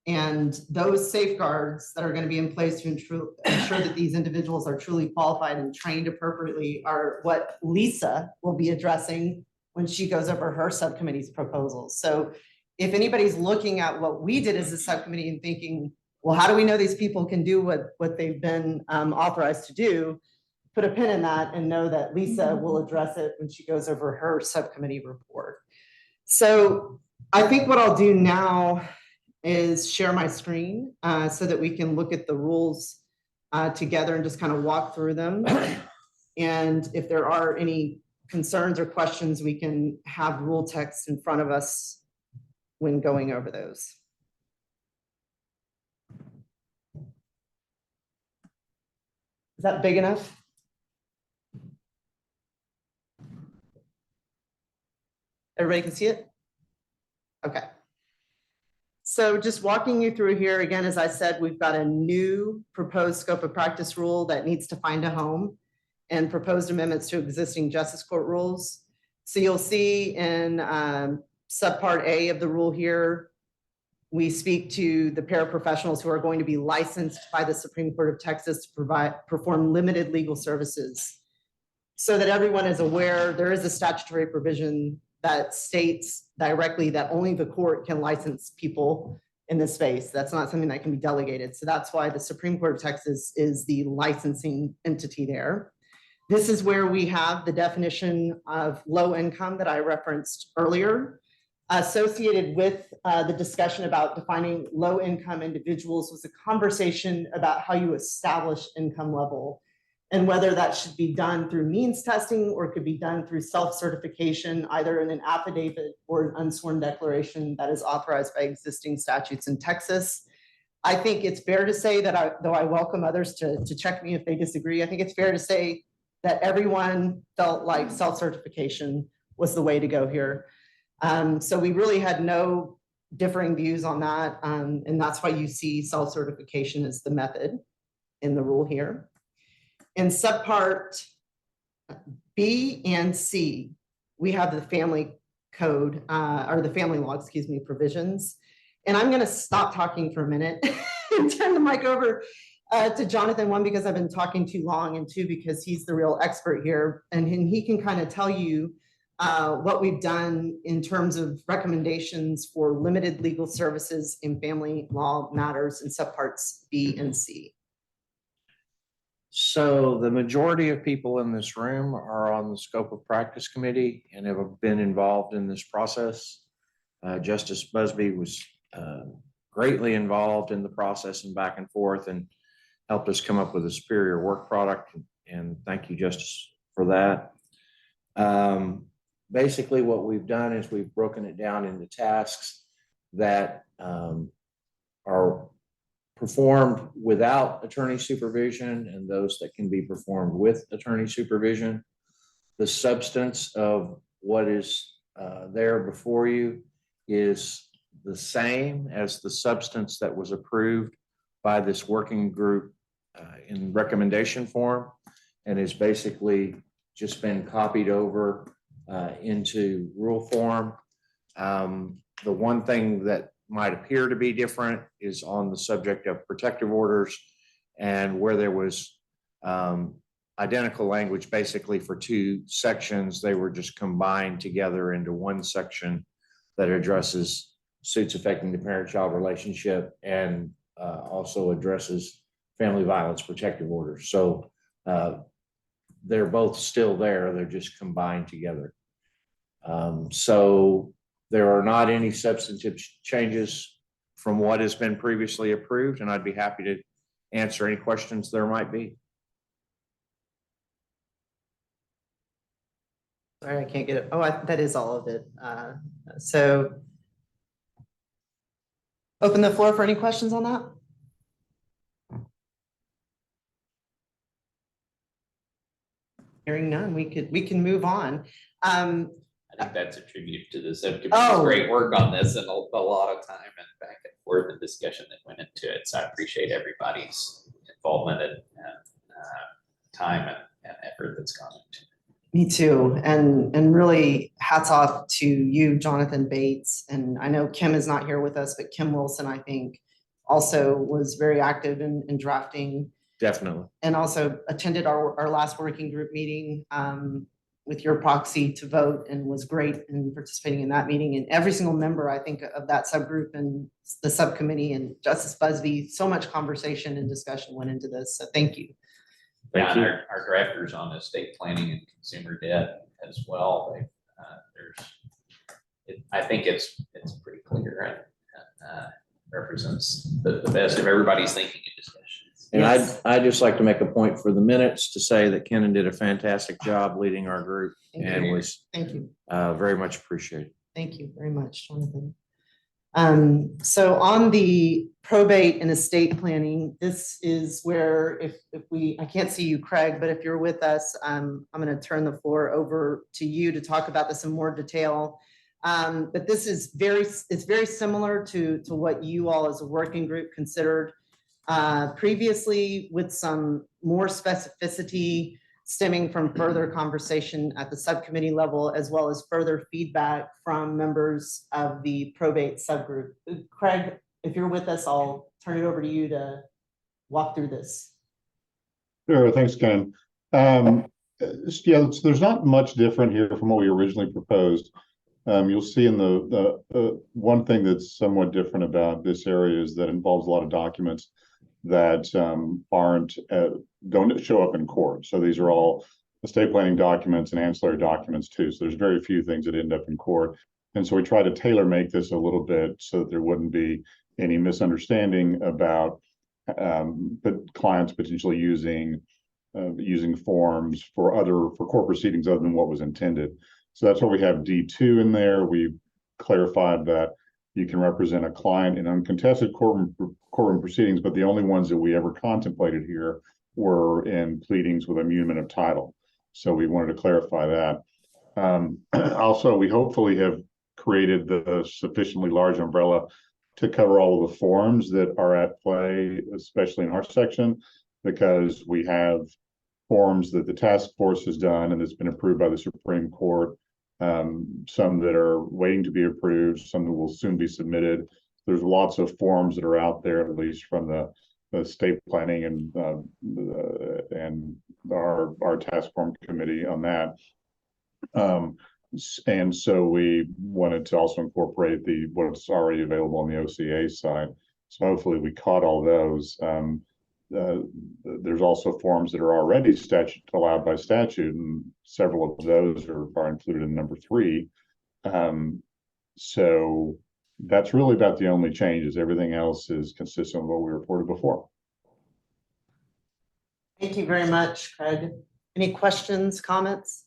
And those safeguards that are going to be in place to ensure that these individuals are truly qualified and trained appropriately are what Lisa will be addressing when she goes over her subcommittee's proposals. So if anybody's looking at what we did as a subcommittee and thinking, well, how do we know these people can do what they've been authorized to do? Put a pin in that and know that Lisa will address it when she goes over her subcommittee report. So I think what I'll do now is share my screen so that we can look at the rules together and just kind of walk through them. And if there are any concerns or questions, we can have rule text in front of us when going over those. Is that big enough? Everybody can see it? Okay. So just walking you through here, again, as I said, we've got a new proposed scope of practice rule that needs to find a home and proposed amendments to existing justice court rules. So you'll see in subpart A of the rule here, we speak to the paraprofessionals who are going to be licensed by the Supreme Court of Texas to perform limited legal services. So that everyone is aware, there is a statutory provision that states directly that only the court can license people in this space. That's not something that can be delegated. So that's why the Supreme Court of Texas is the licensing entity there. This is where we have the definition of low income that I referenced earlier. Associated with the discussion about defining low income individuals was a conversation about how you establish income level and whether that should be done through means testing or could be done through self-certification, either in an affidavit or an unsworn declaration that is authorized by existing statutes in Texas. I think it's fair to say that though I welcome others to check me if they disagree, I think it's fair to say that everyone felt like self-certification was the way to go here. So we really had no differing views on that. And that's why you see self-certification as the method in the rule here. In subpart B and C, we have the family code, or the family law, excuse me, provisions. And I'm gonna stop talking for a minute and turn the mic over to Jonathan, one, because I've been talking too long, and two, because he's the real expert here. And he can kind of tell you what we've done in terms of recommendations for limited legal services in family law matters in subparts B and C. So the majority of people in this room are on the scope of practice committee and have been involved in this process. Justice Busby was greatly involved in the process and back and forth and helped us come up with a superior work product. And thank you, Justice, for that. Basically, what we've done is we've broken it down into tasks that are performed without attorney supervision and those that can be performed with attorney supervision. The substance of what is there before you is the same as the substance that was approved by this working group in recommendation form, and is basically just been copied over into rule form. The one thing that might appear to be different is on the subject of protective orders, and where there was identical language basically for two sections, they were just combined together into one section that addresses suits affecting the parent-child relationship and also addresses family violence protective orders. So they're both still there, they're just combined together. So there are not any substantive changes from what has been previously approved, and I'd be happy to answer any questions there might be. Sorry, I can't get it. Oh, that is all of it. So open the floor for any questions on that? Hearing none, we can move on. I think that's a tribute to the subcommittee's Oh. great work on this and a lot of time and back and forth and discussion that went into it. So I appreciate everybody's involvement and time and effort that's gone into it. Me too. And really hats off to you, Jonathan Bates. And I know Kim is not here with us, but Kim Wilson, I think, also was very active in drafting Definitely. and also attended our last working group meeting with your proxy to vote and was great in participating in that meeting. And every single member, I think, of that subgroup and the subcommittee and Justice Busby, so much conversation and discussion went into this. So thank you. Yeah, and our drafters on estate planning and consumer debt as well. They, I think it's pretty clear and represents the best of everybody's thinking and discussions. And Yes. I'd just like to make a point for the minutes to say that Kenan did a fantastic job leading our group Thank and you. was Thank you. very much appreciated. Thank you very much, Jonathan. So on the probate and estate planning, this is where if we, I can't see you, Craig, but if you're with us, I'm going to turn the floor over to you to talk about this in more detail. But this is it's very similar to what you all as a working group considered previously, with some more specificity stemming from further conversation at the subcommittee level, as well as further feedback from members of the probate subgroup. Craig, if you're with us, I'll turn it over to you to walk through this. Sure, thanks, Ken. Yeah, there's not much different here from what we originally proposed. You'll see in the one thing that's somewhat different about this area is that it involves a lot of documents that don't show up in court. So these are all estate planning documents and ancillary documents too. So there's very few things that end up in court. And so we try to tailor make this a little bit so that there wouldn't be any misunderstanding about clients potentially using forms for court proceedings other than what was intended. So that's why we have D2 in there. We've clarified that you can represent a client in uncontested courtroom proceedings, but the only ones that we ever contemplated here were in pleadings with immuniment of title. So we wanted to clarify that. Also, we hopefully have created the sufficiently large umbrella to cover all of the forms that are at play, especially in our section, because we have forms that the task force has done and that's been approved by the Supreme Court, some that are waiting to be approved, some that will soon be submitted. There's lots of forms that are out there, at least from the estate planning and our task force committee on that. And so we wanted to also incorporate what's already available on the OCA side. So hopefully we caught all those. There's also forms that are already allowed by statute, and several of those are included in number 3. So that's really about the only changes. Everything else is consistent with what we reported before. Thank you very much, Craig. Any questions, comments?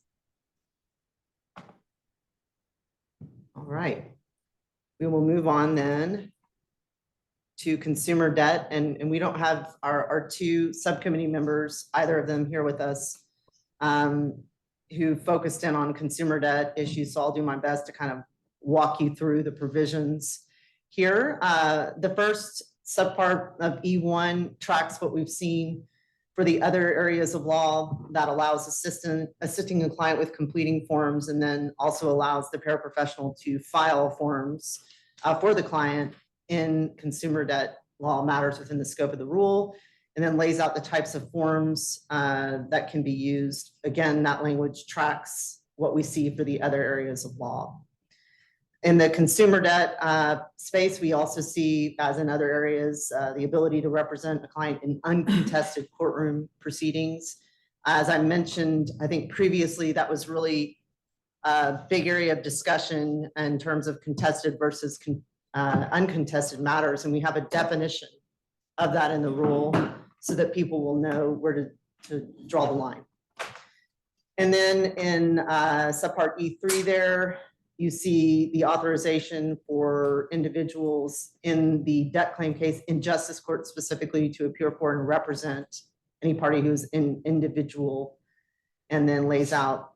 All right. We will move on then to consumer debt, and we don't have our 2 subcommittee members, either of them here with us, who focused in on consumer debt issues. So I'll do my best to kind of walk you through the provisions here. The first subpart of E1 tracks what we've seen for the other areas of law that allows assisting a client with completing forms, and then also allows the paraprofessional to file forms for the client in consumer debt law matters within the scope of the rule, and then lays out the types of forms that can be used. Again, that language tracks what we see for the other areas of law. In the consumer debt space, we also see, as in other areas, the ability to represent a client in uncontested courtroom proceedings. As I mentioned, I think previously that was really a big area of discussion in terms of contested versus uncontested matters. And we have a definition of that in the rule so that people will know where to draw the line. And then in subpart E3 there, you see the authorization for individuals in the debt claim case in justice court specifically to appear for and represent any party who's an individual, and then lays out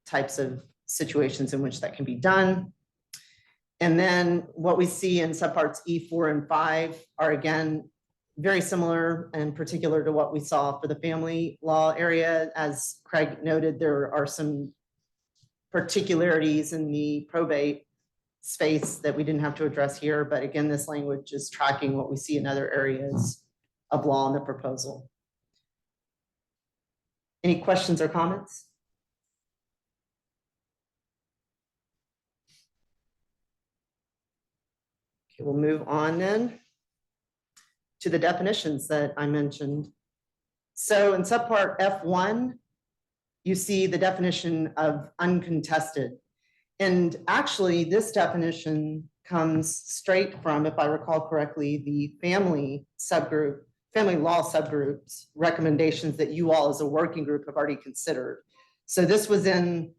types of situations in which that can be done. And then what we see in subparts E4 and 5 are again very similar and particular to what we saw for the family law area. As Craig noted, there are some particularities in the probate space that we didn't have to address here, but again, this language is tracking what we see in other areas of law in the proposal. Any questions or comments? Okay, we'll move on then to the definitions that I mentioned. So in subpart F1, you see the definition of uncontested. And actually, this definition comes straight from, if I recall correctly, the family law subgroups recommendations that you all as a working group have already considered. So this was in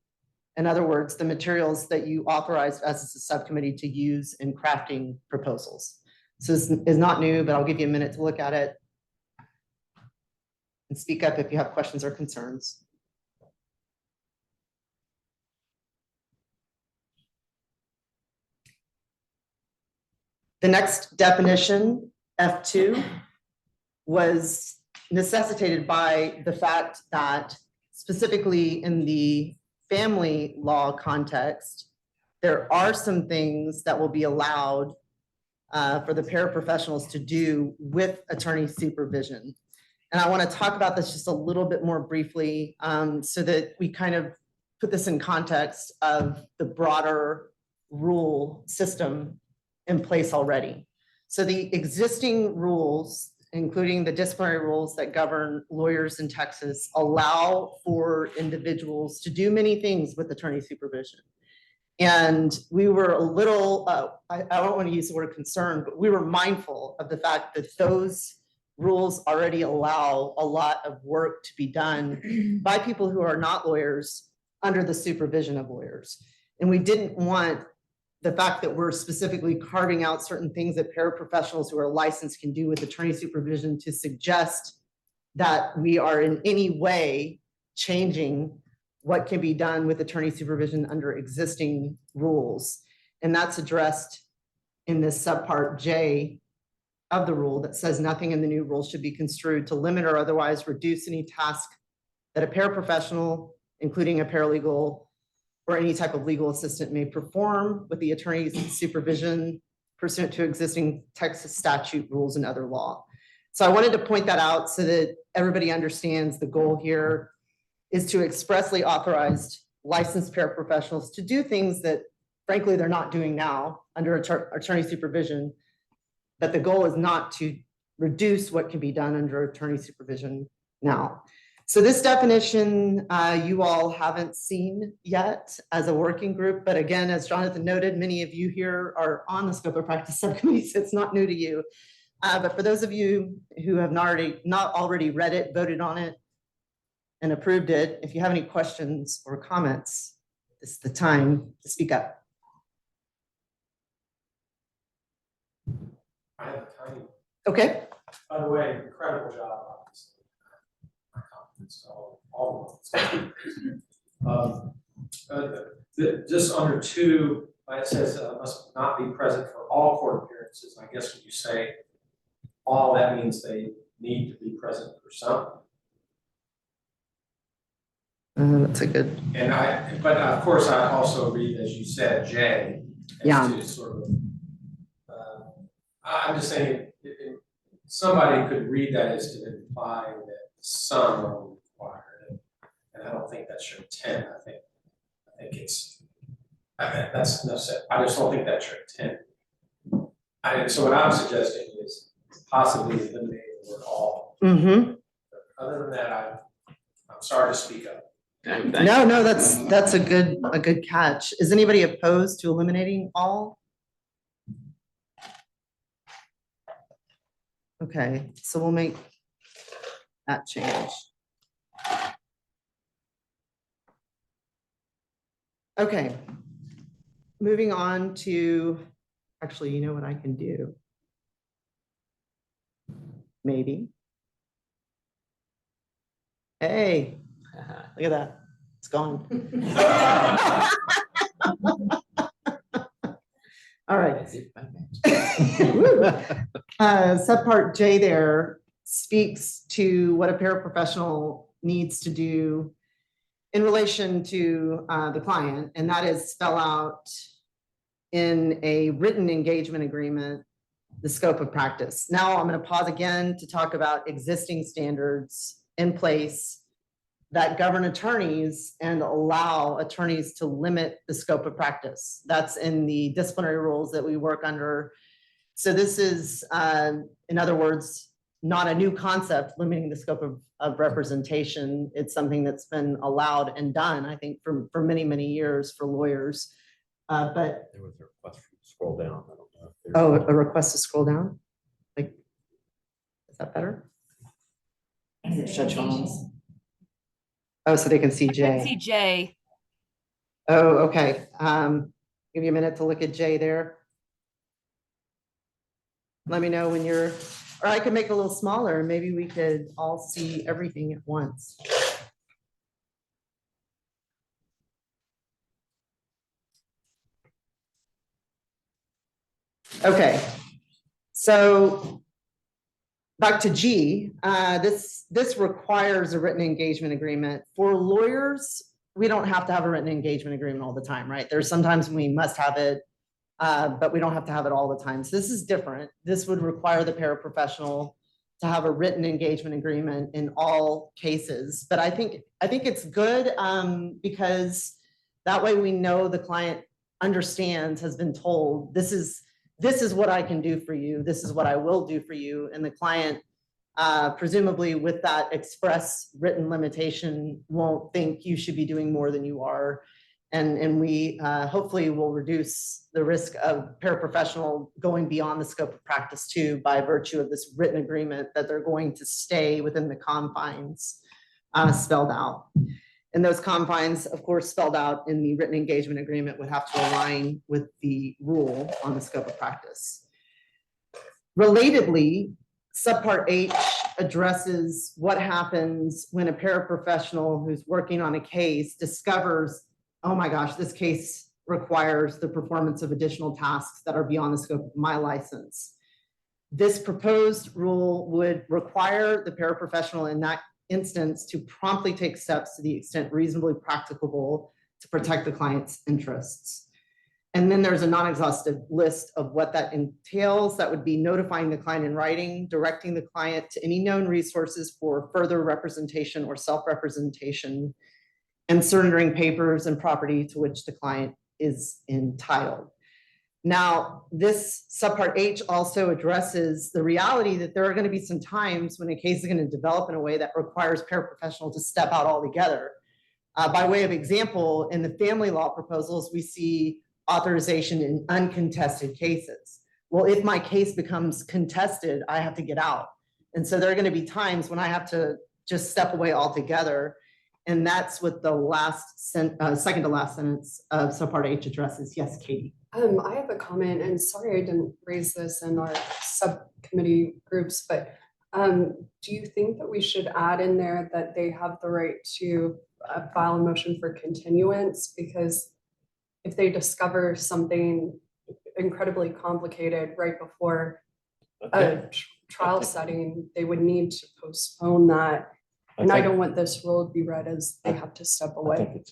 other words, the materials that you authorized us as a subcommittee to use in crafting proposals. So this is not new, but I'll give you a minute to look at it and speak up if you have questions or concerns. The next definition, F2, was necessitated by the fact that specifically in the family law context, there are some things that will be allowed for the paraprofessionals to do with attorney supervision. And I want to talk about this just a little bit more briefly so that we kind of put this in context of the broader rule system in place already. So the existing rules, including the disciplinary rules that govern lawyers in Texas, allow for individuals to do many things with attorney supervision. And we were a little, I don't want to use the word concerned, but we were mindful of the fact that those rules already allow a lot of work to be done by people who are not lawyers under the supervision of lawyers. And we didn't want the fact that we're specifically carving out certain things that paraprofessionals who are licensed can do with attorney supervision to suggest that we are in any way changing what can be done with attorney supervision under existing rules. And that's addressed in this subpart J of the rule that says nothing in the new rules should be construed to limit or otherwise reduce any task that a paraprofessional, including a paralegal, or any type of legal assistant may perform with the attorney's supervision pursuant to existing Texas statute rules and other law. So I wanted to point that out so that everybody understands the goal here is to expressly authorize licensed paraprofessionals to do things that frankly they're not doing now under attorney supervision, but the goal is not to reduce what can be done under attorney supervision now. So this definition you all haven't seen yet as a working group, but again, as Jonathan noted, many of you here are on the scope of practice subcommittee, so it's not new to you. But for those of you who have not already read it, voted on it, and approved it, if you have any questions or comments, this is the time to speak up. I have a tiny. Okay. By the way, incredible job. All just under 2, it says must not be present for all court appearances. I guess when you say all, that means they need to be present for some. That's a good. But of course, I also read, as you said, J. Yeah. To sort of. I'm just saying, somebody could read that as to imply that some are required. And I don't think that should 10. I think it's. That's enough said. I just don't think that should 10. So what I'm suggesting is possibly eliminating the word all. Mm-hmm. Other than that, I'm sorry to speak up. No, that's a good catch. Is anybody opposed to eliminating all? Okay, so we'll make that change. Okay. Moving on to, actually, you know what I can do? Maybe. Hey, look at that. It's gone. All right. Subpart J there speaks to what a paraprofessional needs to do in relation to the client, and that is spell out in a written engagement agreement the scope of practice. Now I'm going to pause again to talk about existing standards in place that govern attorneys and allow attorneys to limit the scope of practice. That's in the disciplinary rules that we work under. So this is, in other words, not a new concept limiting the scope of representation. It's something that's been allowed and done, I think, for many, many years for lawyers. But There was a request to scroll down. I don't know if there's oh, one. a request to scroll down? Like, is that better? Judge Holmes. Oh, so they can see I can see J. J. Oh, okay. Give you a minute to look at J there. Let me know when you're, or I could make it a little smaller, and maybe we could all see everything at once. Okay, so back to G, this requires a written engagement agreement. For lawyers, we don't have to have a written engagement agreement all the time, right? There's sometimes we must have it, but we don't have to have it all the time. So this is different. This would require the paraprofessional to have a written engagement agreement in all cases. But I think it's good because that way we know the client understands, has been told, this is what I can do for you. This is what I will do for you. And the client, presumably with that express written limitation, won't think you should be doing more than you are. And we hopefully will reduce the risk of paraprofessional going beyond the scope of practice too, by virtue of this written agreement that they're going to stay within the confines spelled out. And those confines, of course, spelled out in the written engagement agreement would have to align with the rule on the scope of practice. Relatedly, subpart H addresses what happens when a paraprofessional who's working on a case discovers, oh my gosh, this case requires the performance of additional tasks that are beyond the scope of my license. This proposed rule would require the paraprofessional in that instance to promptly take steps to the extent reasonably practicable to protect the client's interests. And then there's a non-exhaustive list of what that entails. That would be notifying the client in writing, directing the client to any known resources for further representation or self-representation, and surrendering papers and property to which the client is entitled. Now, this subpart H also addresses the reality that there are going to be some times when a case is going to develop in a way that requires paraprofessional to step out altogether. By way of example, in the family law proposals, we see authorization in uncontested cases. Well, if my case becomes contested, I have to get out. And so there are going to be times when I have to just step away altogether. And that's what the last second to last sentence of subpart H addresses. Yes, Katie. I have a comment, and sorry I didn't raise this in our subcommittee groups, but do you think that we should add in there that they have the right to file a motion for continuance? Because if they discover something incredibly complicated right before a trial setting, they would need to postpone that. And I don't want this rule to be read as they have to step away.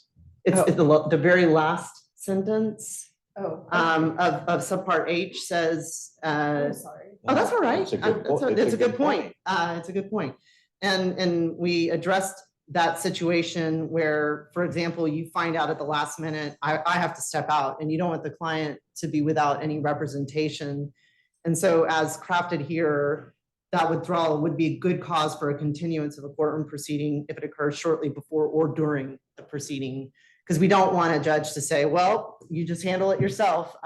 It's the very last sentence. Oh. Of subpart H says, I'm sorry. Oh, that's all right. It's a good po- It's a good point. It's a good point. And we addressed that situation where, for example, you find out at the last minute, I have to step out, and you don't want the client to be without any representation. And so as crafted here, that withdrawal would be a good cause for a continuance of a courtroom proceeding if it occurs shortly before or during the proceeding. Because we don't want a judge to say, well, you just handle it yourself.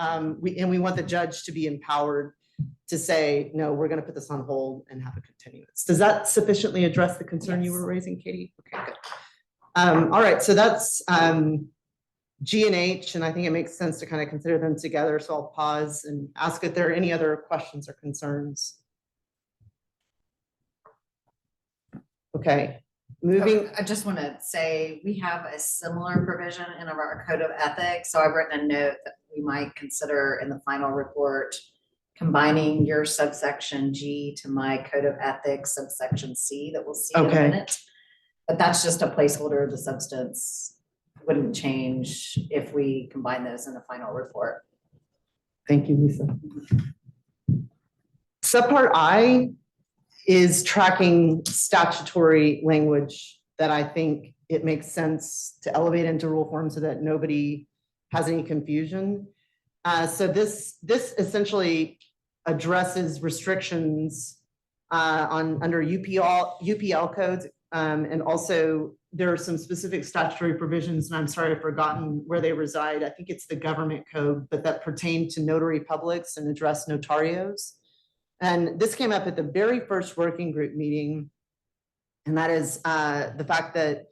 We want the judge to be empowered to say, no, we're going to put this on hold and have a continuance. Does that sufficiently address the concern you were raising, Katie? Okay, good. All right, so that's G and H, and I think it makes sense to kind of consider them together. So I'll pause and ask if there are any other questions or concerns. Okay, moving. I just want to say we have a similar provision in our code of ethics. So I've written a note that we might consider in the final report combining your subsection G to my code of ethics subsection C that we'll see in a minute. But that's just a placeholder. The substance wouldn't change if we combine those in the final report. Thank you, Lisa. Subpart I is tracking statutory language that I think it makes sense to elevate into rule form so that nobody has any confusion. So this essentially addresses restrictions under UPL codes, and also there are some specific statutory provisions, and I'm sorry I've forgotten where they reside. I think it's the government code, but that pertain to notary publics and address notarios. And this came up at the very first working group meeting, and that is the fact that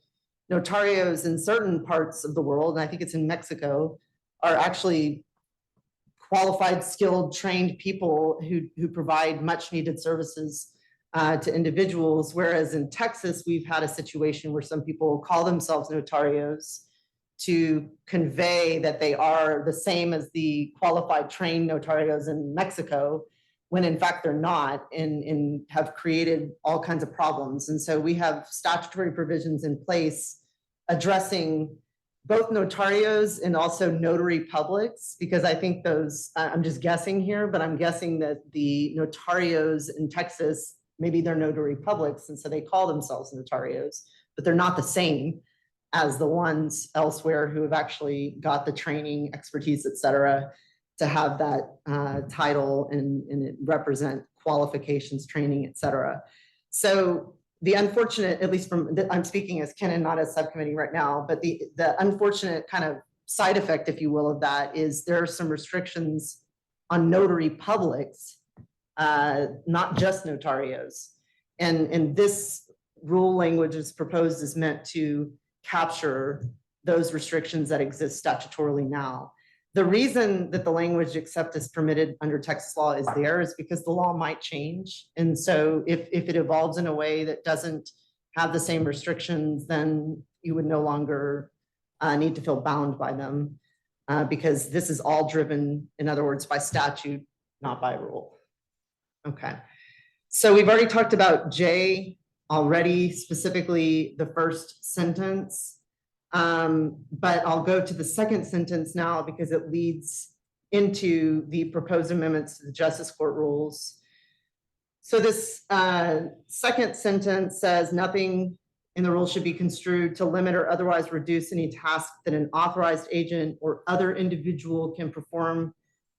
notarios in certain parts of the world, and I think it's in Mexico, are actually qualified, skilled, trained people who provide much needed services to individuals. Whereas in Texas, we've had a situation where some people call themselves notarios to convey that they are the same as the qualified trained notarios in Mexico, when in fact they're not, and have created all kinds of problems. And so we have statutory provisions in place addressing both notarios and also notary publics, because I think those, I'm just guessing here, but I'm guessing that the notarios in Texas, maybe they're notary publics, and so they call themselves notarios, but they're not the same as the ones elsewhere who have actually got the training, expertise, et cetera, to have that title and represent qualifications, training, et cetera. So the unfortunate, at least from, I'm speaking as Ken and not as subcommittee right now, but the unfortunate kind of side effect, if you will, of that is there are some restrictions on notary publics, not just notarios. And this rule language is proposed is meant to capture those restrictions that exist statutorily now. The reason that the language except as permitted under Texas law is there is because the law might change. And so if it evolves in a way that doesn't have the same restrictions, then you would no longer need to feel bound by them, because this is all driven, in other words, by statute, not by rule. Okay. So we've already talked about J already, specifically the first sentence. But I'll go to the second sentence now because it leads into the proposed amendments to the Justice Court rules. So this second sentence says nothing in the rule should be construed to limit or otherwise reduce any task that an authorized agent or other individual can perform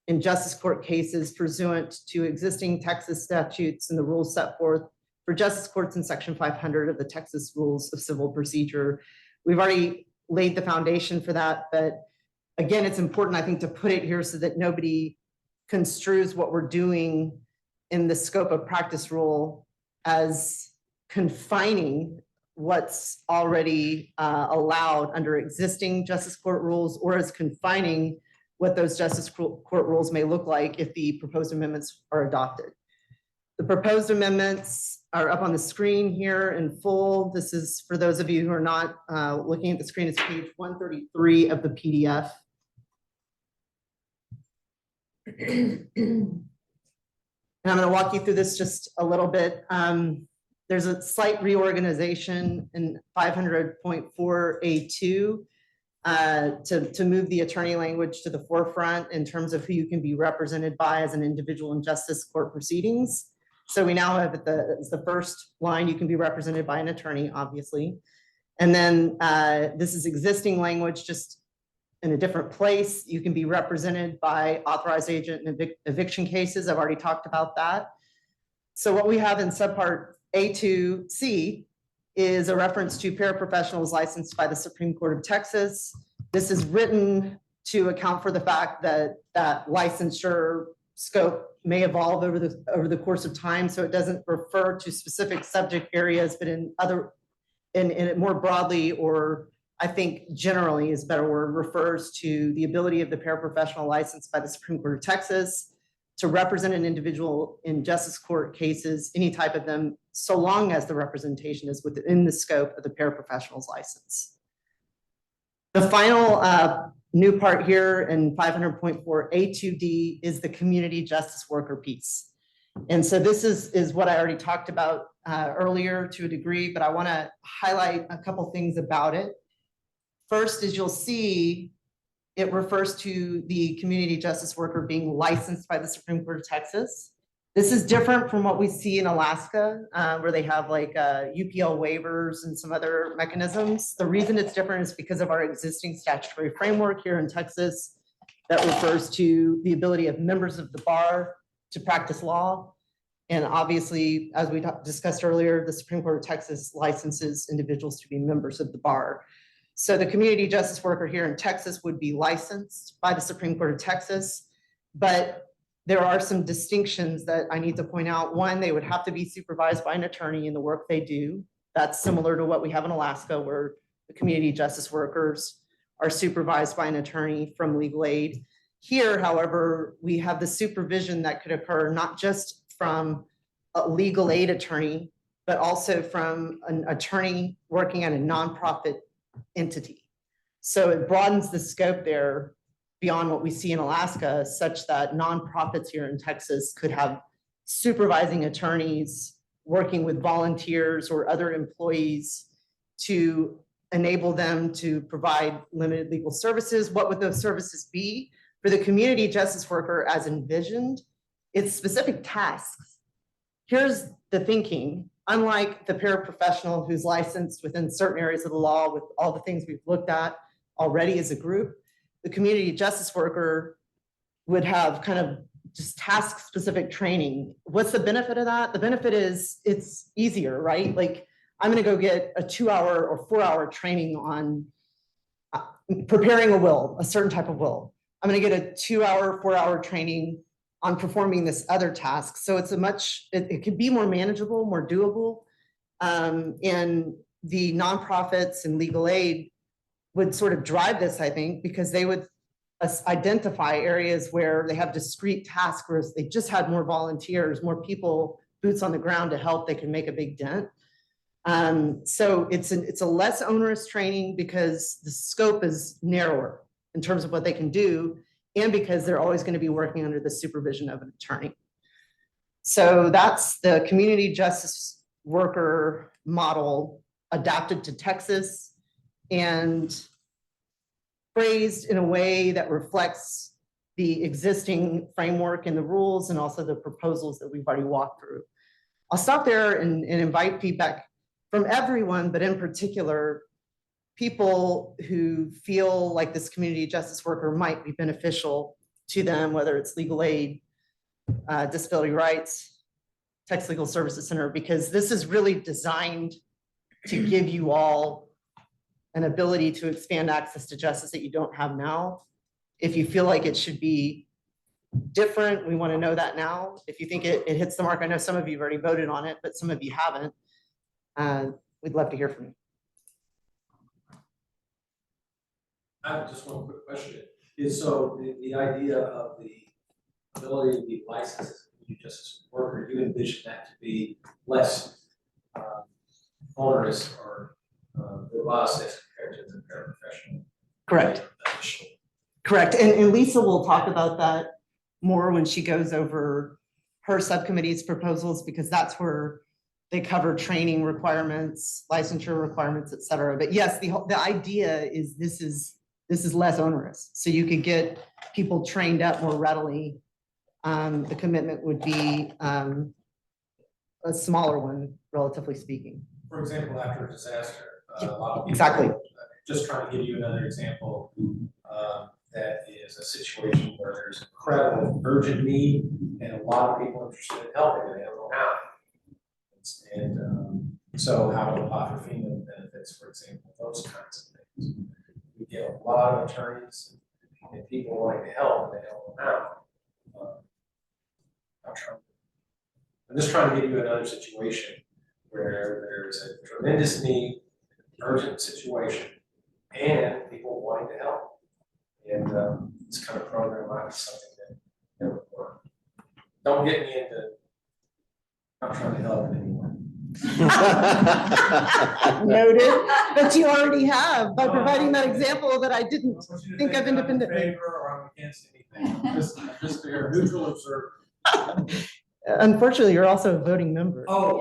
in justice court cases pursuant to existing Texas statutes and the rules set forth for justice courts in section 500 of the Texas Rules of Civil Procedure. We've already laid the foundation for that, but again, it's important, I think, to put it here so that nobody construes what we're doing in the scope of practice rule as confining what's already allowed under existing justice court rules, or as confining what those justice court rules may look like if the proposed amendments are adopted. The proposed amendments are up on the screen here in full. This is for those of you who are not looking at the screen, it's page 133 of the PDF. And I'm going to walk you through this just a little bit. There's a slight reorganization in 500.4A2 to move the attorney language to the forefront in terms of who you can be represented by as an individual in justice court proceedings. So we now have as the first line, you can be represented by an attorney, obviously. And then this is existing language, just in a different place. You can be represented by authorized agent in eviction cases. I've already talked about that. So what we have in subpart A2C is a reference to paraprofessionals licensed by the Supreme Court of Texas. This is written to account for the fact that licensure scope may evolve over the course of time. So it doesn't refer to specific subject areas, but in it more broadly, or I think generally is a better word, refers to the ability of the paraprofessional licensed by the Supreme Court of Texas to represent an individual in justice court cases, any type of them, so long as the representation is within the scope of the paraprofessional's license. The final new part here in 500.4 A2D is the community justice worker piece. And so this is what I already talked about earlier to a degree, but I want to highlight a couple things about it. First is you'll see it refers to the community justice worker being licensed by the Supreme Court of Texas. This is different from what we see in Alaska, where they have like UPL waivers and some other mechanisms. The reason it's different is because of our existing statutory framework here in Texas that refers to the ability of members of the bar to practice law. And obviously, as we discussed earlier, the Supreme Court of Texas licenses individuals to be members of the bar. So the community justice worker here in Texas would be licensed by the Supreme Court of Texas, but there are some distinctions that I need to point out. One, they would have to be supervised by an attorney in the work they do. That's similar to what we have in Alaska, where the community justice workers are supervised by an attorney from legal aid. Here, however, we have the supervision that could occur not just from a legal aid attorney, but also from an attorney working at a nonprofit entity. So it broadens the scope there beyond what we see in Alaska, such that nonprofits here in Texas could have supervising attorneys working with volunteers or other employees to enable them to provide limited legal services. What would those services be? For the community justice worker as envisioned, it's specific tasks. Here's the thinking. Unlike the paraprofessional who's licensed within certain areas of the law with all the things we've looked at already as a group, the community justice worker would have kind of just task-specific training. What's the benefit of that? The benefit is it's easier, right? Like I'm gonna go get a 2-hour or 4-hour training on preparing a will, a certain type of will. I'm gonna get a 2-hour, 4-hour training on performing this other task. So it's it could be more manageable, more doable. And the nonprofits and legal aid would sort of drive this, I think, because they would identify areas where they have discrete tasks, whereas they just had more volunteers, more people, boots on the ground to help, they can make a big dent. So it's a less onerous training because the scope is narrower in terms of what they can do, and because they're always going to be working under the supervision of an attorney. So that's the community justice worker model adapted to Texas and phrased in a way that reflects the existing framework and the rules and also the proposals that we've already walked through. I'll stop there and invite feedback from everyone, but in particular, people who feel like this community justice worker might be beneficial to them, whether it's legal aid, disability rights, Texas Legal Services Center, because this is really designed to give you all an ability to expand access to justice that you don't have now. If you feel like it should be different, we want to know that now. If you think it hits the mark, I know some of you have already voted on it, but some of you haven't. We'd love to hear from you. I have just one quick question. Is so the idea of the ability to be licensed as a community justice worker, you envision that to be less onerous or robust as compared to the paraprofessional? Correct. Correct. And Lisa will talk about that more when she goes over her subcommittee's proposals, because that's where they cover training requirements, licensure requirements, et cetera. But yes, the idea is this is less onerous. So you could get people trained up more readily. The commitment would be a smaller one, relatively speaking. For example, after a disaster, a lot of people, Exactly. just trying to give you another example, that is a situation where there's incredible urgent need and a lot of people interested in helping and they don't know how. And so how to apply for FEMA benefits, for example, those kinds of things. We get a lot of attorneys and people wanting to help and they don't know how. I'm just trying to give you another situation where there's a tremendous need, urgent situation, and people wanting to help. And this kind of program might be something that would work. Don't get me into, I'm trying to help in any way. Noted, but you already have by providing that example that I didn't think of independently. I'm in favor or I'm against anything. I'm just there, neutral observer. Unfortunately, you're also a voting member. Oh.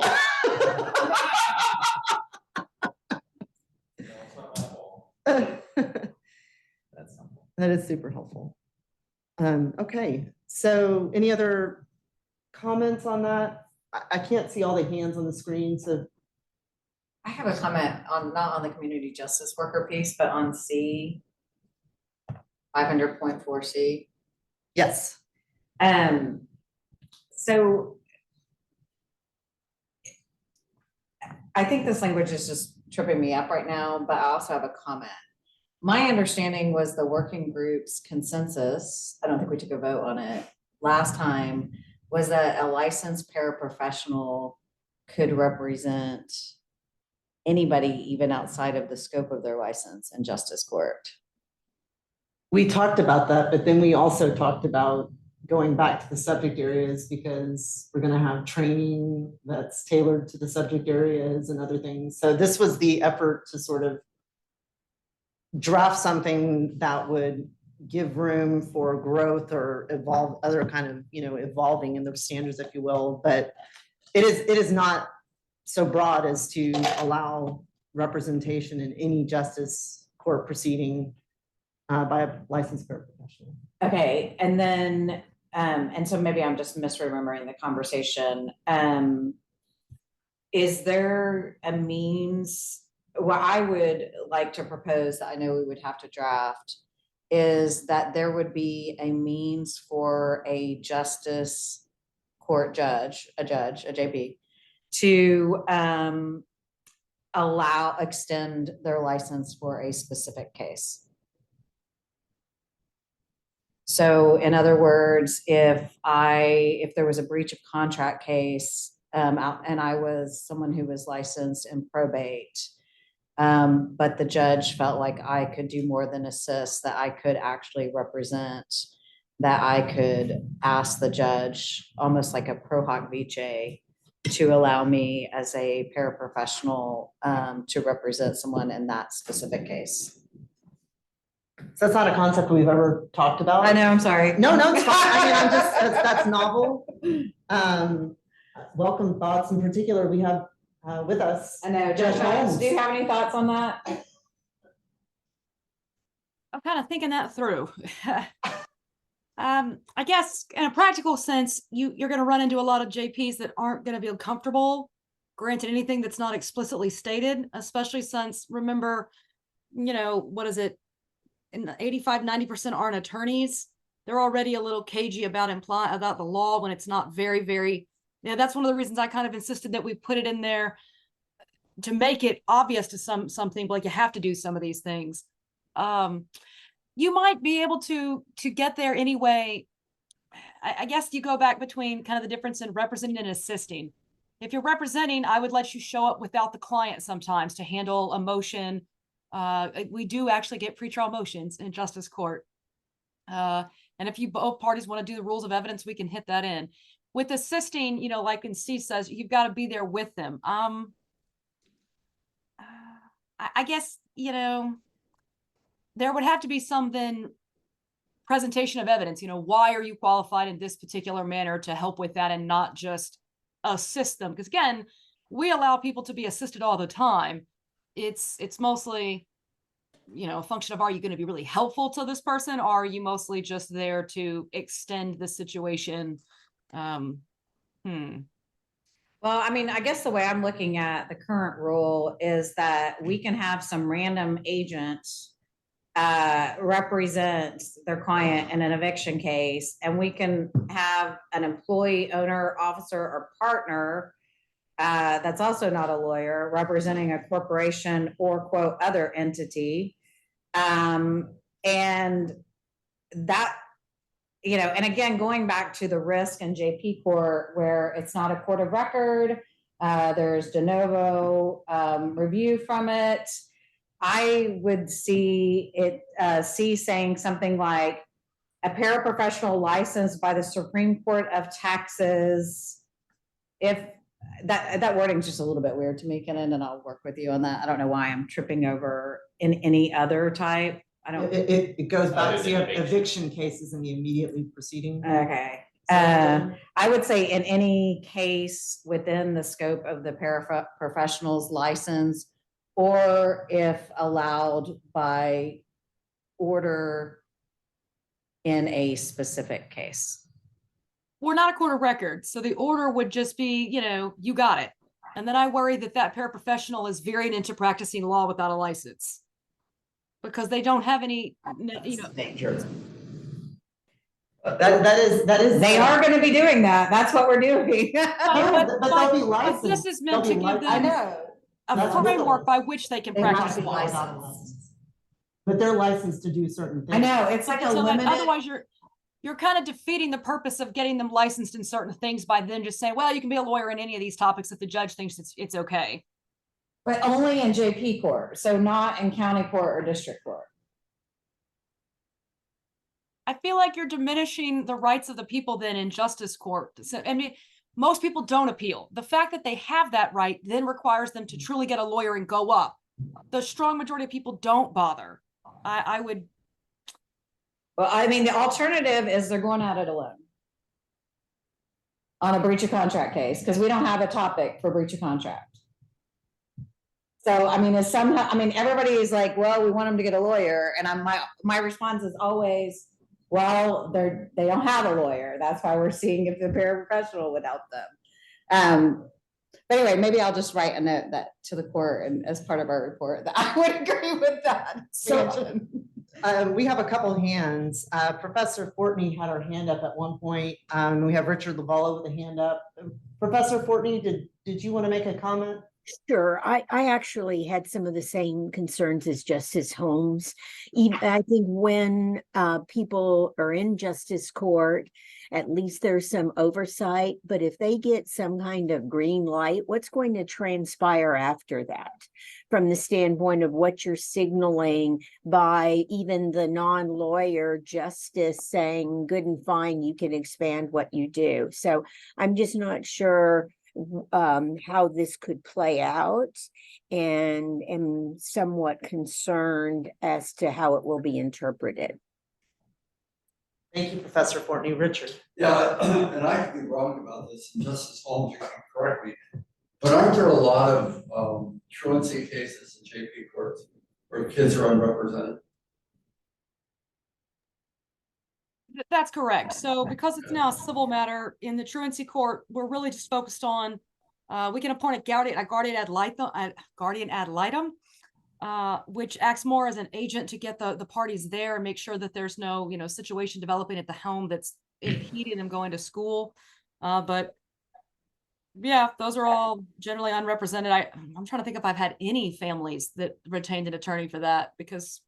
That is super helpful. Okay, so any other comments on that? I can't see all the hands on the screen, so. I have a comment on, not on the community justice worker piece, but on C, 500.4C. Yes. So I think this language is just tripping me up right now, but I also have a comment. My understanding was the working group's consensus, I don't think we took a vote on it last time, was that a licensed paraprofessional could represent anybody even outside of the scope of their license in justice court. We talked about that, but then we also talked about going back to the subject areas because we're going to have training that's tailored to the subject areas and other things. So this was the effort to sort of draft something that would give room for growth or evolve, other kind of, evolving in those standards, if you will. But it is not so broad as to allow representation in any justice court proceeding by a licensed paraprofessional. Okay, and then, and so maybe I'm just misremembering the conversation. Is there a means, what I would like to propose that I know we would have to draft is that there would be a means for a justice court judge, a JP, to extend their license for a specific case. So in other words, if there was a breach of contract case and I was someone who was licensed in probate, but the judge felt like I could do more than assist, that I could actually represent, that I could ask the judge, almost like a pro hoc vice, to allow me as a paraprofessional to represent someone in that specific case. So that's not a concept we've ever talked about. I know, I'm sorry. No, it's fine. I mean, that's novel. Welcome thoughts. In particular, we have with us. I know, Judge Holmes, do you have any thoughts on that? I'm kind of thinking that through. I guess in a practical sense, you're going to run into a lot of JPs that aren't going to feel comfortable granted anything that's not explicitly stated, especially since, remember, what is it? And 85-90% aren't attorneys. They're already a little cagey about the law when it's not very, very, that's one of the reasons I kind of insisted that we put it in there to make it obvious to something like you have to do some of these things. You might be able to get there anyway. I guess you go back between kind of the difference in representing and assisting. If you're representing, I would let you show up without the client sometimes to handle a motion. We do actually get pretrial motions in justice court. And if both parties want to do the rules of evidence, we can hit that in. With assisting, like in C says, you've got to be there with them. I guess, there would have to be something, presentation of evidence, why are you qualified in this particular manner to help with that and not just assist them? Because again, we allow people to be assisted all the time. It's mostly, a function of, are you going to be really helpful to this person? Or are you mostly just there to extend the situation? Well, I mean, I guess the way I'm looking at the current rule is that we can have some random agent represent their client in an eviction case, and we can have an employee, owner, officer, or partner that's also not a lawyer representing a corporation or quote other entity. And that, you know, and again, going back to the risk in JP court where it's not a court of record, there's de novo review from it. I would see it, saying something like a paraprofessional licensed by the Supreme Court of Texas. If that wording's just a little bit weird to me, Kenan, and I'll work with you on that. I don't know why I'm tripping over in any other type. I don't. It goes back Other to than eviction cases and the immediately preceding. Okay. I would say in any case within the scope of the paraprofessional's license, or if allowed by order in a specific case. We're not a court of record, so the order would just be, you know, you got it. And then I worry that that paraprofessional is veering into practicing law without a license. Because they don't have any, you know. Dangerous. That is. They are going to be doing that. That's what we're doing. Yeah, but they'll be licensed. This is meant to They'll be give I them know. a That's framework by which they can They have practice to be law. licensed. But they're licensed to do certain things. I know, it's like a So that limited. otherwise you're kind of defeating the purpose of getting them licensed in certain things by then just saying, well, you can be a lawyer in any of these topics if the judge thinks it's okay. But only in JP court, so not in county court or district court. I feel like you're diminishing the rights of the people then in justice court. So, I mean, most people don't appeal. The fact that they have that right then requires them to truly get a lawyer and go up. The strong majority of people don't bother. I would. Well, I mean, the alternative is they're going at it alone on a breach of contract case, because we don't have a topic for breach of contract. So, I mean, everybody is like, well, we want them to get a lawyer. And my response is always, well, they don't have a lawyer. That's why we're seeing if the paraprofessional would help them. But anyway, maybe I'll just write a note that to the court and as part of our report that I would agree with that expansion. We have a couple hands. Professor Fortney had her hand up at one point. We have Richard Lavallo with a hand up. Professor Fortney, did you want to make a comment? Sure. I actually had some of the same concerns as Justice Holmes. I think when people are in justice court, at least there's some oversight. But if they get some kind of green light, what's going to transpire after that? From the standpoint of what you're signaling by even the non-lawyer justice saying, good and fine, you can expand what you do. So I'm just not sure how this could play out, and am somewhat concerned as to how it will be interpreted. Thank you, Professor Fortney. Richard. Yeah, and I could be wrong about this, and Justice Holmes, you can correct me, but aren't there a lot of truancy cases in JP courts where kids are unrepresented? That's correct. So because it's now a civil matter in the truancy court, we're really just focused on, we can appoint a guardian ad litem, which acts more as an agent to get the parties there and make sure that there's no, situation developing at the home that's impeding them going to school. But yeah, those are all generally unrepresented. I'm trying to think if I've had any families that retained an attorney for that, because.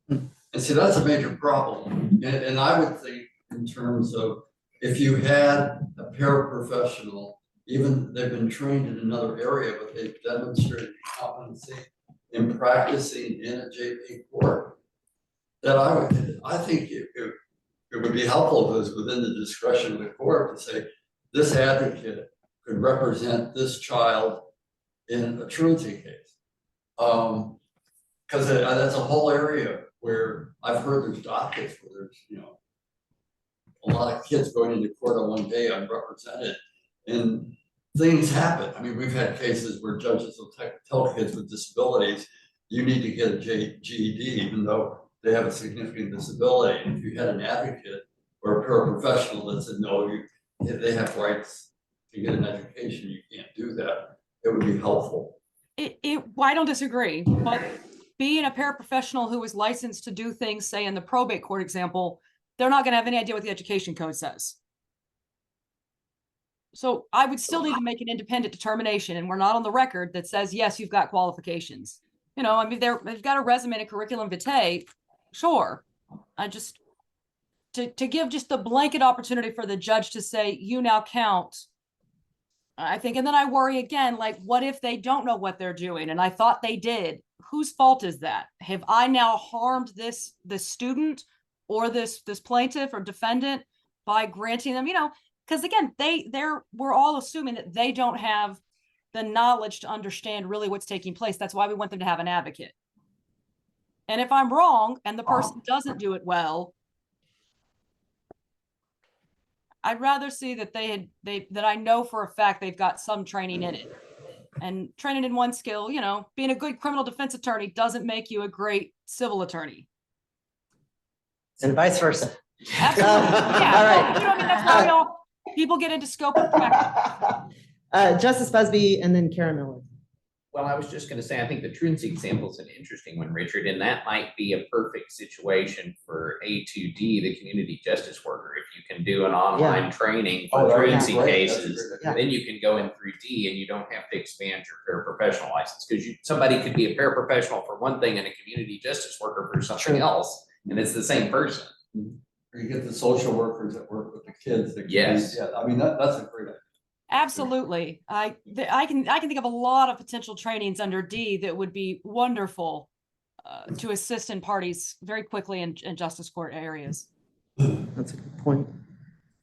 And see, that's a major problem. And I would think in terms of if you had a paraprofessional, even they've been trained in another area, but they've demonstrated competency in practicing in a JP court, that I think it would be helpful if it was within the discretion of the court to say, this advocate could represent this child in a truancy case. Because that's a whole area where I've heard there's dockets where there's, a lot of kids going into court on one day unrepresented, and things happen. I mean, we've had cases where judges will tell kids with disabilities, you need to get a GED, even though they have a significant disability. And if you had an advocate or a paraprofessional that said, no, they have rights to get an education, you can't do that, it would be helpful. I don't disagree, but being a paraprofessional who is licensed to do things, say in the probate court example, they're not going to have any idea what the education code says. So I would still need to make an independent determination, and we're not on the record that says, yes, you've got qualifications. You know, I mean, they've got a resume and a curriculum vitae, sure. I just, to give just the blanket opportunity for the judge to say, you now count, I think, and then I worry again, like, what if they don't know what they're doing? And I thought they did. Whose fault is that? Have I now harmed this student or this plaintiff or defendant by granting them, you know, because again, we're all assuming that they don't have the knowledge to understand really what's taking place. That's why we want them to have an advocate. And if I'm wrong and the person doesn't do it well, I'd rather see that that I know for a fact they've got some training in it. And training in one skill, you know, being a good criminal defense attorney doesn't make you a great civil attorney. And vice versa. Absolutely. Yeah. All right. You know, I mean, that's why people get into scope of practice. Justice Busby and then Karen Miller. Well, I was just gonna say, I think the truancy example is an interesting one, Richard, and that might be a perfect situation for A2D, the community justice worker. If you can do an online training for truancy cases, then you can go in through D and you don't have to expand your paraprofessional license. Because somebody could be a paraprofessional for one thing and a community justice worker for something else, and it's the same person. Or you get the social workers that work with the kids. that can be- Yes. Yeah, I mean, that's a great idea. Absolutely. I can think of a lot of potential trainings under D that would be wonderful to assist in parties very quickly in justice court areas. That's a good point.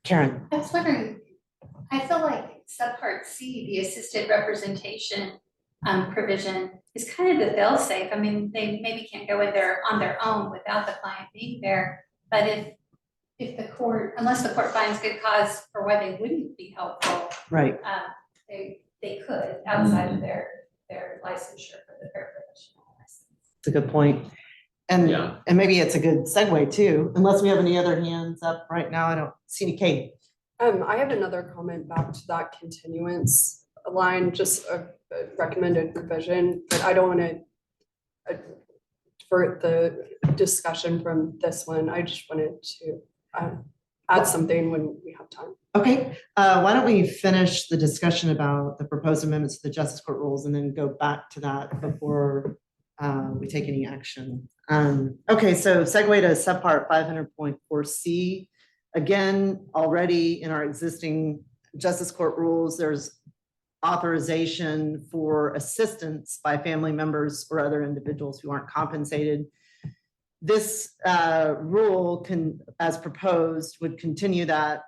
Karen. I was wondering, I feel like subpart C, the assisted representation provision is kind of the fail-safe. I mean, they maybe can't go in there on their own without the client being there, but if the court, unless the court finds good cause for why they wouldn't be helpful, right, they could outside of their licensure for the paraprofessional license. It's a good point. And maybe it's a good segue too, unless we have any other hands up right now. I don't see any. Kate. I have another comment back to that continuance line, just a recommended revision, but I don't want to divert the discussion from this one. I just wanted to add something when we have time. Okay, why don't we finish the discussion about the proposed amendments to the Justice Court rules and then go back to that before we take any action. Okay, so segue to subpart 500.4C. Again, already in our existing Justice Court rules, there's authorization for assistance by family members or other individuals who aren't compensated. This rule as proposed, would continue that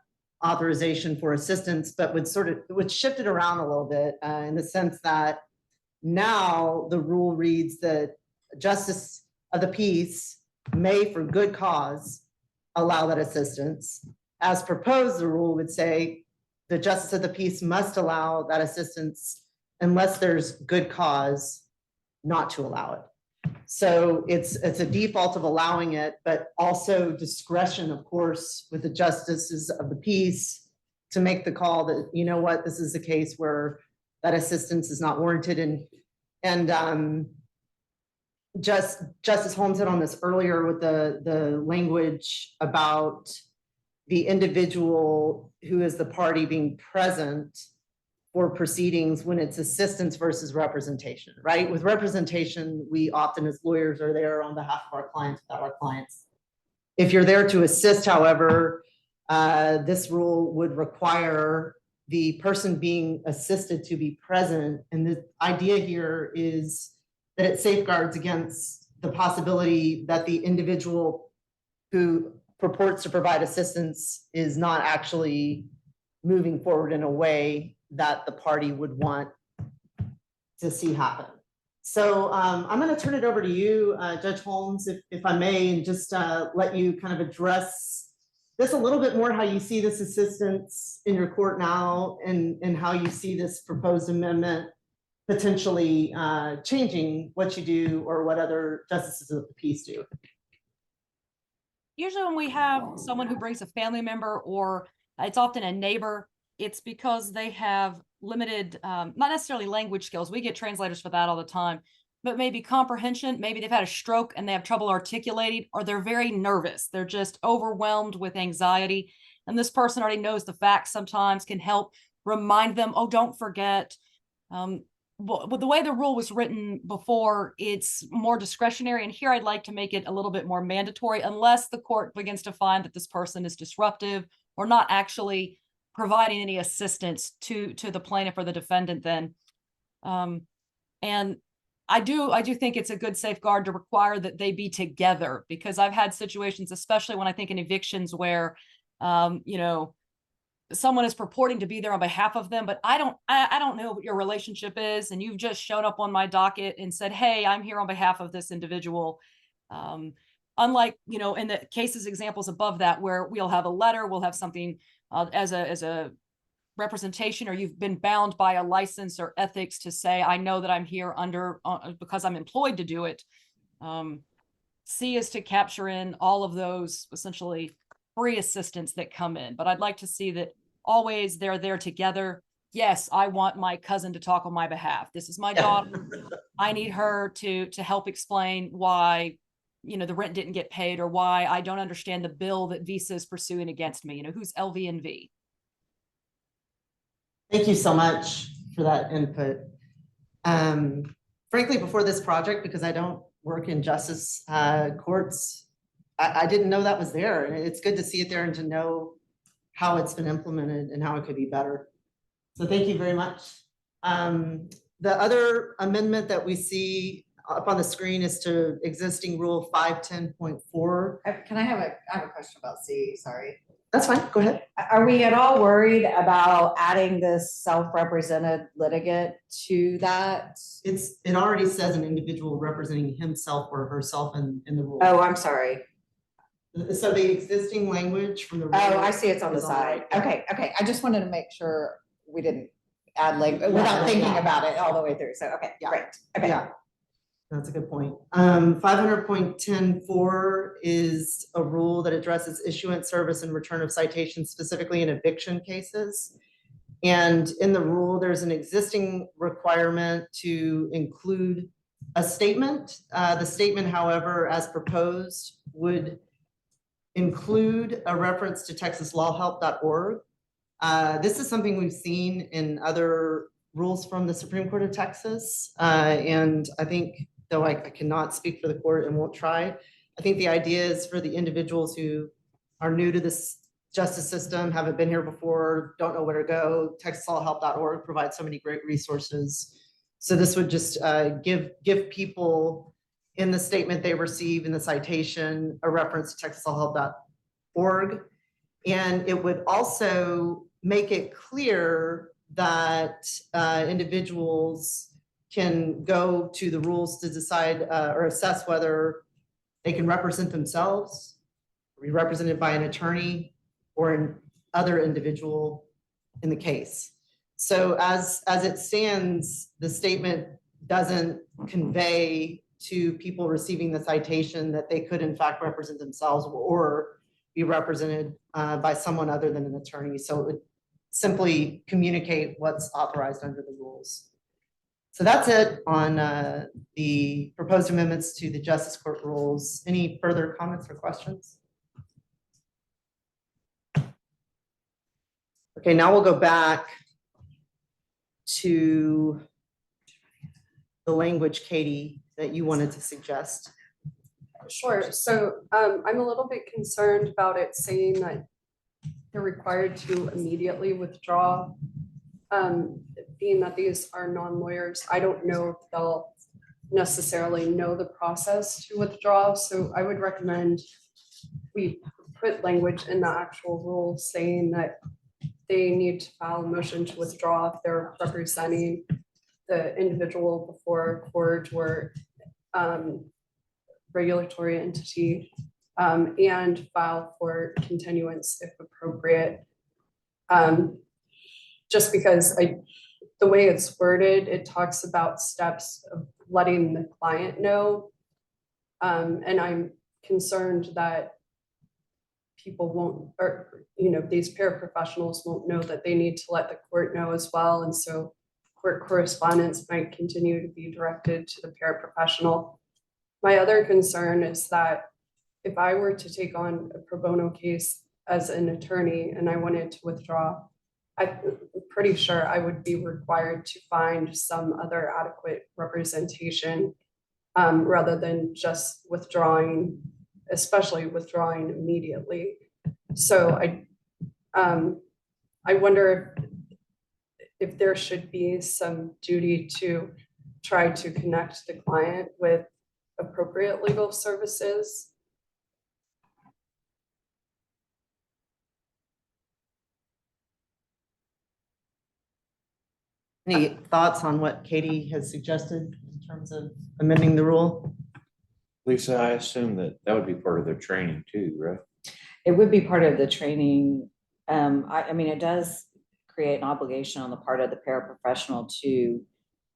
authorization for assistance, but would shift it around a little bit in the sense that now the rule reads that justice of the peace may, for good cause, allow that assistance. As proposed, the rule would say the justice of the peace must allow that assistance unless there's good cause not to allow it. So it's a default of allowing it, but also discretion, of course, with the justices of the peace to make the call that, you know what, this is a case where that assistance is not warranted. And Justice Holmes hit on this earlier with the language about the individual who is the party being present for proceedings when it's assistance versus representation, right? With representation, we often as lawyers are there on behalf of our clients without our clients. If you're there to assist, however, this rule would require the person being assisted to be present. And the idea here is that it safeguards against the possibility that the individual who purports to provide assistance is not actually moving forward in a way that the party would want to see happen. So I'm going to turn it over to you, Judge Holmes, if I may, and just let you kind of address this a little bit more, how you see this assistance in your court now and how you see this proposed amendment potentially changing what you do or what other justices of the peace do. Usually when we have someone who brings a family member or it's often a neighbor, it's because they have limited, not necessarily language skills. We get translators for that all the time, but maybe comprehension, maybe they've had a stroke and they have trouble articulating, or they're very nervous. They're just overwhelmed with anxiety. And this person already knows the facts, sometimes can help remind them, oh, don't forget. Well, the way the rule was written before, it's more discretionary. And here I'd like to make it a little bit more mandatory, unless the court begins to find that this person is disruptive or not actually providing any assistance to the plaintiff or the defendant then. And I do think it's a good safeguard to require that they be together, because I've had situations, especially when I think in evictions, where, you know, someone is purporting to be there on behalf of them, but I don't know what your relationship is. And you've just shown up on my docket and said, hey, I'm here on behalf of this individual. Unlike, you know, in the cases examples above that, where we'll have a letter, we'll have something as a representation, or you've been bound by a license or ethics to say, I know that I'm here under because I'm employed to do it. C is to capture in all of those essentially free assistance that come in. But I'd like to see that always they're there together. Yes, I want my cousin to talk on my behalf. This is my daughter. I need her to help explain why, you know, the rent didn't get paid, or why I don't understand the bill that Visa is pursuing against me. You know, who's LVNV? Thank you so much for that input. Frankly, before this project, because I don't work in justice courts, I didn't know that was there. And it's good to see it there and to know how it's been implemented and how it could be better. So thank you very much. The other amendment that we see up on the screen is to existing rule 510.4. Can I have a question about C, sorry. That's fine, go ahead. Are we at all worried about adding this self-represented litigant to that? It already says an individual representing himself or herself in the rule. Oh, I'm sorry. So the existing language from the. Oh, I see, it's on the is side. right. Okay. I just wanted to make sure we didn't add language without thinking about it all the way through. So, okay, great. Okay. Yeah, that's a good point. 500.10.4 is a rule that addresses issuance, service, and return of citations, specifically in eviction cases. And in the rule, there's an existing requirement to include a statement. The statement, however, as proposed, would include a reference to texaslawhelp.org. This is something we've seen in other rules from the Supreme Court of Texas. And I think, though I cannot speak for the court and won't try, I think the idea is for the individuals who are new to this justice system, haven't been here before, don't know where to go, texaslawhelp.org provides so many great resources. So this would just give people in the statement they receive in the citation a reference to texaslawhelp.org. And it would also make it clear that individuals can go to the rules to decide or assess whether they can represent themselves, be represented by an attorney, or an other individual in the case. So as it stands, the statement doesn't convey to people receiving the citation that they could in fact represent themselves or be represented by someone other than an attorney. So it would simply communicate what's authorized under the rules. So that's it on the proposed amendments to the Justice Court rules. Any further comments or questions? Okay, now we'll go back to the language, Katie, that you wanted to suggest. Sure. So I'm a little bit concerned about it saying that they're required to immediately withdraw. Being that these are non-lawyers, I don't know if they'll necessarily know the process to withdraw. So I would recommend we put language in the actual rule saying that they need to file a motion to withdraw if they're representing the individual before a court or regulatory entity, and file for continuance if appropriate. Just because the way it's worded, it talks about steps of letting the client know. And I'm concerned that people won't, or these paraprofessionals won't know that they need to let the court know as well. And so court correspondence might continue to be directed to the paraprofessional. My other concern is that if I were to take on a pro bono case as an attorney and I wanted to withdraw, I'm pretty sure I would be required to find some other adequate representation rather than just withdrawing, especially withdrawing immediately. So I wonder if there should be some duty to try to connect the client with appropriate legal services. Any thoughts on what Katie has suggested in terms of amending the rule? Lisa, I assume that that would be part of their training too, right? It would be part of the training. I mean, it does create an obligation on the part of the paraprofessional to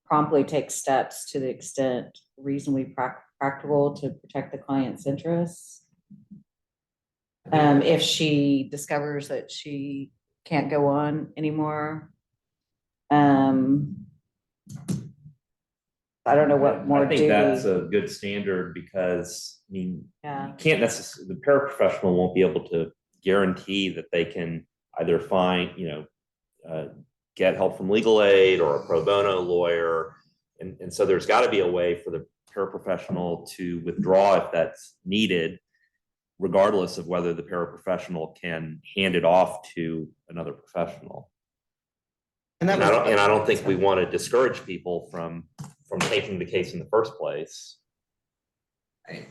promptly take steps to the extent reasonably practical to protect the client's interests. If she discovers that she can't go on anymore. I don't know what more I think duty. that's a good standard because, I mean, Yeah. you can't necessarily, the paraprofessional won't be able to guarantee that they can either find, get help from legal aid or a pro bono lawyer. And so there's got to be a way for the paraprofessional to withdraw if that's needed, regardless of whether the paraprofessional can hand it off to another professional. And I don't think we want to discourage people from taking the case in the first place.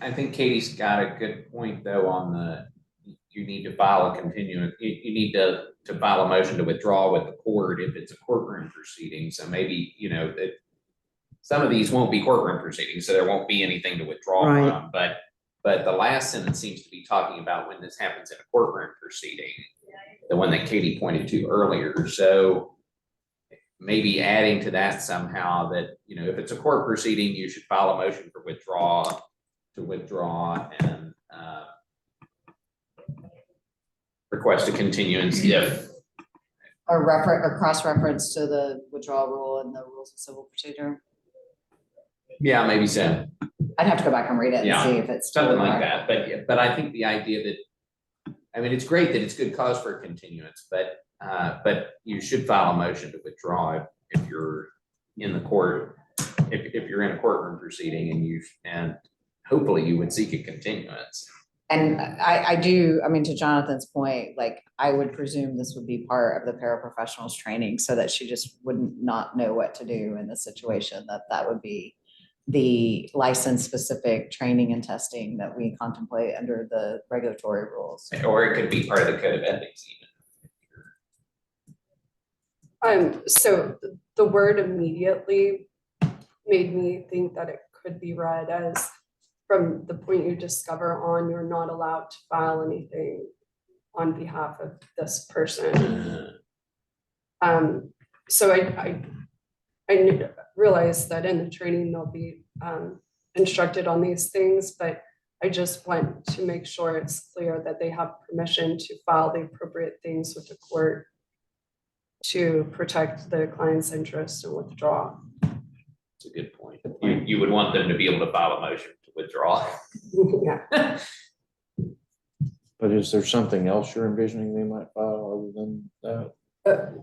I think Katie's got a good point though on you need to file a continuance, you need to file a motion to withdraw with the court if it's a courtroom proceeding. So maybe, that some of these won't be courtroom proceedings, so there won't be anything to withdraw from. But the last sentence seems to be talking about when this happens in a courtroom proceeding, the one that Katie pointed to earlier. So maybe adding to that somehow that, if it's a court proceeding, you should file a motion to withdraw and request a continuance if. Or cross-reference to the withdrawal rule and the rules of civil procedure. Yeah, maybe so. I'd have to go back and read it and see if it's. Something like that, but I think the idea that, it's great that it's good cause for a continuance, but you should file a motion to withdraw if you're in the court, if you're in a courtroom proceeding and hopefully you would seek a continuance. And I do, to Jonathan's point, I would presume this would be part of the paraprofessional's training so that she just wouldn't not know what to do in this situation, that would be the license specific training and testing that we contemplate under the regulatory rules. Or it could be part of the code of ethics even. So the word immediately made me think that it could be read as from the point you discover on, you're not allowed to file anything on behalf of this person. So I realize that in the training they'll be instructed on these things, but I just want to make sure it's clear that they have permission to file the appropriate things with the court to protect the client's interest and withdraw. That's a good point. You would want them to be able to file a motion to withdraw. Yeah. But is there something else you're envisioning they might file other than that?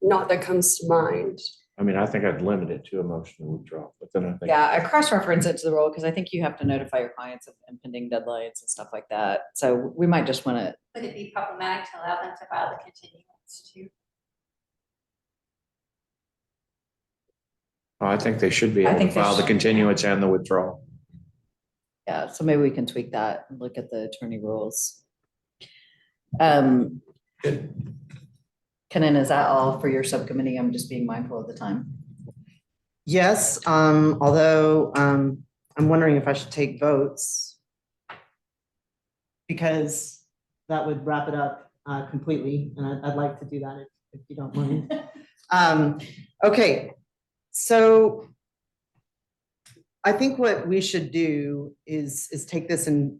Not that comes to mind. I think I'd limit it to a motion to withdraw, but then I think. Yeah, I cross-reference it to the rule because I think you have to notify your clients of impending deadlines and stuff like that. So we might just want to. Would it be problematic to allow them to file the continuance too? I think they should be able to file the continuance and the withdrawal. Yeah, so maybe we can tweak that and look at the attorney rules. Kenan, is that all for your subcommittee? I'm just being mindful of the time. Yes, although I'm wondering if I should take votes because that would wrap it up completely, and I'd like to do that if you don't mind. Okay, so I think what we should do is take this in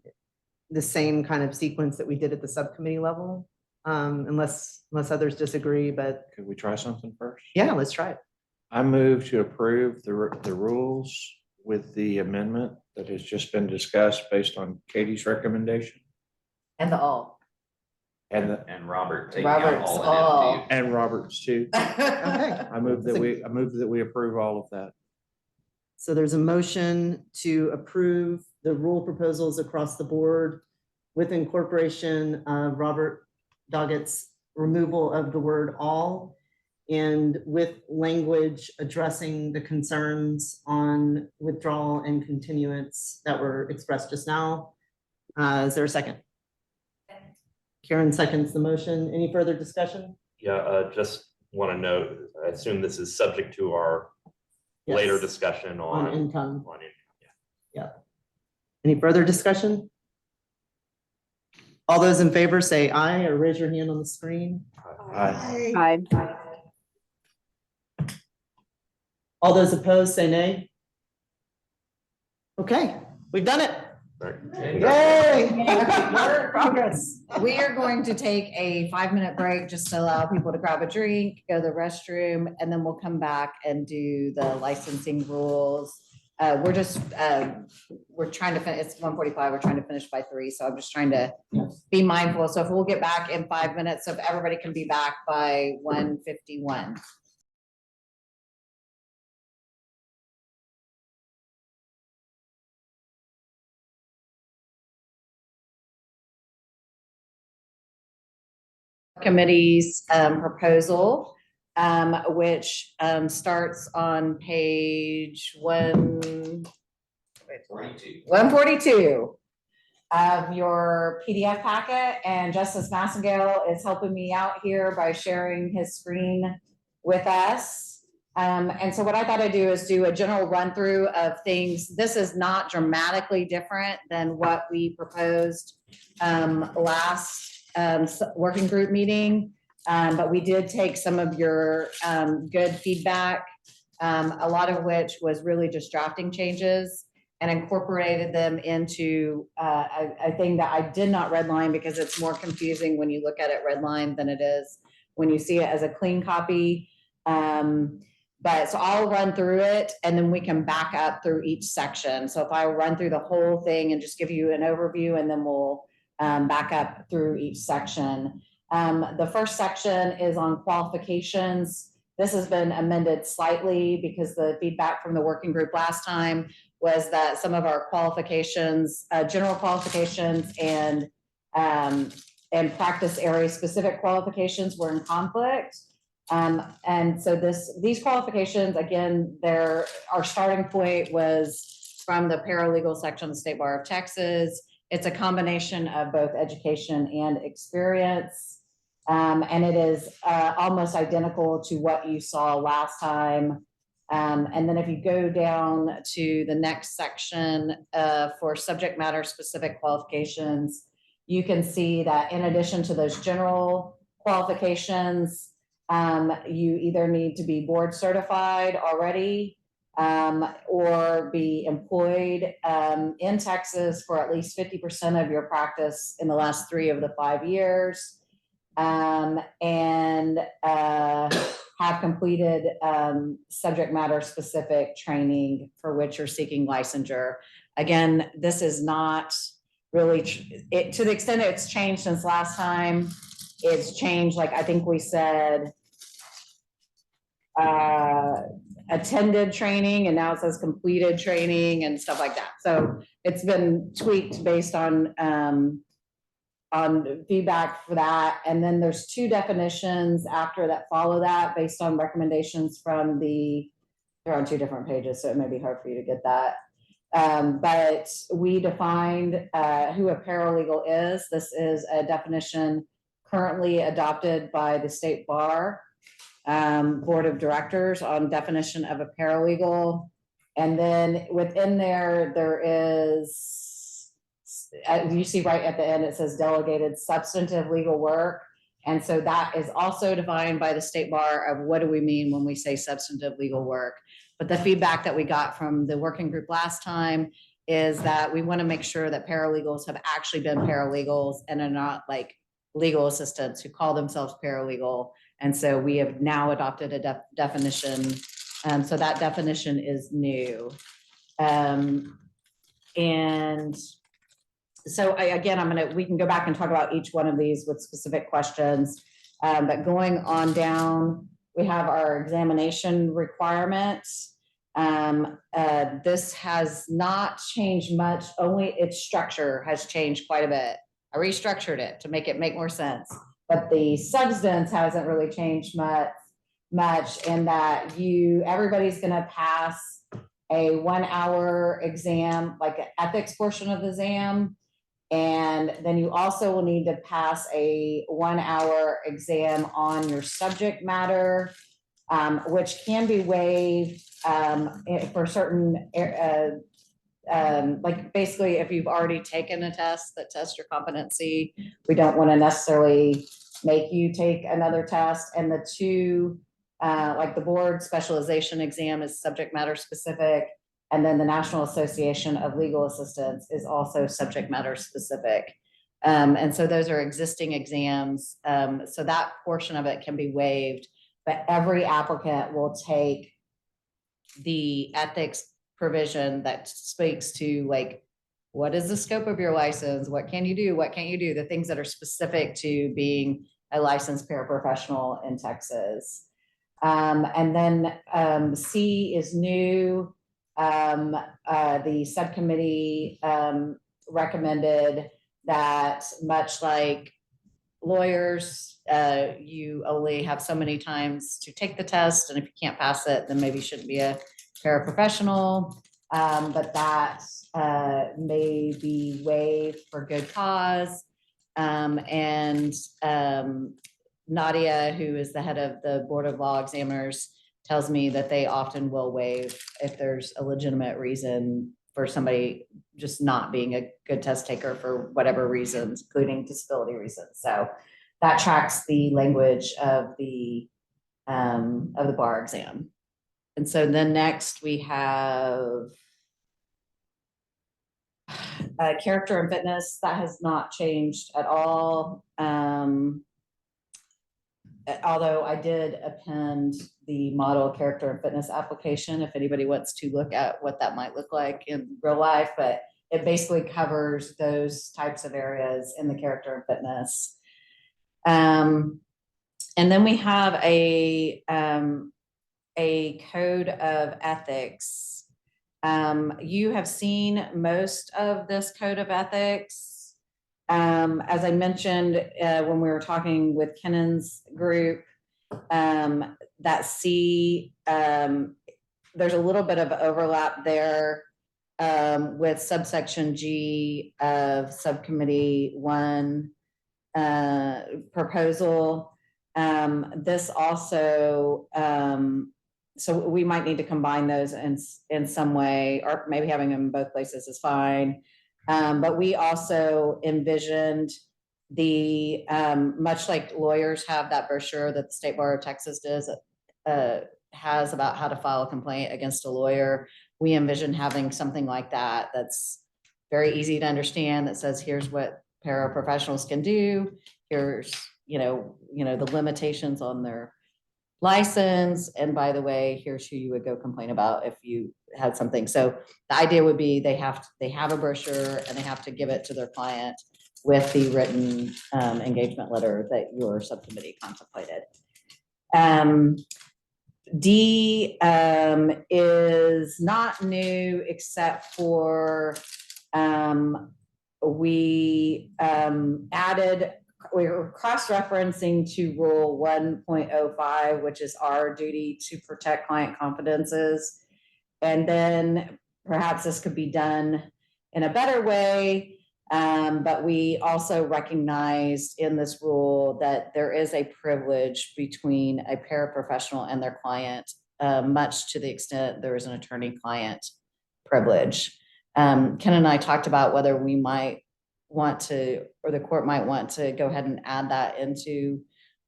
the same kind of sequence that we did at the subcommittee level. unless others disagree, but Could we try something first? yeah, let's try it. I move to approve the rules with the amendment that has just been discussed based on Katie's recommendation And the all. and Robert taking out Robert's all all. in F and Robert's too. Okay. I move that we approve all of that. So there's a motion to approve the rule proposals across the board with incorporation of Robert Doggett's removal of the word all and with language addressing the concerns on withdrawal and continuance that were expressed just now. Is there a second? Karen seconds the motion. Any further discussion? Yeah, just want to note, I assume this is subject to our later Yes. discussion On on. income. on income. Yeah. Any further discussion? All those in favor say aye or raise your hand on the screen. Aye. Aye. All those opposed say nay. Okay, we've done it. Yay! Progress. We are going to take a 5-minute break just to allow people to grab a drink, go to the restroom, and then we'll come back and do the licensing rules. We're trying to finish, it's 1:45, we're trying to finish by 3, so I'm just trying to be mindful. So if we'll get back in 5 minutes, so if everybody can be back by 1:51. Committee's proposal, which starts on page 142 of your PDF packet, and Justice Massengale is helping me out here by sharing his screen with us. And so what I thought I'd do is do a general run through of things. This is not dramatically different than what we proposed last working group meeting. But we did take some of your good feedback, a lot of which was really just drafting changes, and incorporated them into a thing that I did not redline because it's more confusing when you look at it redlined than it is when you see it as a clean copy. But so I'll run through it and then we can back up through each section. So if I run through the whole thing and just give you an overview, and then we'll back up through each section. The first section is on qualifications. This has been amended slightly because the feedback from the working group last time was that some of our qualifications, general qualifications and practice area specific qualifications were in conflict. And so these qualifications, again, our starting point was from the paralegal section of the State Bar of Texas. It's a combination of both education and experience. And it is almost identical to what you saw last time. And then if you go down to the next section for subject matter specific qualifications, you can see that in addition to those general qualifications, you either need to be board certified already or be employed in Texas for at least 50% of your practice in the last 3 of the 5 years, and have completed subject matter specific training for which you're seeking licensure. Again, this is not really, to the extent it's changed since last time, it's changed, like I think we said, attended training, and now it says completed training and stuff like that. So it's been tweaked based on feedback for that. And then there's 2 definitions after that follow that based on recommendations from they're on 2 different pages, so it may be hard for you to get that. But we defined who a paralegal is. This is a definition currently adopted by the State Bar Board of Directors on definition of a paralegal. And then within there is, you see right at the end, it says delegated substantive legal work. And so that is also defined by the State Bar of what do we mean when we say substantive legal work. But the feedback that we got from the working group last time is that we want to make sure that paralegals have actually been paralegals and are not like legal assistants who call themselves paralegal. And so we have now adopted a definition. So that definition is new. And so again, we can go back and talk about each one of these with specific questions. But going on down, we have our examination requirements. This has not changed much, only its structure has changed quite a bit. I restructured it to make it make more sense, but the substance hasn't really changed much in that everybody's gonna pass a 1 hour exam, like an ethics portion of the exam. And then you also will need to pass a 1 hour exam on your subject matter, which can be waived for certain, like basically if you've already taken a test that tests your competency, we don't want to necessarily make you take another test. And the two, like the board specialization exam is subject matter specific. And then the National Association of Legal Assistants is also subject matter specific. And so those are existing exams. So that portion of it can be waived, but every applicant will take the ethics provision that speaks to like, what is the scope of your license? What can you do? What can't you do? The things that are specific to being a licensed paraprofessional in Texas. And then C is new. The subcommittee recommended that much like lawyers, you only have so many times to take the test, and if you can't pass it, then maybe you shouldn't be a paraprofessional. But that may be waived for good cause. And Nadia, who is the head of the Board of Law Examiners, tells me that they often will waive if there's a legitimate reason for somebody just not being a good test taker for whatever reasons, including disability reasons. So that tracks the language of the bar exam. And so then next we have character and fitness. That has not changed at all. Although I did append the model character and fitness application if anybody wants to look at what that might look like in real life, but it basically covers those types of areas in the character and fitness. And then we have a code of ethics. You have seen most of this code of ethics. As I mentioned, when we were talking with Kennan's group, that C, there's a little bit of overlap there with subsection G of subcommittee 1 proposal. This also, so we might need to combine those in some way, or maybe having them in both places is fine. But we also envisioned the, much like lawyers have that brochure that the State Bar of Texas has about how to file a complaint against a lawyer. We envision having something like that that's very easy to understand, that says, here's what paraprofessionals can do. Here's, the limitations on their license. And by the way, here's who you would go complain about if you had something. So the idea would be they have a brochure and they have to give it to their client with the written engagement letter that your subcommittee contemplated. D is not new except for we were cross-referencing to rule 1.05, which is our duty to protect client confidences. And then perhaps this could be done in a better way. But we also recognized in this rule that there is a privilege between a paraprofessional and their client, much to the extent there is an attorney-client privilege. Ken and I talked about whether we might want to, or the court might want to go ahead and add that into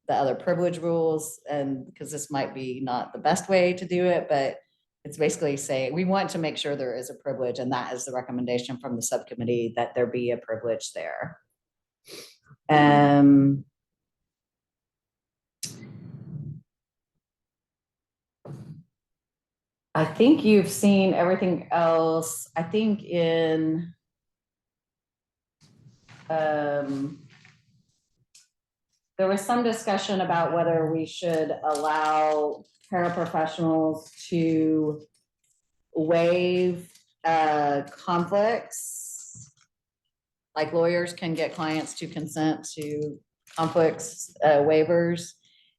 the other privilege rules, and because this might be not the best way to do it, but it's basically saying we want to make sure there is a privilege, and that is the recommendation from the subcommittee, that there be a privilege there. I think you've seen everything else. I think in there was some discussion about whether we should allow paraprofessionals to waive conflicts. Like lawyers can get clients to consent to conflicts waivers.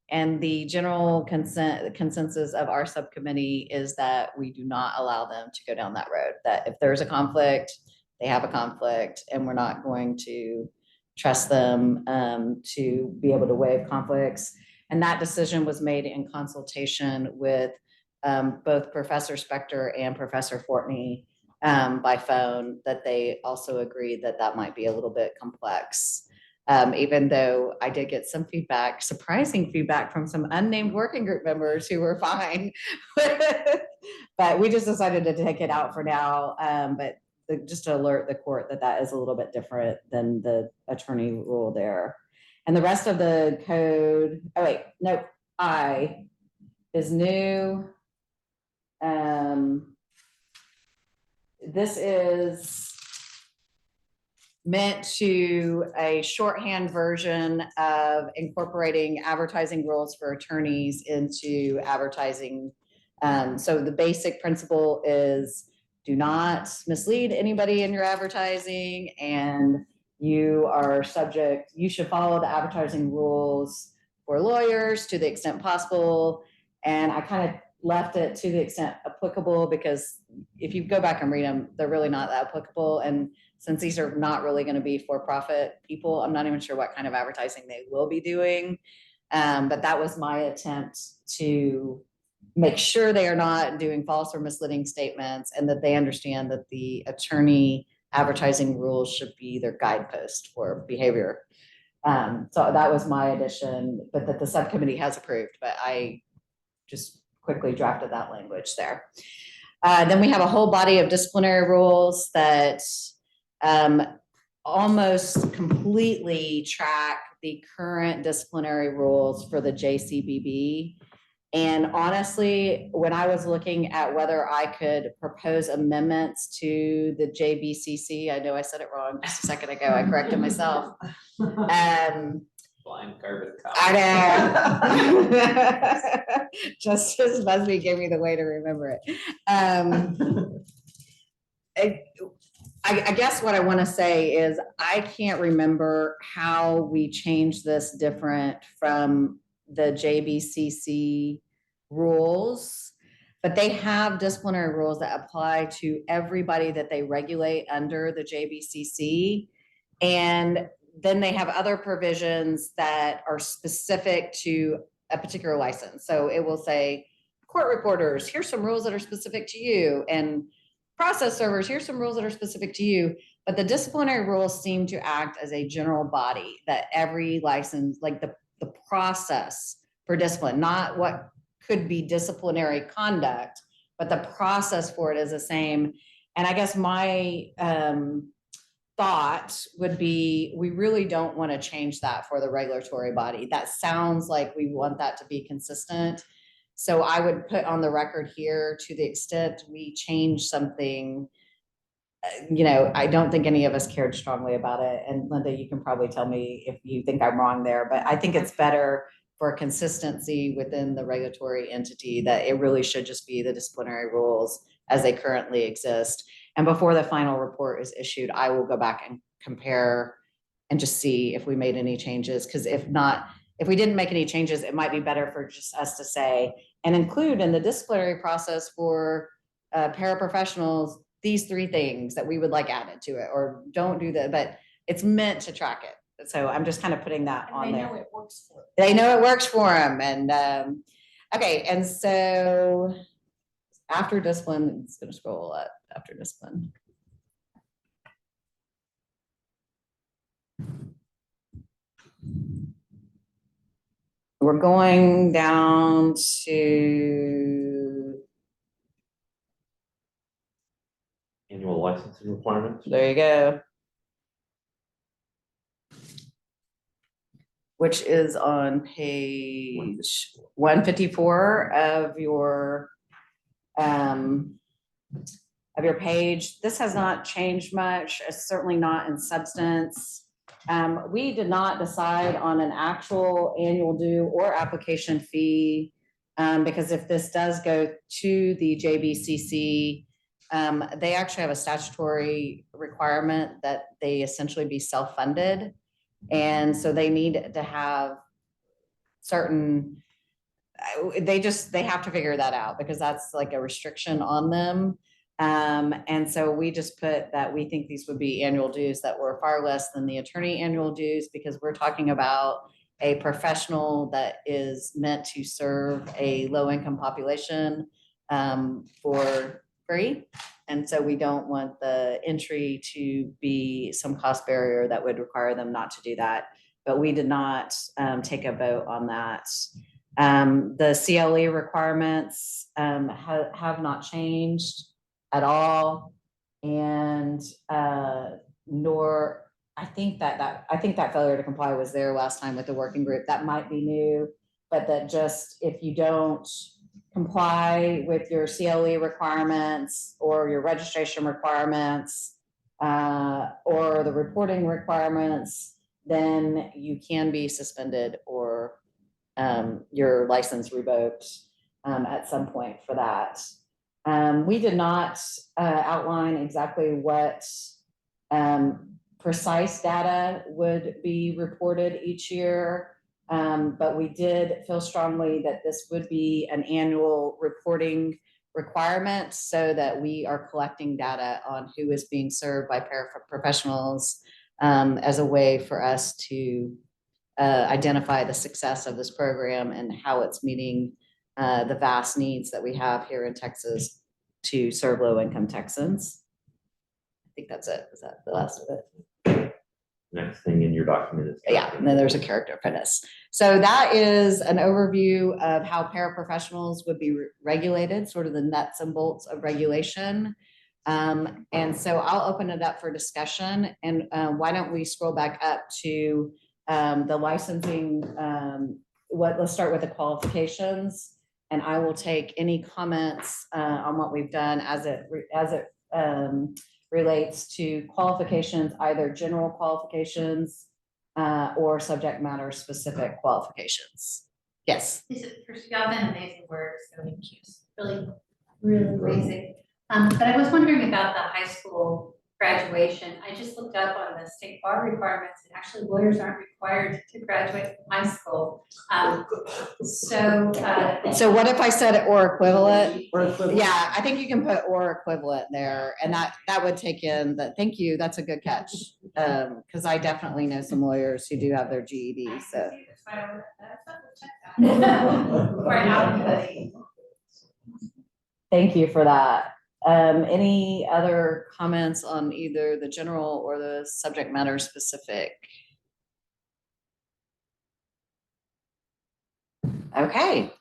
And the general consensus of our subcommittee is that we do not allow them to go down that road. That if there's a conflict, they have a conflict, and we're not going to trust them to be able to waive conflicts. And that decision was made in consultation with both Professor Spector and Professor Fortney by phone, that they also agreed that that might be a little bit complex. Even though I did get some feedback, surprising feedback from some unnamed working group members who were fine. But we just decided to take it out for now. But just to alert the court that that is a little bit different than the attorney rule there. And the rest of the code, oh wait, nope, I is new. This is meant to a shorthand version of incorporating advertising rules for attorneys into advertising. So the basic principle is do not mislead anybody in your advertising, and you should follow the advertising rules for lawyers to the extent possible. And I kind of left it to the extent applicable, because if you go back and read them, they're really not that applicable. And since these are not really going to be for-profit people, I'm not even sure what kind of advertising they will be doing. But that was my attempt to make sure they are not doing false or misleading statements, and that they understand that the attorney advertising rules should be their guidepost for behavior. So that was my addition, but that the subcommittee has approved, but I just quickly drafted that language there. Then we have a whole body of disciplinary rules that almost completely track the current disciplinary rules for the JCBB. And honestly, when I was looking at whether I could propose amendments to the JBCC, I know I said it wrong just a second ago, I corrected myself. Blind carbon copy. I know. Justice Busby gave me the way to remember it. I guess what I want to say is I can't remember how we changed this different from the JBCC rules, but they have disciplinary rules that apply to everybody that they regulate under the JBCC. And then they have other provisions that are specific to a particular license. So it will say, court reporters, here's some rules that are specific to you, and process servers, here's some rules that are specific to you. But the disciplinary rules seem to act as a general body that every license, like the process for discipline, not what could be disciplinary conduct, but the process for it is the same. And I guess my thought would be, we really don't want to change that for the regulatory body. That sounds like we want that to be consistent. So I would put on the record here, to the extent we change something, I don't think any of us cared strongly about it. And Linda, you can probably tell me if you think I'm wrong there, but I think it's better for consistency within the regulatory entity that it really should just be the disciplinary rules as they currently exist. And before the final report is issued, I will go back and compare and just see if we made any changes. Because if not, if we didn't make any changes, it might be better for just us to say, and include in the disciplinary process for paraprofessionals, these 3 things that we would like added to it, or don't do that, but it's meant to track it. So I'm just kind of putting that on there. They know it works for them. They know it works for them. And okay, and so after discipline, it's going to scroll up after discipline. We're going down to, Annual licensing requirements. there you go. which is on page 154 of your page. This has not changed much, certainly not in substance. We did not decide on an actual annual due or application fee, because if this does go to the JBCC, they actually have a statutory requirement that they essentially be self-funded. And so they need to have certain, they have to figure that out because that's like a restriction on them. And so we just put that we think these would be annual dues that were far less than the attorney annual dues, because we're talking about a professional that is meant to serve a low-income population for free. And so we don't want the entry to be some cost barrier that would require them not to do that. But we did not take a vote on that. The CLE requirements have not changed at all. And nor, I think that failure to comply was there last time with the working group. That might be new, but that just, if you don't comply with your CLE requirements or your registration requirements or the reporting requirements, then you can be suspended or your license revoked at some point for that. We did not outline exactly what precise data would be reported each year. But we did feel strongly that this would be an annual reporting requirement so that we are collecting data on who is being served by paraprofessionals as a way for us to identify the success of this program and how it's meeting the vast needs that we have here in Texas to serve low-income Texans. I think that's it. Is that the last of it? Next thing in your document is. Yeah, and then there's a character of fitness. So that is an overview of how paraprofessionals would be regulated, sort of the nuts and bolts of regulation. And so I'll open it up for discussion. And why don't we scroll back up to the licensing, let's start with the qualifications. And I will take any comments on what we've done as it relates to qualifications, either general qualifications or subject matter specific qualifications. Yes. First, y'all have been amazing work, so thank you. Really, really amazing. But I was wondering about the high school graduation. I just looked up on the state bar requirements, and actually lawyers aren't required to graduate from high school. So what if I said it or equivalent? Yeah, I think you can put or equivalent there, and that would take in the, thank you, that's a good catch. Because I definitely know some lawyers who do have their GED, so. Thank you for that. Any other comments on either the general or the subject matter specific? Okay.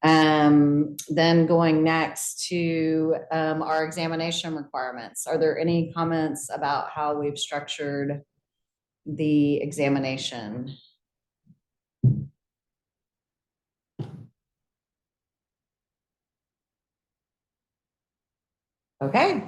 Then going next to our examination requirements. Are there any comments about how we've structured the examination? Okay.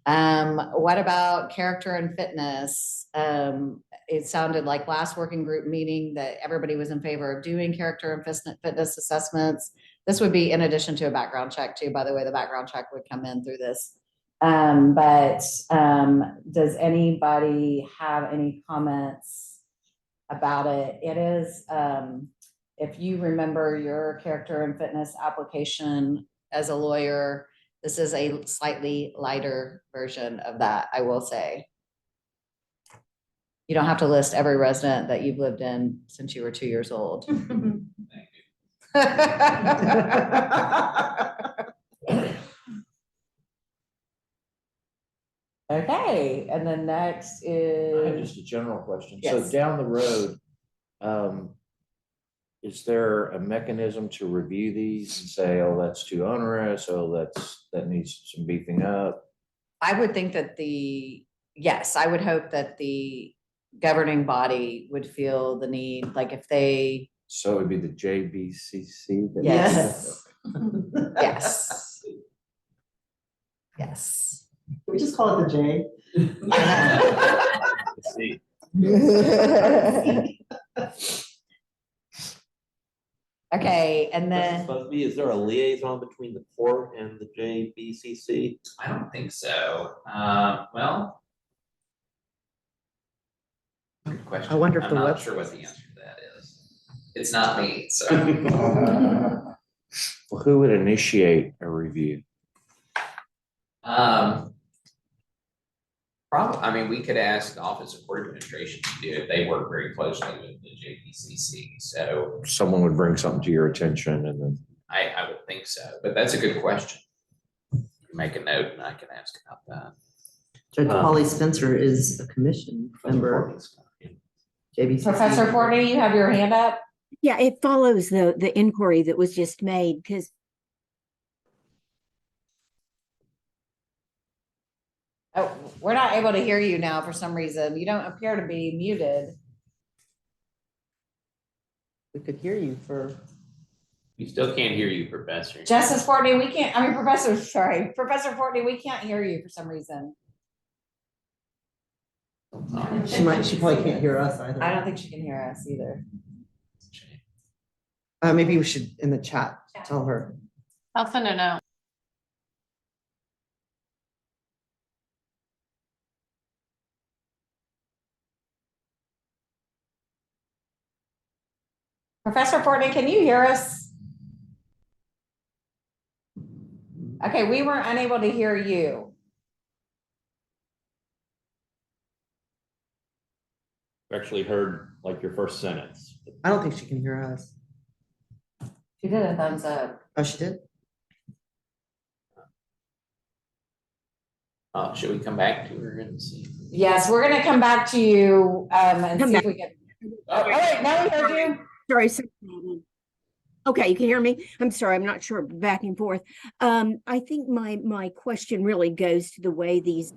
What about character and fitness? It sounded like last working group meeting that everybody was in favor of doing character and fitness assessments. This would be in addition to a background check too. By the way, the background check would come in through this. Does anybody have any comments about it? It is, if you remember your character and fitness application as a lawyer, this is a slightly lighter version of that, I will say. You don't have to list every resident that you've lived in since you were 2 years old. Okay, and then next I have is. just a general question. Yes. So down the road, is there a mechanism to review these and say, oh, that's too onerous, oh, that needs some beefing up? I would think that yes, I would hope that the governing body would feel the need, like if they, So it would be the JBCC? that- yes. Yes. Yes. Can we just call it the J? Let's see. Okay, and What's it then, supposed to be? Is there a liaison between the court and the JBCC? I don't think so. Well. Good question. I wonder if I'm the not web- sure what the answer to that is. It's not me, so. Well, who would initiate a review? Probably, I mean, we could ask the Office of Court Administration to do it. They work very closely with the JPCC, so Someone would bring something to your attention and then, I would think so, but that's a good question. Make a note and I can ask about that. Judge Polly Spencer is a commission member. JBCC. Professor Fortney, you have your hand up? Yeah, it follows the inquiry that was just made, because Oh, we're not able to hear you now for some reason. You don't appear to be muted. We could hear you for. We still can't hear you, Professor. Justice Fortney, we can't, I mean, Professor, sorry, Professor Fortney, we can't hear you for some reason. She probably can't hear us either. I don't think she can hear us either. Maybe we should in the chat tell her. I'll send a note. Professor Fortney, can you hear us? Okay, we were unable to hear you. Actually heard like your first sentence. I don't think she can hear us. She did a thumbs up. Oh, she did? Should we come back to her and see? Yes, we're gonna come back to you, and Come see if back. we can. Oh, wait, now we heard you. sorry. Okay, you can hear me? I'm sorry, I'm not sure, back and forth. I think my question really goes to the way these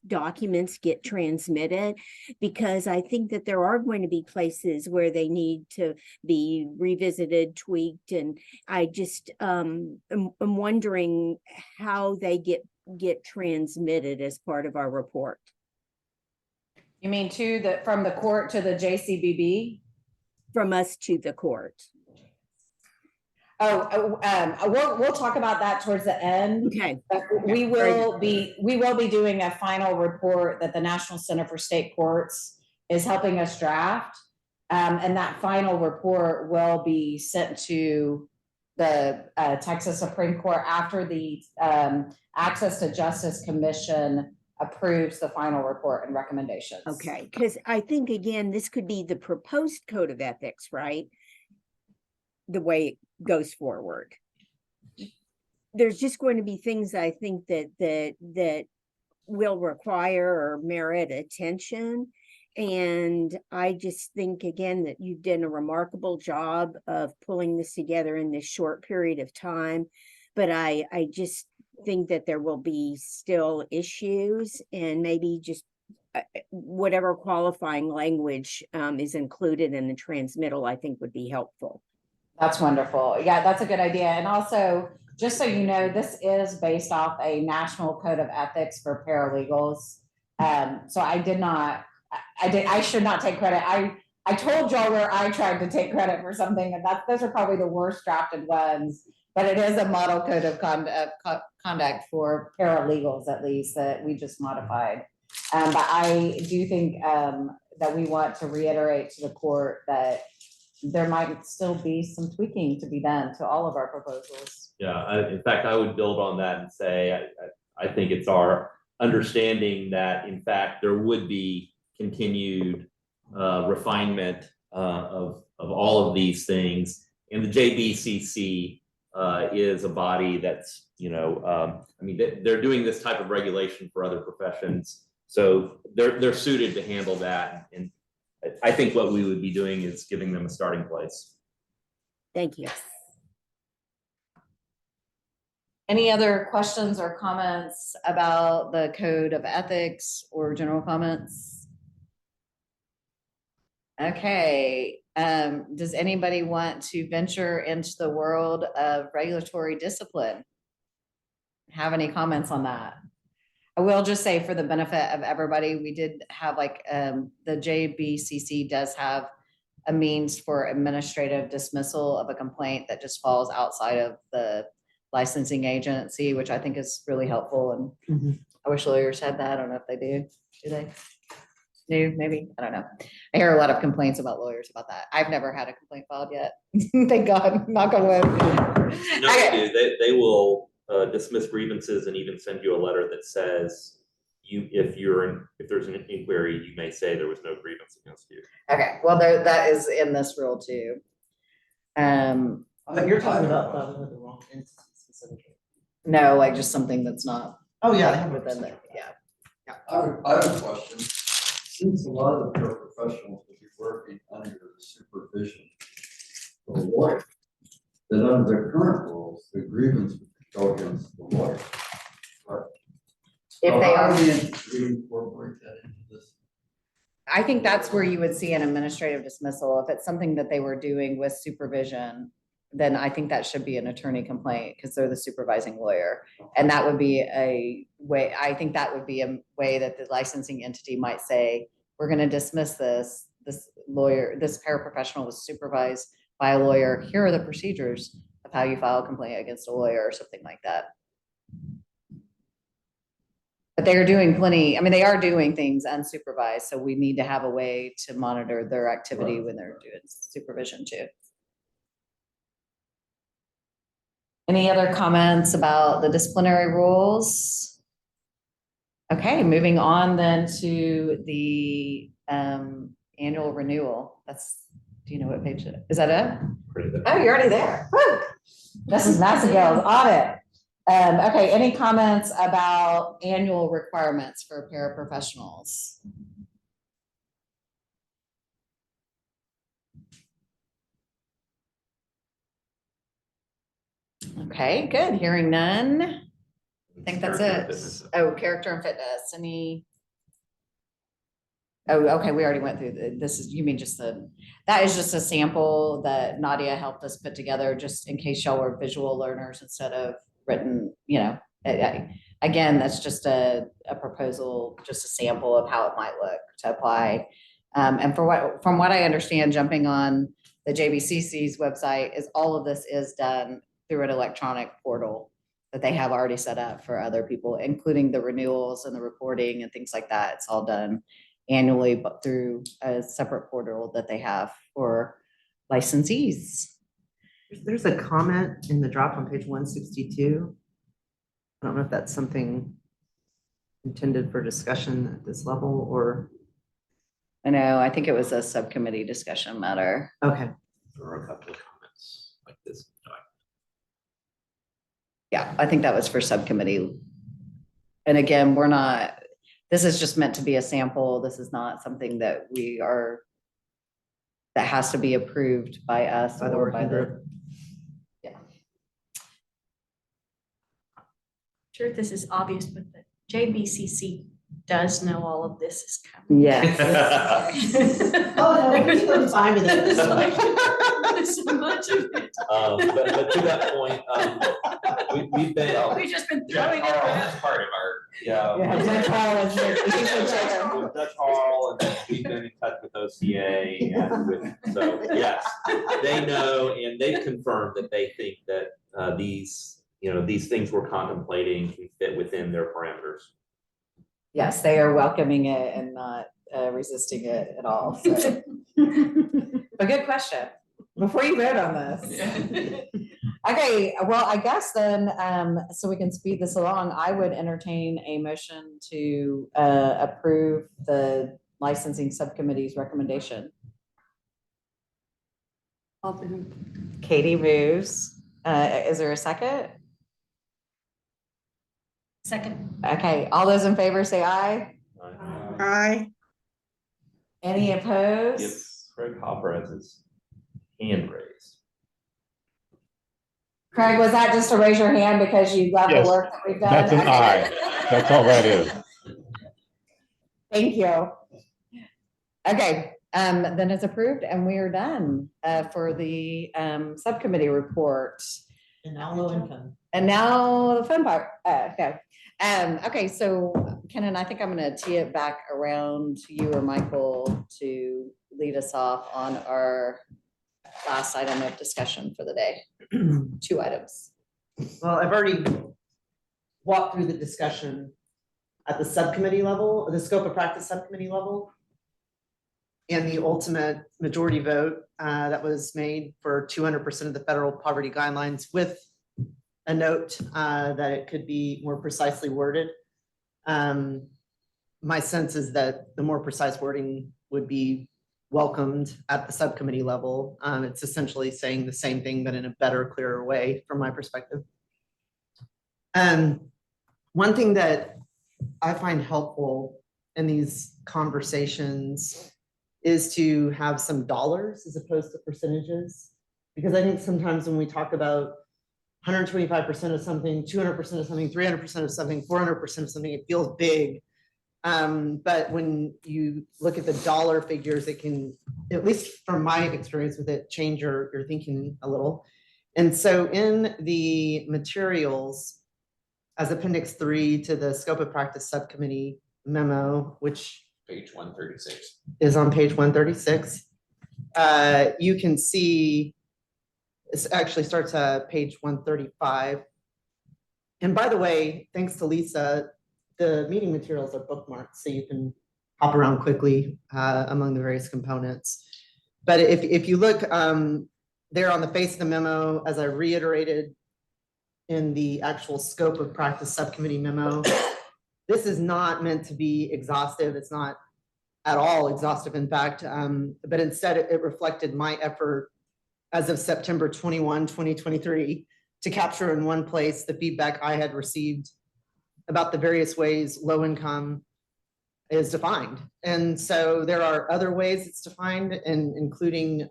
documents get transmitted, because I think that there are going to be places where they need to be revisited, tweaked, and I just am wondering how they get transmitted as part of our report. You mean from the court to the JCBB? From us to the court. We'll talk about that towards the end. Okay. We will be doing a final report that the National Center for State Courts is helping us draft. And that final report will be sent to the Texas Supreme Court after the Access to Justice Commission approves the final report and recommendations. Okay, because I think, again, this could be the proposed code of ethics, right? The way it goes forward. There's just going to be things I think that will require or merit attention. And I just think, again, that you've done a remarkable job of pulling this together in this short period of time. But I just think that there will be still issues, and maybe just whatever qualifying language is included in the transmittal, I think would be helpful. That's wonderful. Yeah, that's a good idea. And also, just so you know, this is based off a national code of ethics for paralegals. So I should not take credit. I told y'all where I tried to take credit for something, and those are probably the worst drafted ones, but it is a model code of conduct for paralegals, at least, that we just modified. But I do think that we want to reiterate to the court that there might still be some tweaking to be done to all of our proposals. Yeah, in fact, I would build on that and say, I think it's our understanding that, in fact, there would be continued refinement of all of these things. And the JBCC is a body that's, I mean, they're doing this type of regulation for other professions. So they're suited to handle that. And I think what we would be doing is giving them a starting place. Thank you. Any other questions or comments about the code of ethics or general comments? Okay, does anybody want to venture into the world of regulatory discipline? Have any comments on that? I will just say for the benefit of everybody, we did have like, the JBCC does have a means for administrative dismissal of a complaint that just falls outside of the licensing agency, which I think is really helpful. And I wish lawyers had that. I don't know if they do. Do they? Do maybe? I don't know. I hear a lot of complaints about lawyers about that. I've never had a complaint filed yet. Thank God, knock on wood. No, they do. They will dismiss grievances and even send you a letter that says if there's an inquiry, you may say there was no grievance against you. Okay, well, that is in this rule too. But you're talking about the wrong entity specifically. No, like just something that's not. Oh, yeah, they have within the, yeah. I have a question. Since a lot of the paraprofessionals will be working under the supervision of a lawyer, that under the current rules, the grievance would go against the lawyer. Right? If they How are. do we incorporate that into this? I think that's where you would see an administrative dismissal. If it's something that they were doing with supervision, then I think that should be an attorney complaint because they're the supervising lawyer. And that would be a way, I think that would be a way that the licensing entity might say, we're going to dismiss this paraprofessional was supervised by a lawyer. Here are the procedures of how you file a complaint against a lawyer or something like that. But they are doing plenty, I mean, they are doing things unsupervised, so we need to have a way to monitor their activity when they're doing supervision too. Any other comments about the disciplinary rules? Okay, moving on then to the annual renewal. Do you know what page it is? Is that it? Oh, you're already there. Woo! Mrs. Massengale's on it. Okay, any comments about annual requirements for paraprofessionals? Okay, good. Hearing none. I think that's it. Oh, character and fitness. Oh, okay, we already went through this is, you mean just that is just a sample that Nadia helped us put together just in case y'all were visual learners instead of written, again, that's just a proposal, just a sample of how it might look to apply. And from what I understand, jumping on the JBCC's website is all of this is done through an electronic portal that they have already set up for other people, including the renewals and the reporting and things like that. It's all done annually, but through a separate portal that they have for licensees. There's a comment in the draft on page 162. I don't know if that's something intended for discussion at this level or. I know, I think it was a subcommittee discussion matter. Okay. There are a couple of comments like this. Yeah, I think that was for subcommittee. And again, this is just meant to be a sample. This is not something that that has to be approved by us or by the. Yeah. Sure, this is obvious, but the JBCC does know all of this is coming. Yes. Oh, no, we don't time with this. So much of it. But to that point, we've been. We've just been throwing it That's part of our. Dutch Hall, and we've been in touch with OCA, and so yes, they know, and they've confirmed that they think that these things we're contemplating can fit within their parameters. Yes, they are welcoming it and not resisting it at all. So. A good question. Before you vote on this. Okay, well, I guess then, so we can speed this along, I would entertain a motion to approve the licensing subcommittee's recommendation. Katie moves. Is there a second? Second. Okay, all those in favor say aye. Aye. Any opposed? Yes, Craig Hopper has his hand raised. Craig, was that just to raise your hand because you love the Yes, work that we've done? That's an aye. That's all that is. Thank you. Okay, Then it's approved and we are done for the subcommittee report. And now low income. And now the fun part. Okay. Okay, so Kenan, I think I'm gonna tee it back around to you or Michael to lead us off on our last item of discussion for the day. 2 items. Well, I've already walked through the discussion at the subcommittee level, the scope of practice subcommittee level. And the ultimate majority vote that was made for 200% of the federal poverty guidelines with a note that it could be more precisely worded. My sense is that the more precise wording would be welcomed at the subcommittee level. It's essentially saying the same thing, but in a better, clearer way from my perspective. One thing that I find helpful in these conversations is to have some dollars as opposed to percentages. Because I think sometimes when we talk about 125% of something, 200% of something, 300% of something, 400% of something, it feels big. But when you look at the dollar figures, it can, at least from my experience with it, change your thinking a little. And so in the materials, as Appendix 3 to the Scope of Practice Subcommittee memo, which Page 136. is on page 136, you can see, this actually starts at page 135. And by the way, thanks to Lisa, the meeting materials are bookmarked, so you can hop around quickly among the various components. But if you look there on the face of the memo, as I reiterated in the actual Scope of Practice Subcommittee memo, this is not meant to be exhaustive. It's not at all exhaustive, in fact, but instead it reflected my effort as of September 21, 2023, to capture in one place the feedback I had received about the various ways low income is defined. And so there are other ways it's defined, and including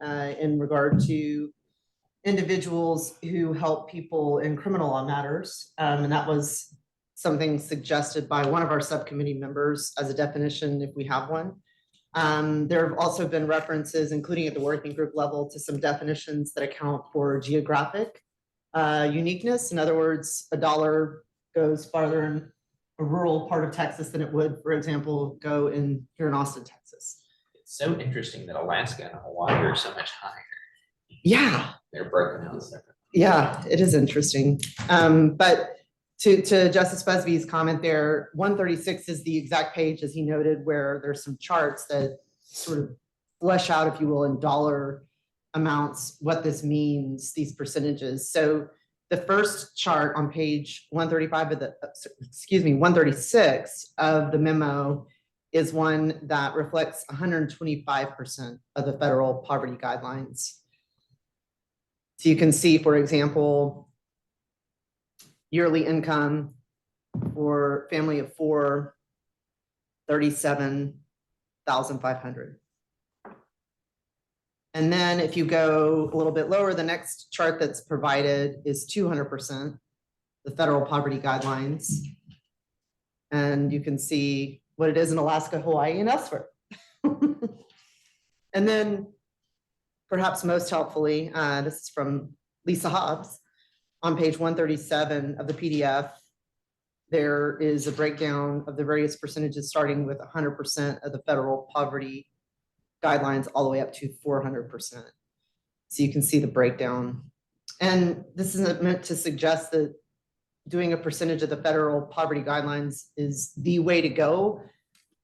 in regard to individuals who help people in criminal law matters. And that was something suggested by one of our subcommittee members as a definition, if we have one. There have also been references, including at the working group level, to some definitions that account for geographic uniqueness. In other words, a dollar goes farther in a rural part of Texas than it would, for example, go in here in Austin, Texas. It's so interesting that Alaska and Hawaii are so much higher. Yeah. They're broken out separately. Yeah, it is interesting. But to Justice Busby's comment there, 136 is the exact page, as he noted, where there's some charts that sort of flesh out, if you will, in dollar amounts, what this means, these percentages. So the first chart on page 135 of the, 136 of the memo is one that reflects 125% of the federal poverty guidelines. So you can see, for example, yearly income for family of 4, 37,500. And then if you go a little bit lower, the next chart that's provided is 200%, the federal poverty guidelines. And you can see what it is in Alaska, Hawaii, and elsewhere. And then perhaps most helpfully, this is from Lisa Hobbs, on page 137 of the PDF, there is a breakdown of the various percentages starting with 100% of the federal poverty guidelines all the way up to 400%. So you can see the breakdown. And this isn't meant to suggest that doing a percentage of the federal poverty guidelines is the way to go.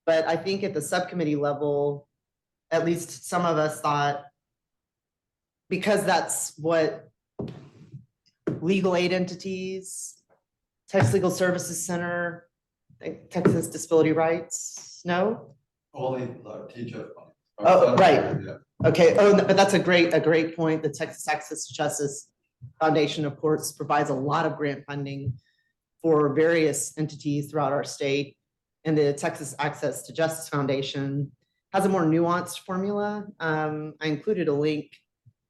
But I think at the subcommittee level, at least some of us thought, because that's what legal aid entities, Texas Legal Services Center, Texas Disability Rights, no? Only TJF money. Oh, right. Yeah. Okay. Oh, but that's a great point. The Texas Access to Justice Foundation, of course, provides a lot of grant funding for various entities throughout our state. And the Texas Access to Justice Foundation has a more nuanced formula. I included a link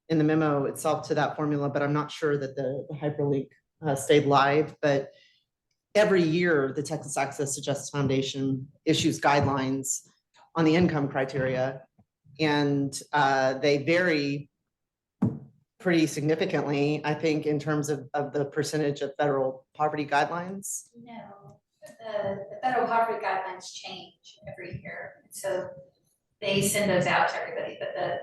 in the memo itself to that formula, but I'm not sure that the hyperlink stayed live. But every year, the Texas Access to Justice Foundation issues guidelines on the income criteria. And they vary pretty significantly, I think, in terms of the percentage of federal poverty guidelines. No, the federal poverty guidelines change every year. So they send those out to everybody, but the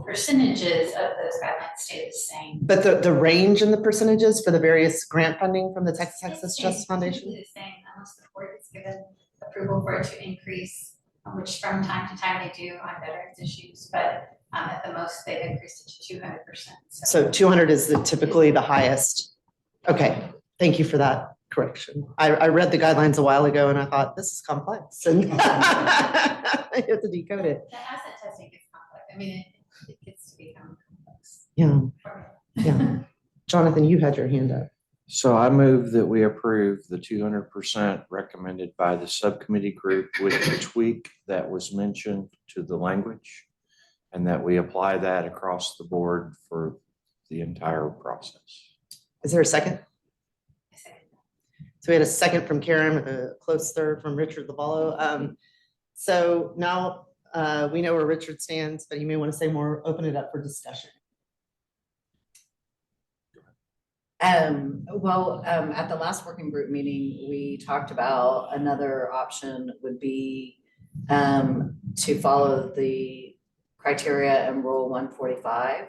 percentages of those guidelines stay the same. But the range in the percentages for the various grant funding from the Texas It's Justice Foundation? typically the same unless the court has given approval for it to increase, which from time to time they do on veterans issues, but at the most they've increased it to 200%. So 200 is typically the highest. Okay, thank you for that correction. I read the guidelines a while ago and I thought, this is complex, and I have to decode it. The asset testing gets complex. I mean, it gets to become complex. Yeah, yeah. Jonathan, you had your hand up. So I move that we approve the 200% recommended by the subcommittee group with the tweak that was mentioned to the language, and that we apply that across the board for the entire process. Is there a second? So we had a second from Karen, a close third from Richard Lavallo. So now we know where Richard stands, but you may want to say more, open it up for discussion. At the last working group meeting, we talked about another option would be to follow the criteria in Rule 145,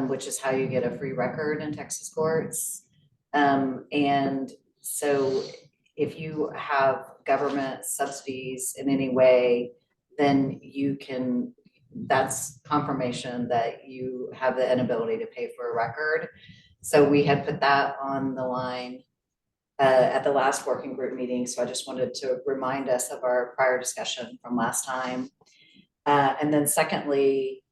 which is how you get a free record in Texas courts. And so if you have government subsidies in any way, then you can, that's confirmation that you have the inability to pay for a record. So we had put that on the line at the last working group meeting. So I just wanted to remind us of our prior discussion from last time. And then secondly,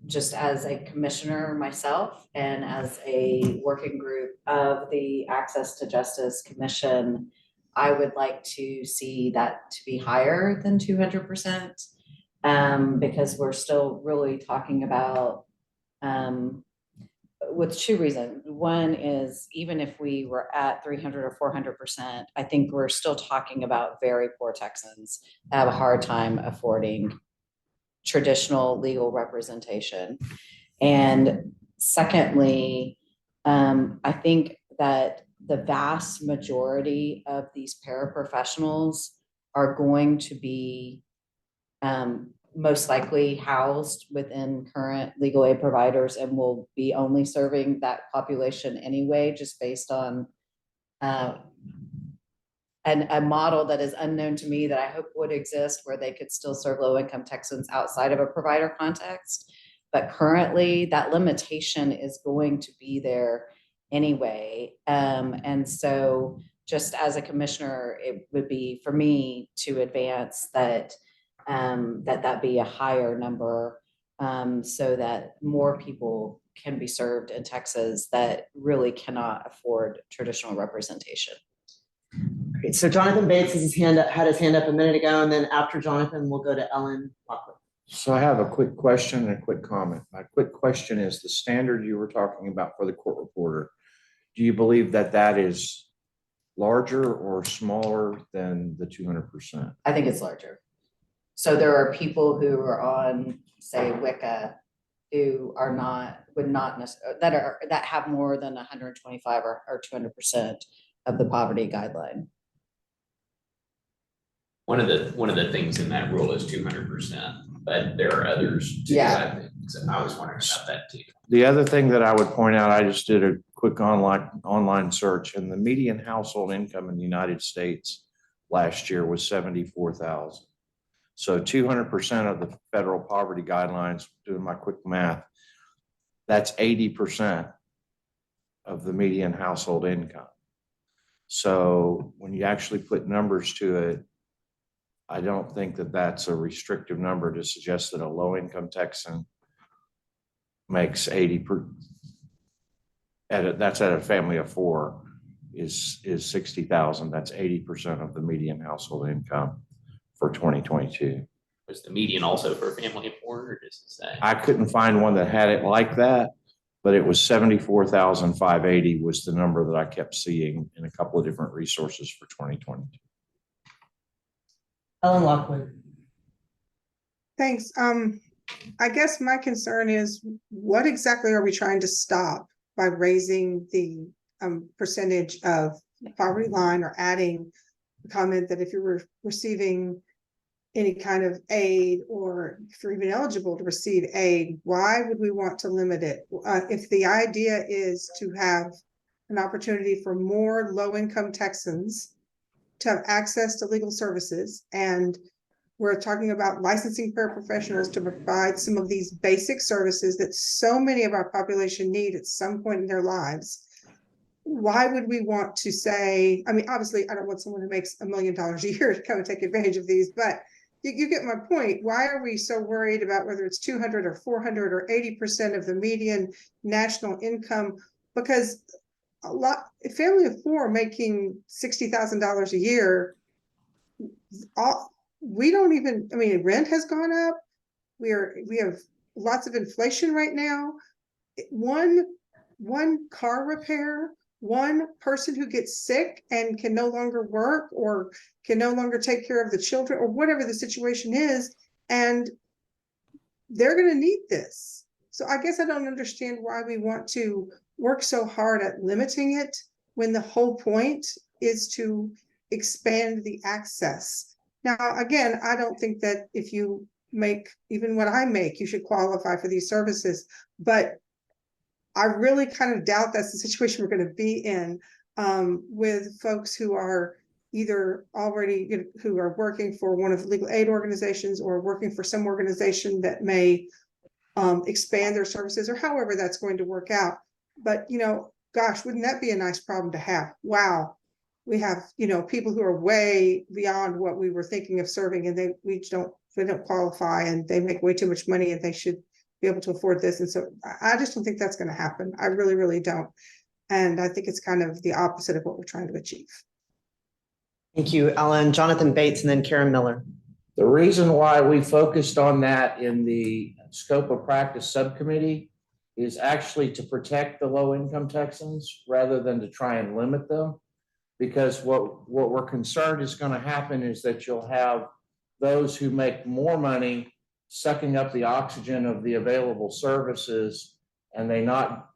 just as a commissioner myself and as a working group of the Access to Justice Commission, I would like to see that to be higher than 200%, because we're still really talking about with two reasons. One is, even if we were at 300 or 400%, I think we're still talking about very poor Texans that have a hard time affording traditional legal representation. And secondly, I think that the vast majority of these paraprofessionals are going to be most likely housed within current legal aid providers and will be only serving that population anyway, just based on a model that is unknown to me that I hope would exist, where they could still serve low-income Texans outside of a provider context. But currently that limitation is going to be there anyway. And so just as a commissioner, it would be for me to advance that that be a higher number, so that more people can be served in Texas that really cannot afford traditional representation. Great. So Jonathan Bates had his hand up a minute ago, and then after Jonathan, we'll go to Ellen Lockwood. So I have a quick question and a quick comment. My quick question is the standard you were talking about for the court reporter. Do you believe that that is larger or smaller than the 200%? I think it's larger. So there are people who are on, say, WICA, who are not, would not necessarily, that have more than 125 or 200% of the poverty guideline. One of the things in that rule is 200%, but there are others too. Yeah. I think. So I was wondering about that too. The other thing that I would point out, I just did a quick online search, and the median household income in the United States last year was $74,000. So 200% of the federal poverty guidelines, doing my quick math, that's 80% of the median household income. So when you actually put numbers to it, I don't think that that's a restrictive number to suggest that a low-income Texan makes 80%. That's at a family of four is 60,000. That's 80% of the median household income for 2022. Was the median also for a family of four, or does it say? I couldn't find one that had it like that, but it was 74,580 was the number that I kept seeing in a couple of different resources for 2022. Ellen Lockwood. Thanks. I guess my concern is what exactly are we trying to stop by raising the percentage of poverty line or adding a comment that if you were receiving any kind of aid or if you're even eligible to receive aid, why would we want to limit it? If the idea is to have an opportunity for more low-income Texans to have access to legal services, and we're talking about licensing paraprofessionals to provide some of these basic services that so many of our population need at some point in their lives. Why would we want to say, I mean, obviously, I don't want someone who makes $1 million a year to come and take advantage of these, but you get my point. Why are we so worried about whether it's 200 or 400 or 80% of the median national income? Because a family of four making $60,000 a year, we don't even, I mean, rent has gone up. We have lots of inflation right now. One car repair, one person who gets sick and can no longer work or can no longer take care of the children or whatever the situation is, and they're going to need this. So I guess I don't understand why we want to work so hard at limiting it when the whole point is to expand the access. Now, again, I don't think that if you make even what I make, you should qualify for these services, but I really kind of doubt that's the situation we're going to be in with folks who are either already who are working for one of the legal aid organizations or working for some organization that may expand their services or however that's going to work out. But, gosh, wouldn't that be a nice problem to have? Wow. We have, people who are way beyond what we were thinking of serving, and they don't qualify, and they make way too much money, and they should be able to afford this. And so I just don't think that's going to happen. I really, really don't. And I think it's kind of the opposite of what we're trying to achieve. Thank you, Ellen. Jonathan Bates and then Karen Miller. The reason why we focused on that in the scope of practice subcommittee is actually to protect the low-income Texans rather than to try and limit them. Because what we're concerned is going to happen is that you'll have those who make more money sucking up the oxygen of the available services, and they not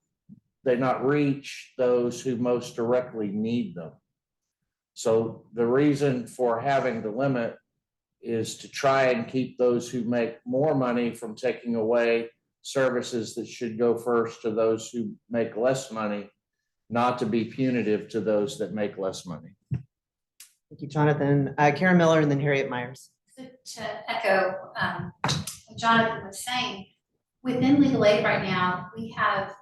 reach those who most directly need them. So the reason for having the limit is to try and keep those who make more money from taking away services that should go first to those who make less money, not to be punitive to those that make less money. Thank you, Jonathan. Karen Miller and then Harriet Myers. So to echo what Jonathan was saying, within legal aid right now, we have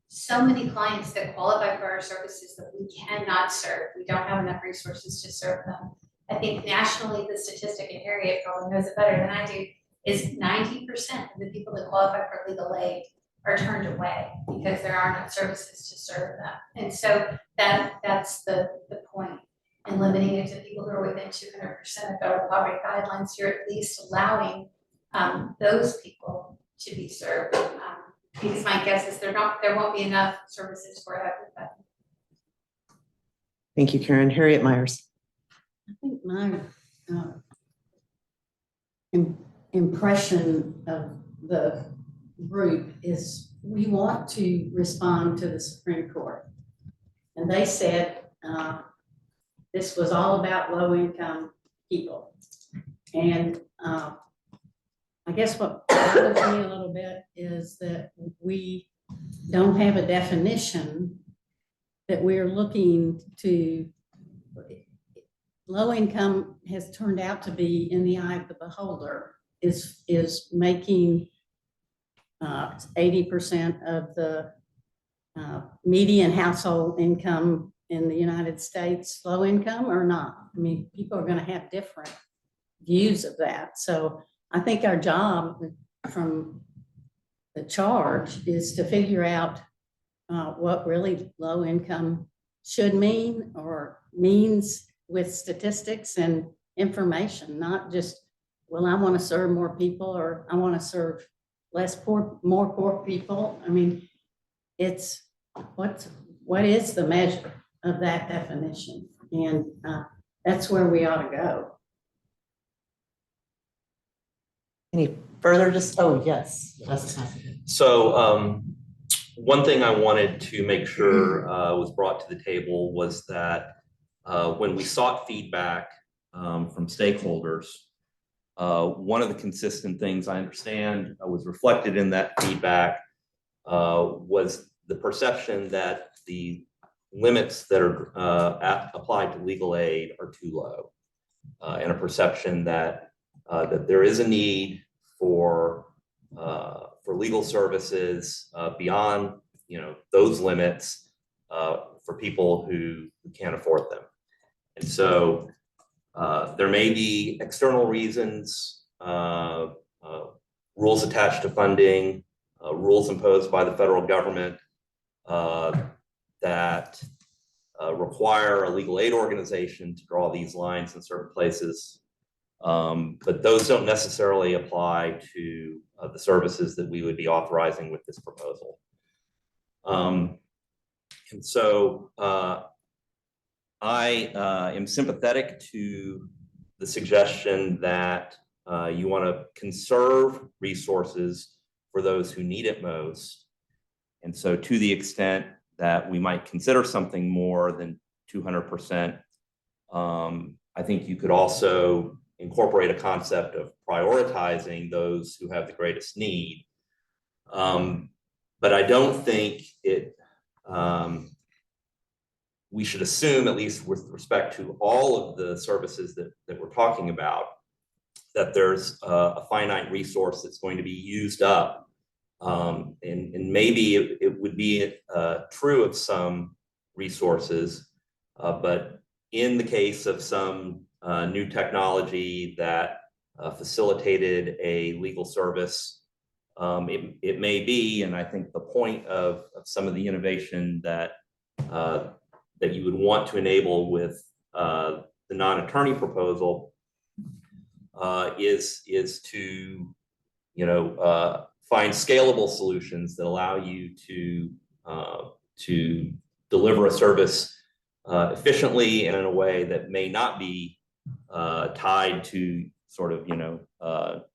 so many clients that qualify for our services that we cannot serve. We don't have enough resources to serve them. I think nationally, the statistic, and Harriet probably knows it better than I do, is 90% of the people that qualify for legal aid are turned away because there are no services to serve them. And so that's the point. And limiting it to people who are within 200% of federal poverty guidelines, you're at least allowing those people to be served. Because my guess is there won't be enough services for everybody. Thank you, Karen. Harriet Myers. I think my impression of the group is we want to respond to the Supreme Court. And they said this was all about low-income people. And I guess what bothers me a little bit is that we don't have a definition that we're looking to. Low income has turned out to be, in the eye of the beholder, is making 80% of the median household income in the United States low income or not. I mean, people are going to have different views of that. So I think our job from the charge is to figure out what really low income should mean or means with statistics and information, not just, well, I want to serve more people or I want to serve more poor people. I mean, it's what is the measure of that definition? And that's where we ought to go. Any further, just, oh, yes. Justice Massey. So one thing I wanted to make sure was brought to the table was that when we sought feedback from stakeholders, one of the consistent things I understand was reflected in that feedback was the perception that the limits that are applied to legal aid are too low, and a perception that that there is a need for legal services beyond, you know, those limits for people who can't afford them. And so there may be external reasons, rules attached to funding, rules imposed by the federal government that require a legal aid organization to draw these lines in certain places. But those don't necessarily apply to the services that we would be authorizing with this proposal. And so I am sympathetic to the suggestion that you want to conserve resources for those who need it most. And so to the extent that we might consider something more than 200%, I think you could also incorporate a concept of prioritizing those who have the greatest need. But I don't think we should assume, at least with respect to all of the services that we're talking about, that there's a finite resource that's going to be used up. And maybe it would be true of some resources, but in the case of some new technology that facilitated a legal service, it may be, and I think the point of some of the innovation that that you would want to enable with the non-attorney proposal is to, you know, find scalable solutions that allow you to deliver a service efficiently and in a way that may not be tied to sort of, you know,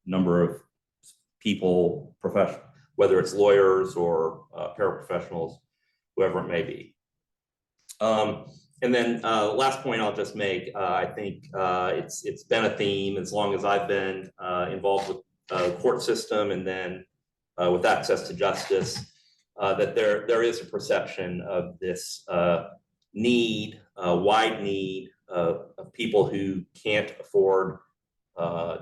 number of people, whether it's lawyers or paraprofessionals, whoever it may be. And then last point I'll just make, I think it's been a theme as long as I've been involved with the court system and then with access to justice, that there is a perception of this need, wide need of people who can't afford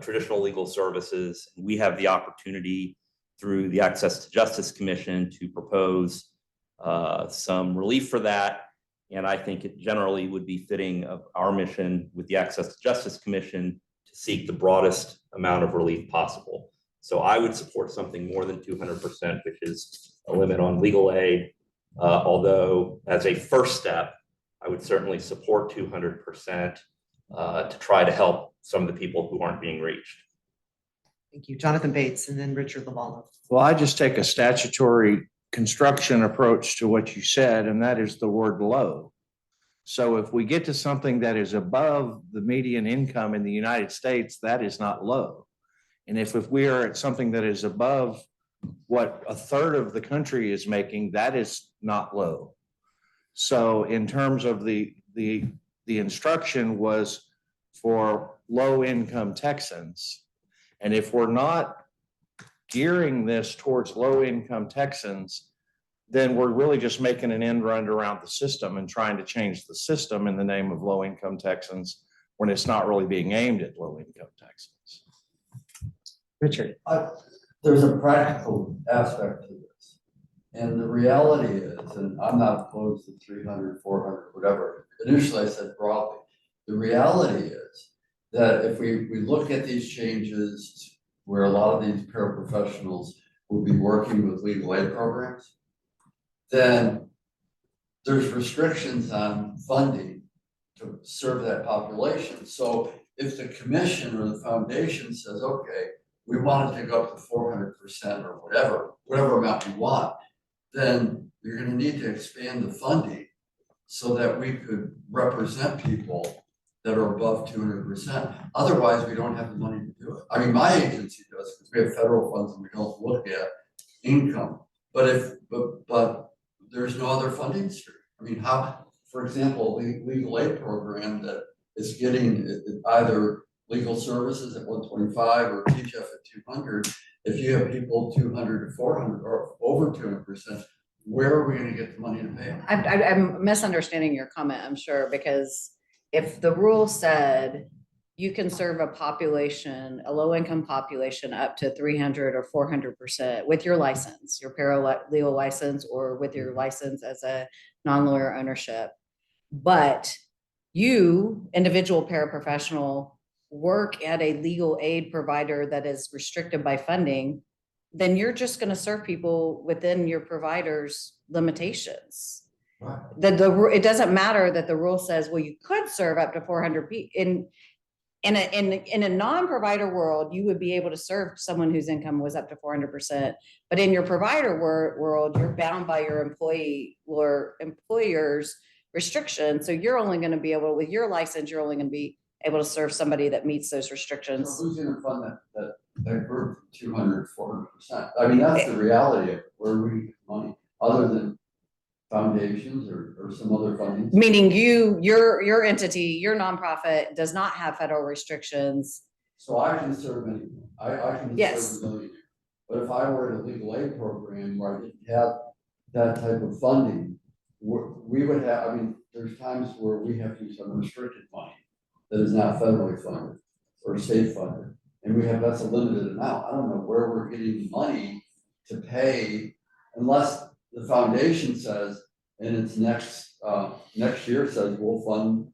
traditional legal services. We have the opportunity through the Access to Justice Commission to propose some relief for that. And I think it generally would be fitting of our mission with the Access to Justice Commission to seek the broadest amount of relief possible. So I would support something more than 200%, which is a limit on legal aid. Although as a first step, I would certainly support 200% to try to help some of the people who aren't being reached. Thank you. Jonathan Bates and then Richard Lavallo. Well, I just take a statutory construction approach to what you said, and that is the word low. So if we get to something that is above the median income in the United States, that is not low. And if we are at something that is above what a third of the country is making, that is not low. So in terms of the instruction was for low income Texans. And if we're not gearing this towards low income Texans, then we're really just making an end run around the system and trying to change the system in the name of low income Texans when it's not really being aimed at low income Texans. Richard. There's a practical aspect to this. And the reality is, and I'm not opposed to 300, 400, whatever. Initially I said broadly. The reality is that if we look at these changes where a lot of these paraprofessionals will be working with legal aid programs, then there's restrictions on funding to serve that population. So if the commission or the foundation says, okay, we want it to go up to 400% or whatever amount we want, then you're going to need to expand the funding so that we could represent people that are above 200%. Otherwise, we don't have the money to do it. I mean, my agency does, because we have federal funds and we don't look at income. But there's no other funding stream. I mean, how, for example, the legal aid program that is getting either legal services at 125 or TGF at 200, if you have people 200 to 400 or over 200%, where are we going to get the money to pay them? I'm misunderstanding your comment, I'm sure, because if the rule said you can serve a population, a low-income population up to 300 or 400% with your license, your paralegal license, or with your license as a non-lawyer ownership, but you, individual paraprofessional, work at a legal aid provider that is restricted by funding, then you're just going to serve people within your provider's limitations. Right. It doesn't matter that the rule says, well, you could serve up to 400 people. In a non-provider world, you would be able to serve someone whose income was up to 400%. But in your provider world, you're bound by your employee or employer's restrictions. So you're only going to be able, with your license, you're only going to be able to serve somebody that meets those restrictions. So who's going to fund that group 200, 400%? I mean, that's the reality of it. Where we get money, other than foundations or some other funding. Meaning your entity, your nonprofit does not have federal restrictions. So I can serve anyone. I can Yes. serve a millionaire. But if I were in a legal aid program where I didn't have that type of funding, we would have, I mean, there's times where we have to use unrestricted money that is not federally funded or state funded. And that's a limited amount. I don't know where we're getting the money to pay unless the foundation says, and it's next year says we'll fund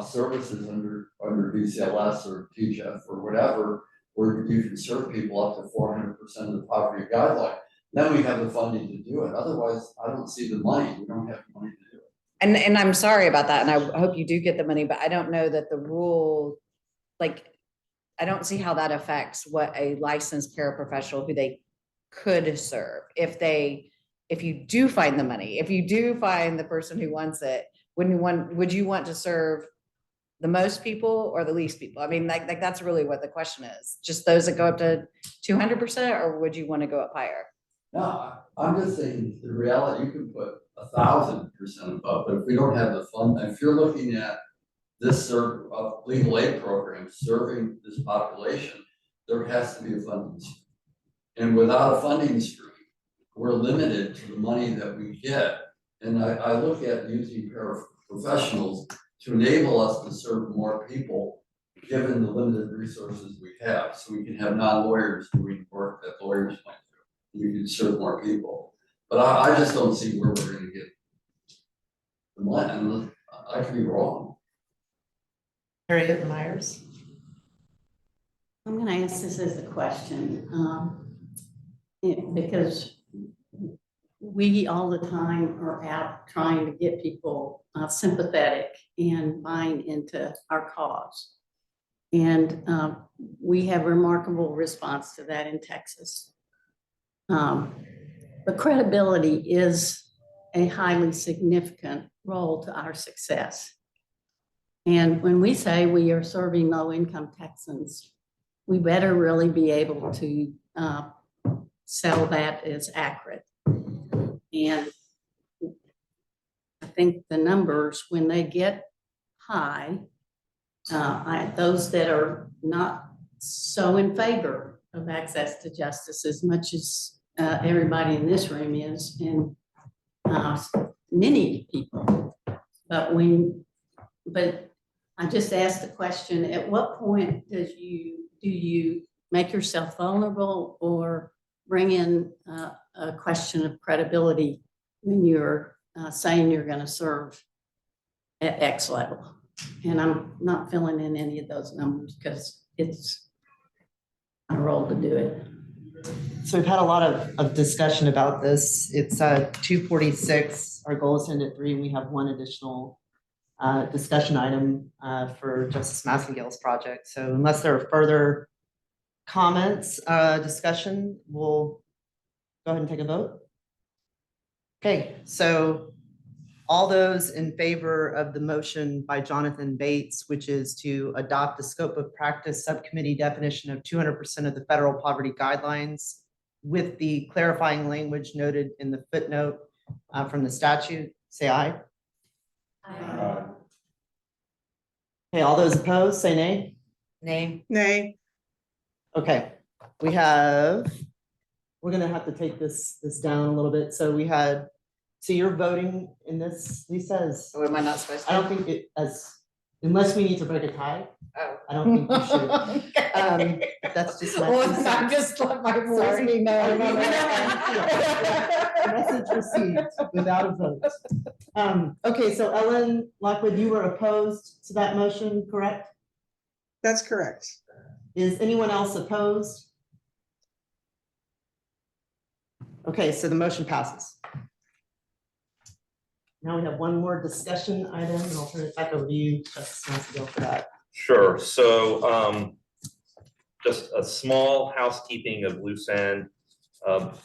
services under BCLS or TGF or whatever, where you can serve people up to 400% of the poverty guideline. Then we have the funding to do it. Otherwise, I don't see the money. We don't have the money to do it. And I'm sorry about that. And I hope you do get the money, but I don't know that the rule, like, I don't see how that affects what a licensed paraprofessional who they could serve. If you do find the money, if you do find the person who wants it, would you want to serve the most people or the least people? I mean, like that's really what the question is. Just those that go up to 200%, or would you want to go up higher? No, I'm just saying the reality, you can put 1,000% above, but if we don't have the fund, if you're looking at this legal aid program serving this population, there has to be a funding stream. And without a funding stream, we're limited to the money that we get. And I look at using paraprofessionals to enable us to serve more people, given the limited resources we have. So we can have non-lawyers doing work that lawyers might do. We can serve more people. But I just don't see where we're going to get the money. And I could be wrong. Harriet Myers. I'm gonna ask this as a question, because we all the time are out trying to get people sympathetic and buying into our cause. And we have remarkable response to that in Texas. But credibility is a highly significant role to our success. And when we say we are serving low-income Texans, we better really be able to sell that as accurate. And I think the numbers, when they get high, those that are not so in favor of access to justice as much as everybody in this room is, and many people. But I just asked the question, at what point do you make yourself vulnerable or bring in a question of credibility when you're saying you're going to serve at X level? And I'm not filling in any of those numbers because it's my role to do it. So we've had a lot of discussion about this. It's 2:46. Our goal is to end at 3. We have one additional discussion item for Justice Massengale's project. So unless there are further comments, discussion, we'll go ahead and take a vote. Okay, so All those in favor of the motion by Jonathan Bates, which is to adopt the scope of practice subcommittee definition of 200% of the federal poverty guidelines with the clarifying language noted in the footnote from the statute, say aye. Okay, all those opposed, say nay. Nay. Nay. Okay, we're gonna have to take this down a little bit. So so you're voting in this, Lisa, as, Or am I not supposed to? I don't think unless we need to break a tie, Oh. I don't think you should. That's just my. Well, two I cents. just let my voice Sorry. be known. Message received without a vote. Okay, so Ellen Lockwood, you were opposed to that motion, correct? That's correct. Is anyone else opposed? Okay, so the motion passes. Now we have one more discussion item, and I'll turn it back over to you, Justice Macedo, for that. Sure. So just a small housekeeping of loose end.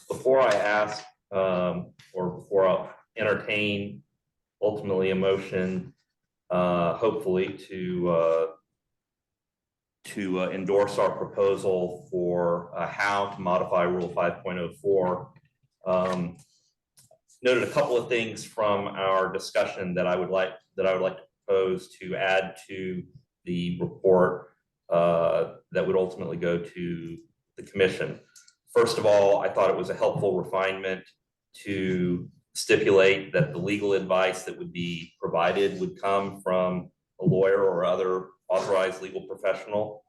Before I ask or before I'll entertain ultimately a motion, hopefully to endorse our proposal for how to modify Rule 5.04. Noted a couple of things from our discussion that I would like to propose to add to the report that would ultimately go to the commission. First of all, I thought it was a helpful refinement to stipulate that the legal advice that would be provided would come from a lawyer or other authorized legal professional.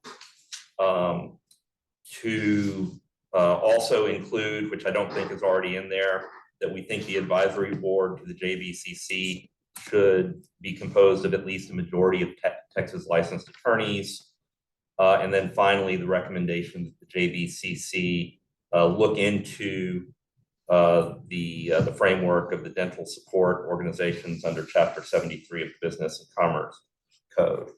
To also include, which I don't think is already in there, that we think the advisory board to the JBCC should be composed of at least a majority of Texas licensed attorneys. And then finally, the recommendation that the JBCC look into the framework of the dental support organizations under Chapter 73 of the Business and Commerce Code.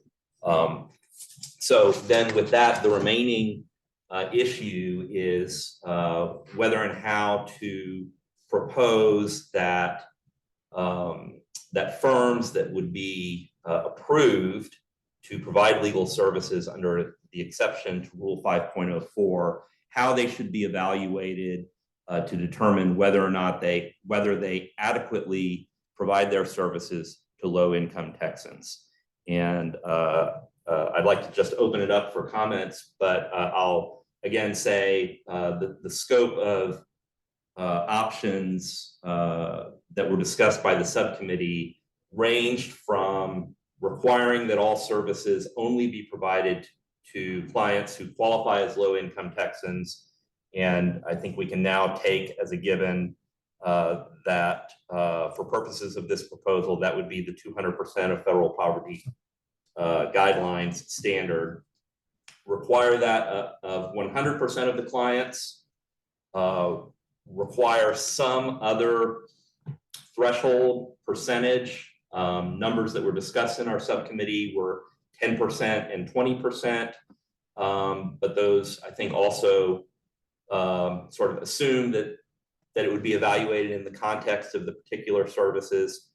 So then with that, the remaining issue is whether and how to propose that that firms that would be approved to provide legal services under the exception to Rule 5.04, how they should be evaluated to determine whether or not they adequately provide their services to low-income Texans. And I'd like to just open it up for comments, but I'll again say the scope of options that were discussed by the subcommittee ranged from requiring that all services only be provided to clients who qualify as low-income Texans. And I think we can now take as a given that for purposes of this proposal, that would be the 200% of federal poverty guidelines standard. Require that of 100% of the clients, require some other threshold percentage. Numbers that were discussed in our subcommittee were 10% and 20%, but those I think also sort of assume that it would be evaluated in the context of the particular services.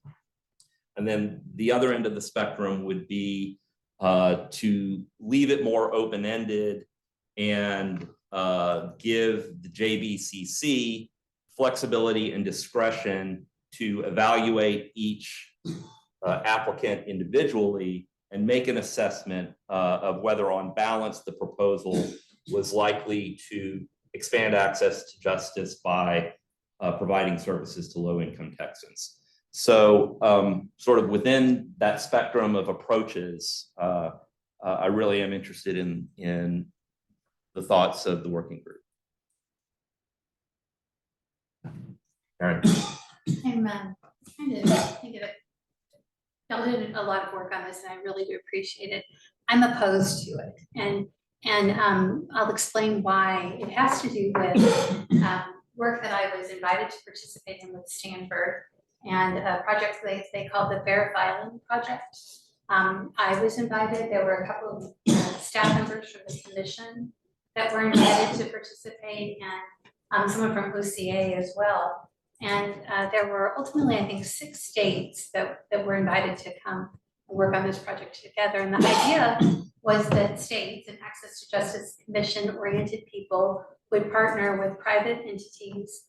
And then the other end of the spectrum would be to leave it more open-ended and give the JBCC flexibility and discretion to evaluate each applicant individually and make an assessment of whether on balance the proposal was likely to expand access to justice by providing services to low-income Texans. So sort of within that spectrum of approaches, I really am interested in the thoughts of the working group. Erin. I'm kind of think of it. Y'all did a lot of work on this, and I really do appreciate it. I'm opposed to it, and I'll explain why. It has to do with work that I was invited to participate in with Stanford, and a project they called the Fair Filing Project. I was invited. There were a couple of staff members from the commission that were invited to participate, and someone from OCA as well. And there were ultimately, I think, 6 states that were invited to come and work on this project together. And the idea was that states and Access to Justice Commission-oriented people would partner with private entities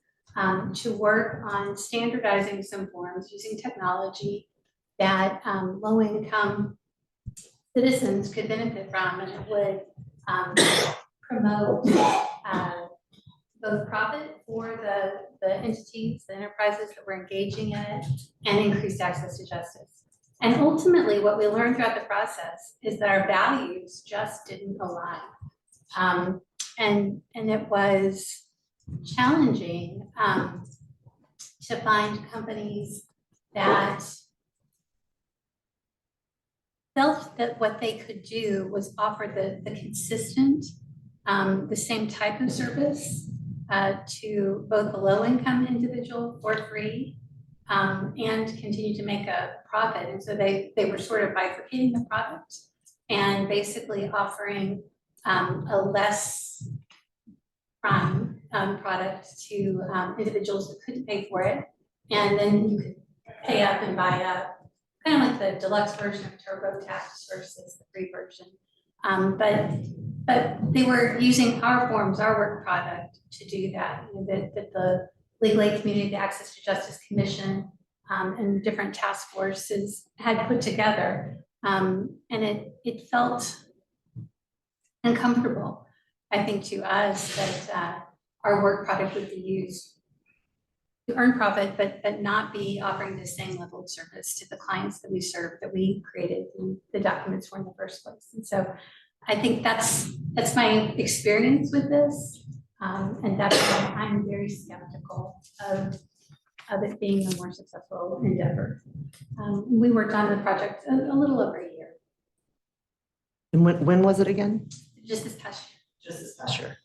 to work on standardizing some forms using technology that low-income citizens could benefit from, and it would promote both profit for the entities, the enterprises that were engaging in it, and increased access to justice. And ultimately, what we learned throughout the process is that our values just didn't align. And it was challenging to find companies that felt that what they could do was offer the consistent, the same type of service to both a low-income individual for free and continue to make a profit. And so they were sort of bifurcating the product and basically offering a less prime product to individuals who couldn't pay for it. And then you could pay up and buy up, kind of like the deluxe version of TurboTax versus the free version. But they were using our forms, our work product to do that. You know, that the Legal Aid Community, the Access to Justice Commission, and different task forces had put together. And it felt uncomfortable, I think, to us that our work product would be used to earn profit, but not be offering the same level of service to the clients that we serve, that we created the documents for in the first place. And so I think that's my experience with this. And that's why I'm very skeptical of it being a more successful endeavor. We worked on the project a little over a year. And when was it again? Just this past year. Just this past year.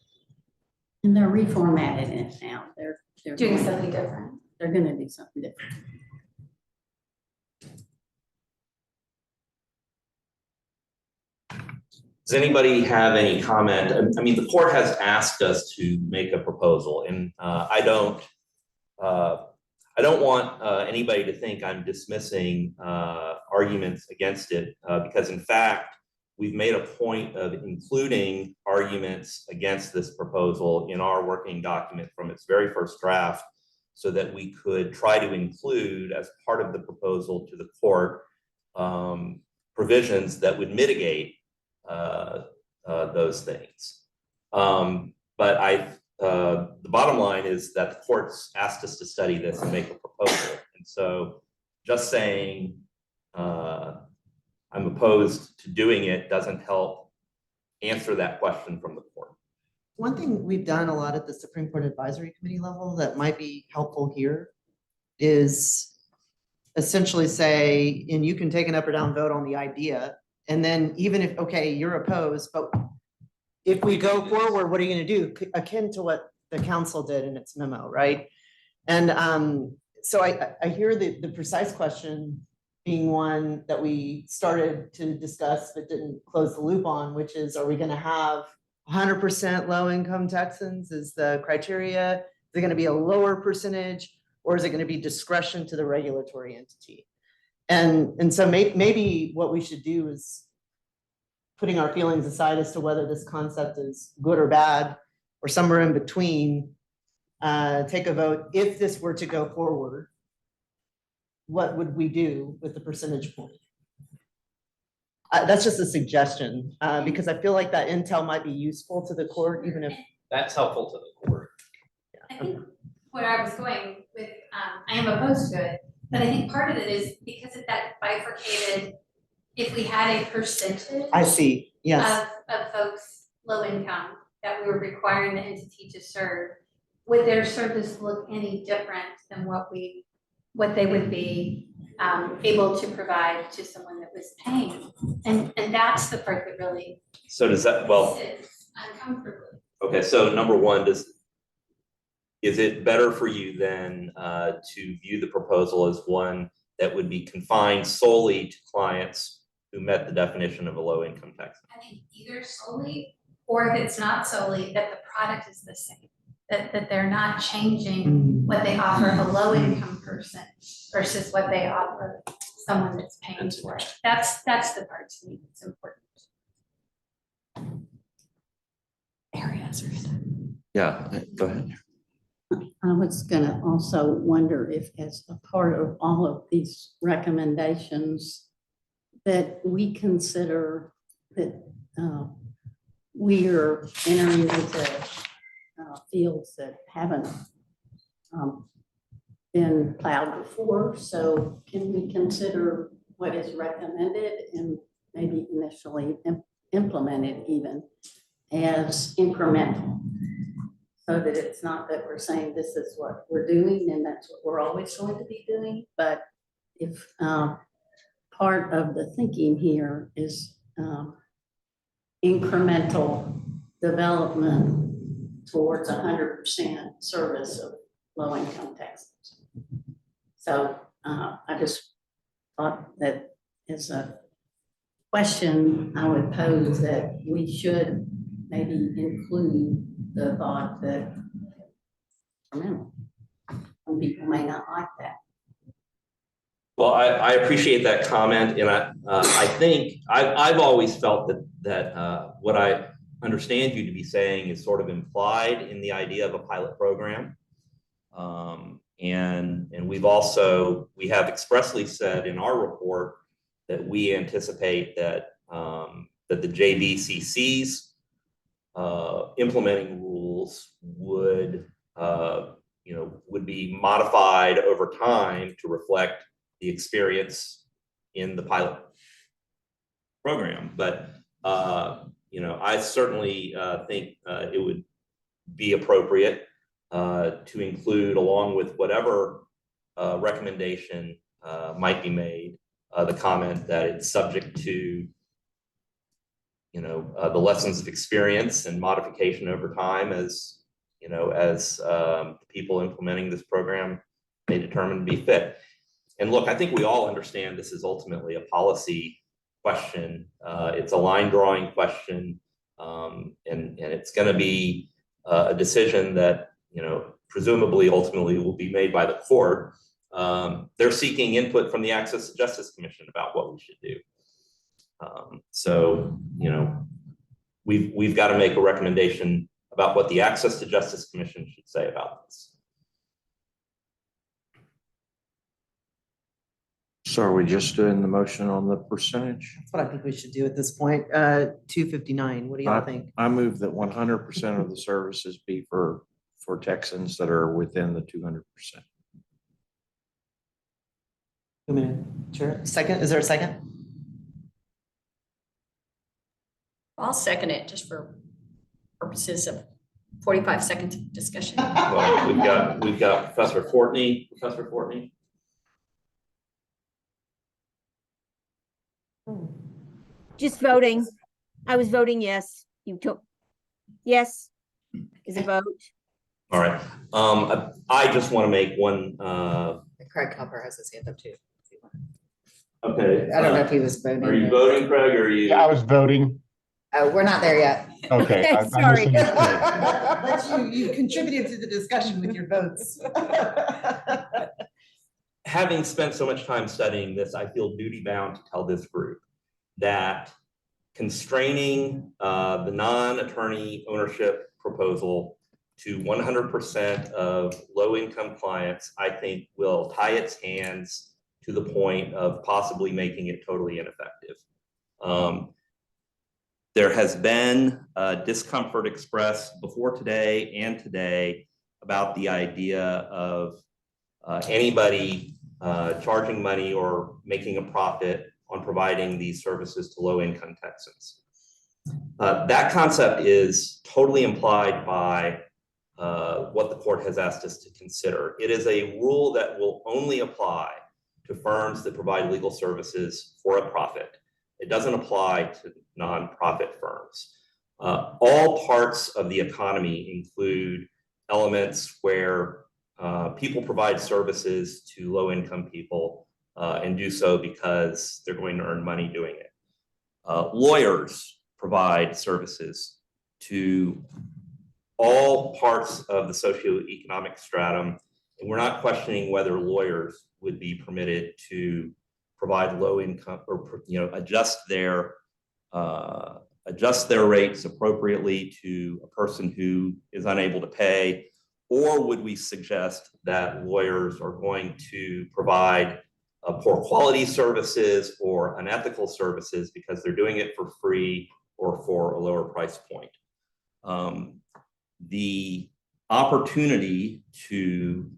And they're reformatting it now. They're Doing going- something different. They're gonna do something different. Does anybody have any comment? I mean, the court has asked us to make a proposal, and I don't want anybody to think I'm dismissing arguments against it, because in fact, we've made a point of including arguments against this proposal in our working document from its very first draft, so that we could try to include as part of the proposal to the court provisions that would mitigate those things. But the bottom line is that the court's asked us to study this and make a proposal. And so just saying I'm opposed to doing it doesn't help answer that question from the court. One thing we've done a lot at the Supreme Court Advisory Committee level that might be helpful here is essentially say, and you can take an up or down vote on the idea. And then even if, okay, you're opposed, but if we go forward, what are you gonna do? Akin to what the council did in its memo, right? And so I hear the precise question being one that we started to discuss but didn't close the loop on, which is, are we gonna have 100% low-income Texans is the criteria? Is it gonna be a lower percentage, or is it gonna be discretion to the regulatory entity? And so maybe what we should do is, putting our feelings aside as to whether this concept is good or bad, or somewhere in between, take a vote. If this were to go forward, what would we do with the percentage point? That's just a suggestion, because I feel like that intel might be useful to the court, even if. That's helpful to the court. I think where I was going with, I am opposed to it, but I think part of it is because of that bifurcated, if we had a percentage. I see, yes. Of folks low income that we were requiring the entity to serve, would their service look any different than what they would be able to provide to someone that was paying? And that's the part that really. So does that, well, sits uncomfortably. okay, so number one, is it better for you then to view the proposal as one that would be confined solely to clients who met the definition of a low-income Texan? I think either solely, or if it's not solely, that the product is the same, that they're not changing what they offer a low income person versus what they offer someone that's paying for it. That's the part to me that's important. Yeah, go ahead. I was gonna also wonder if, as a part of all of these recommendations, that we consider that we are entering into fields that haven't been plowed before. So can we consider what is recommended and maybe initially implemented even as incremental? So that it's not that we're saying this is what we're doing and that's what we're always going to be doing, but if part of the thinking here is incremental development towards 100% service of low-income Texans. So I just thought that as a question I would pose that we should maybe include the thought that some people may not like that. Well, I appreciate that comment, and I think I've always felt that what I understand you to be saying is sort of implied in the idea of a pilot program, and we have expressly said in our report that we anticipate that that the JBCC's implementing rules would be modified over time to reflect the experience in the pilot program. But I certainly think it would be appropriate to include, along with whatever recommendation might be made, the comment that it's subject to the lessons of experience and modification over time as the people implementing this program may determine to be fit. And look, I think we all understand this is ultimately a policy question. It's a line drawing question, and it's going to be a decision that presumably ultimately will be made by the court. They're seeking input from the Access to Justice Commission about what we should do. So we've got to make a recommendation about what the Access to Justice Commission should say about this. So are we just doing the motion on the percentage? That's what I think we should do at this point. 259, what do y'all think? I move that 100% of the services be for Texans that are within the 200%. Sure. Second, is there a second? I'll second it just for purposes of 45 seconds of discussion. Well, we've got Professor Fortney. Professor Fortney. Just voting. I was voting yes. You took, yes is a vote. All right. I just want to make one. Craig Copper has his hand up too. Okay. I don't know if he was voting. Are you voting, Craig, or are you? Yeah, I was voting. Oh, we're not there yet. Okay. I Sorry. misunderstood. You contributed to the discussion with your votes. Having spent so much time studying this, I feel duty bound to tell this group that constraining the non-attorney ownership proposal to 100% of low-income clients, I think will tie its hands to the point of possibly making it totally ineffective. There has been discomfort expressed before today and today about the idea of anybody charging money or making a profit on providing these services to low-income Texans. That concept is totally implied by what the court has asked us to consider. It is a rule that will only apply to firms that provide legal services for a profit. It doesn't apply to nonprofit firms. All parts of the economy include elements where people provide services to low-income people and do so because they're going to earn money doing it. Lawyers provide services to all parts of the socioeconomic stratum. And we're not questioning whether lawyers would be permitted to provide low income or, adjust their rates appropriately to a person who is unable to pay. Or would we suggest that lawyers are going to provide poor quality services or unethical services because they're doing it for free or for a lower price point? The opportunity to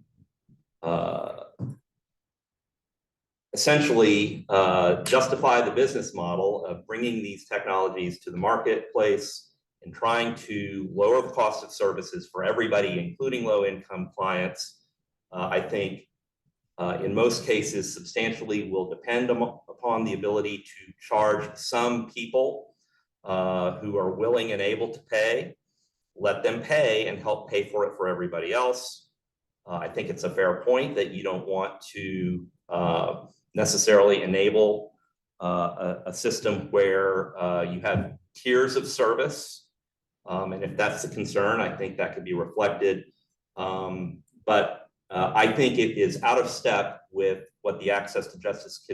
essentially justify the business model of bringing these technologies to the marketplace and trying to lower the cost of services for everybody, including low-income clients, I think in most cases substantially will depend upon the ability to charge some people who are willing and able to pay, let them pay and help pay for it for everybody else. I think it's a fair point that you don't want to necessarily enable a system where you have tiers of service. And if that's the concern, I think that could be reflected. But I think it is out of step with what the Access to Justice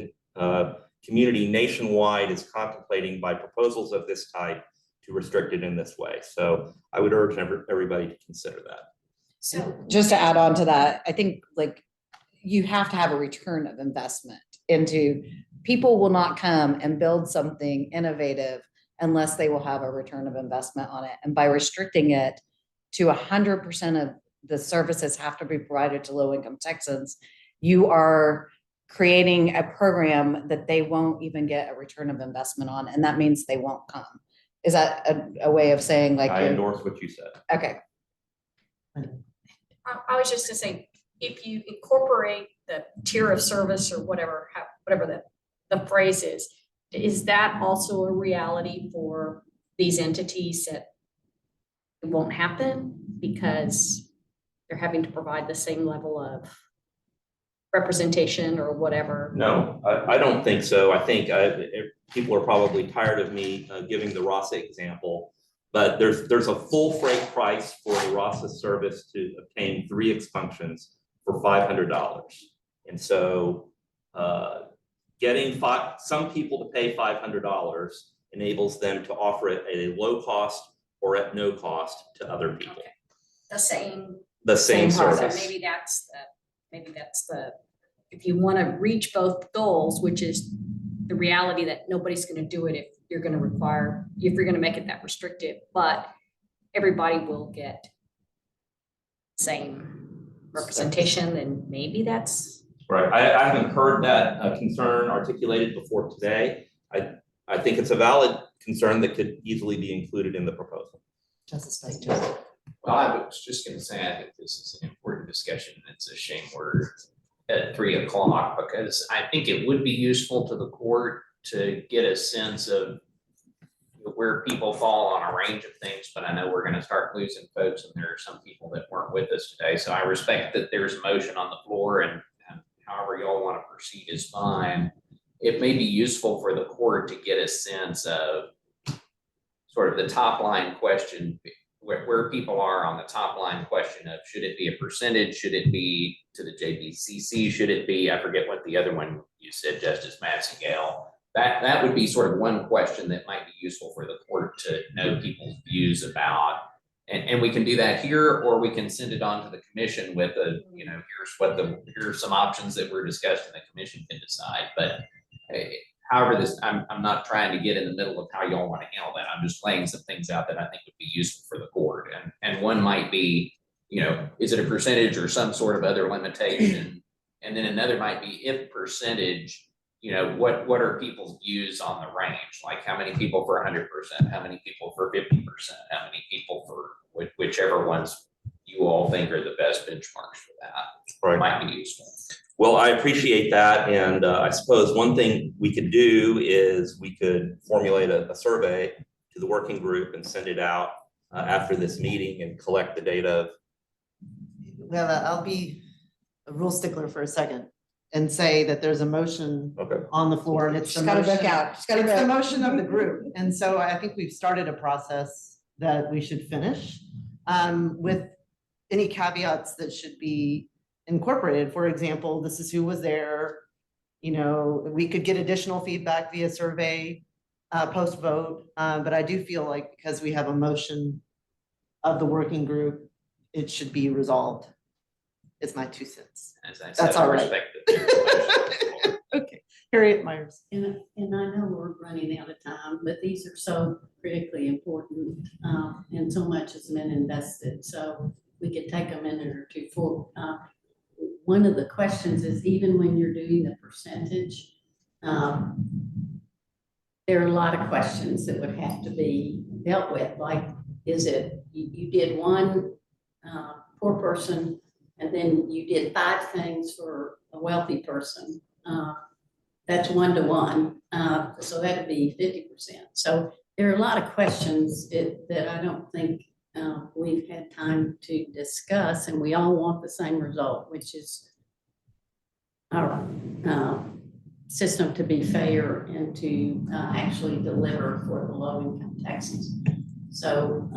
community nationwide is contemplating by proposals of this type to restrict it in this way. So I would urge everybody to consider that. So Just to add on to that, I think like you have to have a return of investment into, people will not come and build something innovative unless they will have a return of investment on it. And by restricting it to 100% of the services have to be provided to low-income Texans, you are creating a program that they won't even get a return of investment on, and that means they won't come. Is that a way of saying like? I endorse what you said. Okay. I was just gonna say, if you incorporate the tier of service or whatever, whatever the phrase is that also a reality for these entities that it won't happen because they're having to provide the same level of representation or whatever? No, I don't think so. I think people are probably tired of me giving the RASA example, but there's a full freight price for the RASA service to obtain 3 expunctions for $500. And so getting some people to pay $500 enables them to offer it at a low cost or at no cost to other people. Okay. The same service. So maybe that's the, if you want to reach both goals, which is the reality that nobody's going to do it if you're going to make it that restrictive, but everybody will get same representation, then maybe that's. Right. I haven't heard that concern articulated before today. I think it's a valid concern that could easily be included in the proposal. Justice Vice Joseph. Well, I was just gonna say, I think this is an important discussion. It's a shame we're at 3 o'clock, because I think it would be useful to the court to get a sense of where people fall on a range of things, but I know we're gonna start losing folks, and there are some people that weren't with us today. So I respect that there's a motion on the floor, and however y'all want to proceed is fine. It may be useful for the court to get a sense of sort of the top line question, where people are on the top line question of, should it be a percentage? Should it be to the JBCC? Should it be, I forget what the other one you said, Justice Massengale. That would be sort of one question that might be useful for the court to know people's views about. And we can do that here, or we can send it on to the commission with a, here's some options that were discussed and the commission can decide. But however I'm not trying to get in the middle of how y'all want to handle that. I'm just laying some things out that I think would be useful for the court. And one might be, is it a percentage or some sort of other limitation? And then another might be, if percentage, what are people's views on the range? Like how many people for 100%, how many people for 50%, how many people for whichever ones you all think are the best benchmarks for that. Right. Might be useful. Well, I appreciate that. And I suppose one thing we could do is we could formulate a survey to the working group and send it out after this meeting and collect the data. Well, I'll be a rule stickler for a second and say that there's a motion on the floor, and it's the motion of the group. And so I think we've started a process that we should finish. with any caveats that should be incorporated. For example, this is who was there. You know, we could get additional feedback via survey, post vote. But I do feel like because we have a motion of the working group, it should be resolved. It's my 2 cents. As I That's said, I all right. respect it. Okay, Harriet Myers. And I know we're running out of time, but these are so critically important, and so much has been invested, so we could take a minute or two for. One of the questions is, even when you're doing the percentage, there are a lot of questions that would have to be dealt with, like, is it, you did one poor person, and then you did 5 things for a wealthy person. That's 1 to 1, so that'd be 50%. So there are a lot of questions that I don't think we've had time to discuss, and we all want the same result, which is our system to be fair and to actually deliver for the low-income Texans. So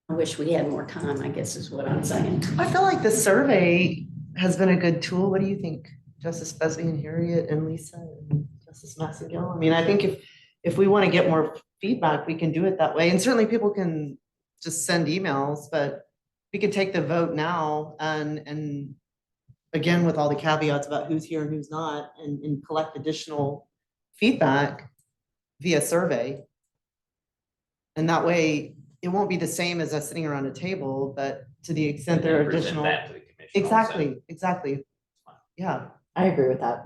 I wish we had more time, I guess is what I'm saying. I feel like the survey has been a good tool. What do you think, Justice Busby and Harriet and Lisa and Justice Massengill? I mean, I think if we want to get more feedback, we can do it that way. And certainly people can just send emails, but we could take the vote now and again, with all the caveats about who's here and who's not, and collect additional feedback via survey. And that way, it won't be the same as us sitting around a table, but to the extent there are Present additional. that to the commission also. Exactly. Yeah, I agree with that.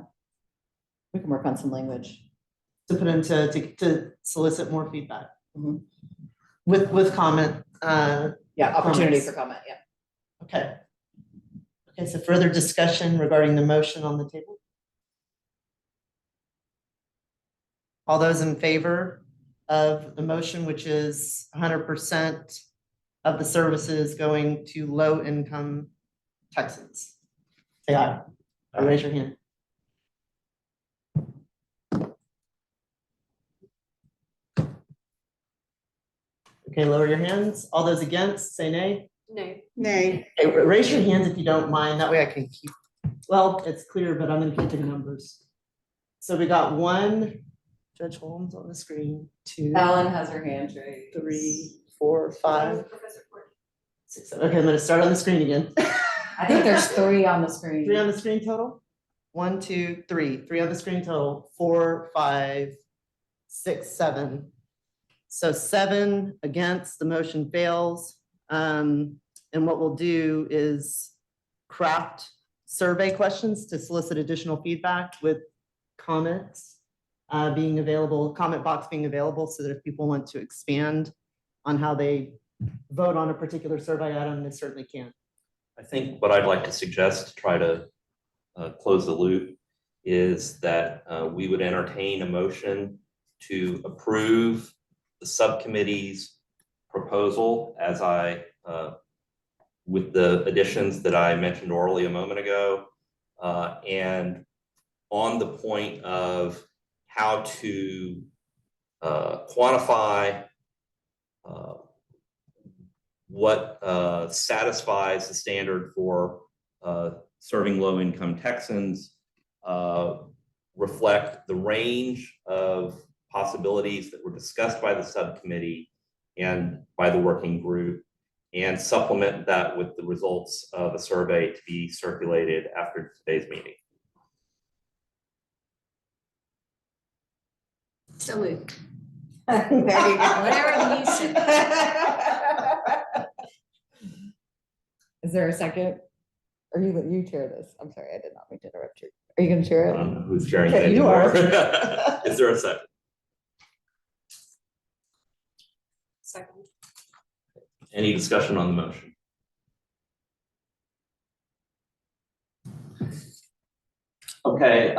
We can work on some language. to put into, to solicit more feedback. Mhm. With comment. Yeah, opportunity comments. for comment, yeah. Okay. Okay, so further discussion regarding the motion on the table? All those in favor of the motion, which is 100% of the services going to low-income Texans? Say aye, or raise your hand. Okay, lower your hands. All those against, say nay. Nay. Nay. Okay, raise your hands if you don't mind. That way I can keep, well, it's clear, but I'm gonna keep the numbers. So we got 1, Judge Holmes on the screen, 2. Ellen has her hand raised. 3, 4, 5, 6, 7. Okay, I'm gonna start on the screen again. I think there's 3 on the screen. 3 on the screen total? 1, 2, 3. 3 on the screen total. 4, 5, 6, 7. So 7 against, the motion fails. And what we'll do is craft survey questions to solicit additional feedback with comments being available, comment box being available, so that if people want to expand on how they vote on a particular survey item, they certainly can. I think what I'd like to suggest to try to close the loop is that we would entertain a motion to approve the subcommittee's proposal as with the additions that I mentioned orally a moment ago, and on the point of how to quantify what satisfies the standard for serving low-income Texans, reflect the range of possibilities that were discussed by the subcommittee and by the working group, and supplement that with the results of a survey to be circulated after today's meeting. So moved. There you go. Whatever you say. Is there a second? Or you chair this? I'm sorry, I did not mean to interrupt you. Are you gonna chair I it? don't know who's sharing Okay, it you anymore. are. Is there a second? Second. Any discussion on the motion? Okay,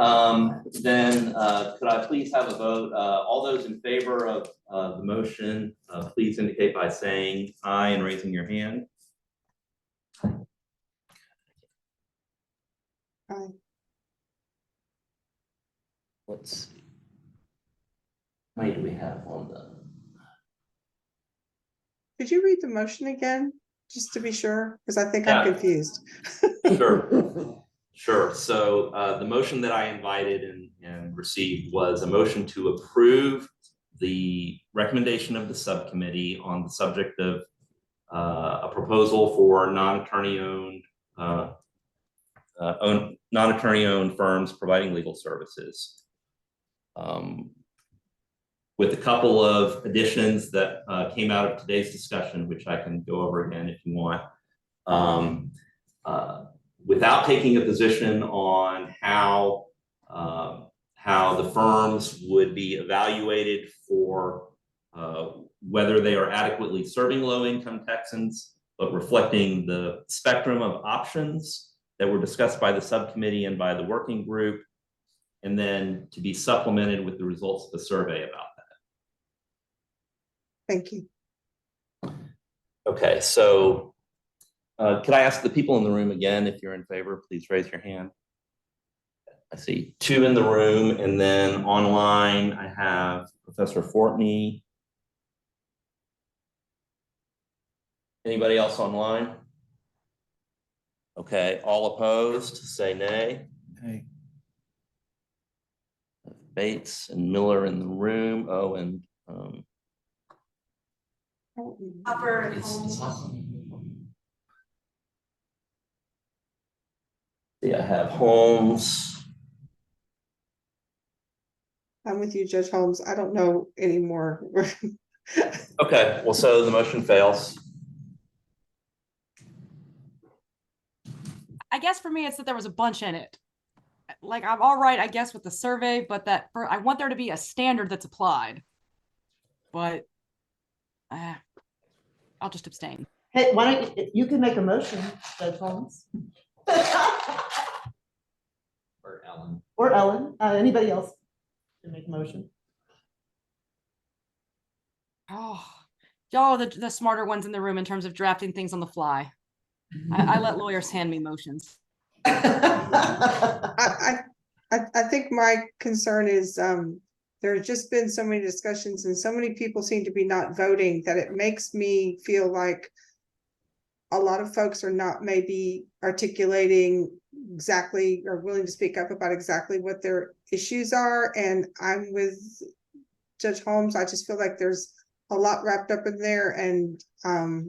then could I please have a vote? All those in favor of the motion, please indicate by saying aye and raising your hand. Aye. Let's see. How many do we have on the? could you read the motion again, just to be sure? Because I think I'm Yeah. confused. Sure. Sure. So the motion that I invited and received was a motion to approve the recommendation of the subcommittee on the subject of a proposal for non-attorney owned firms providing legal services. With a couple of additions that came out of today's discussion, which I can go over again if you want. Without taking a position on how the firms would be evaluated for whether they are adequately serving low-income Texans, but reflecting the spectrum of options that were discussed by the subcommittee and by the working group, and then to be supplemented with the results of the survey about that. Thank you. Okay, so could I ask the people in the room again, if you're in favor, please raise your hand. I see 2 in the room, and then online I have Professor Fortney. Anybody else online? Okay, all opposed, say nay. Nay. Bates and Miller in the room. Oh, and Upper and see, I have Holmes. I'm with you, Judge Holmes. I don't know anymore. Okay, well, so the motion fails. I guess for me, it's that there was a bunch in it. Like, I'm all right, I guess, with the survey, but I want there to be a standard that's applied. But I'll just abstain. Hey, why don't you can make a motion, Judge Holmes? Or Ellen. Or Ellen, anybody else can make a motion. Oh, y'all are the smarter ones in the room in terms of drafting things on the fly. I let lawyers hand me motions. I think my concern is there have just been so many discussions and so many people seem to be not voting that it makes me feel like a lot of folks are not maybe articulating exactly or willing to speak up about exactly what their issues are. And I'm with Judge Holmes. I just feel like there's a lot wrapped up in there. And I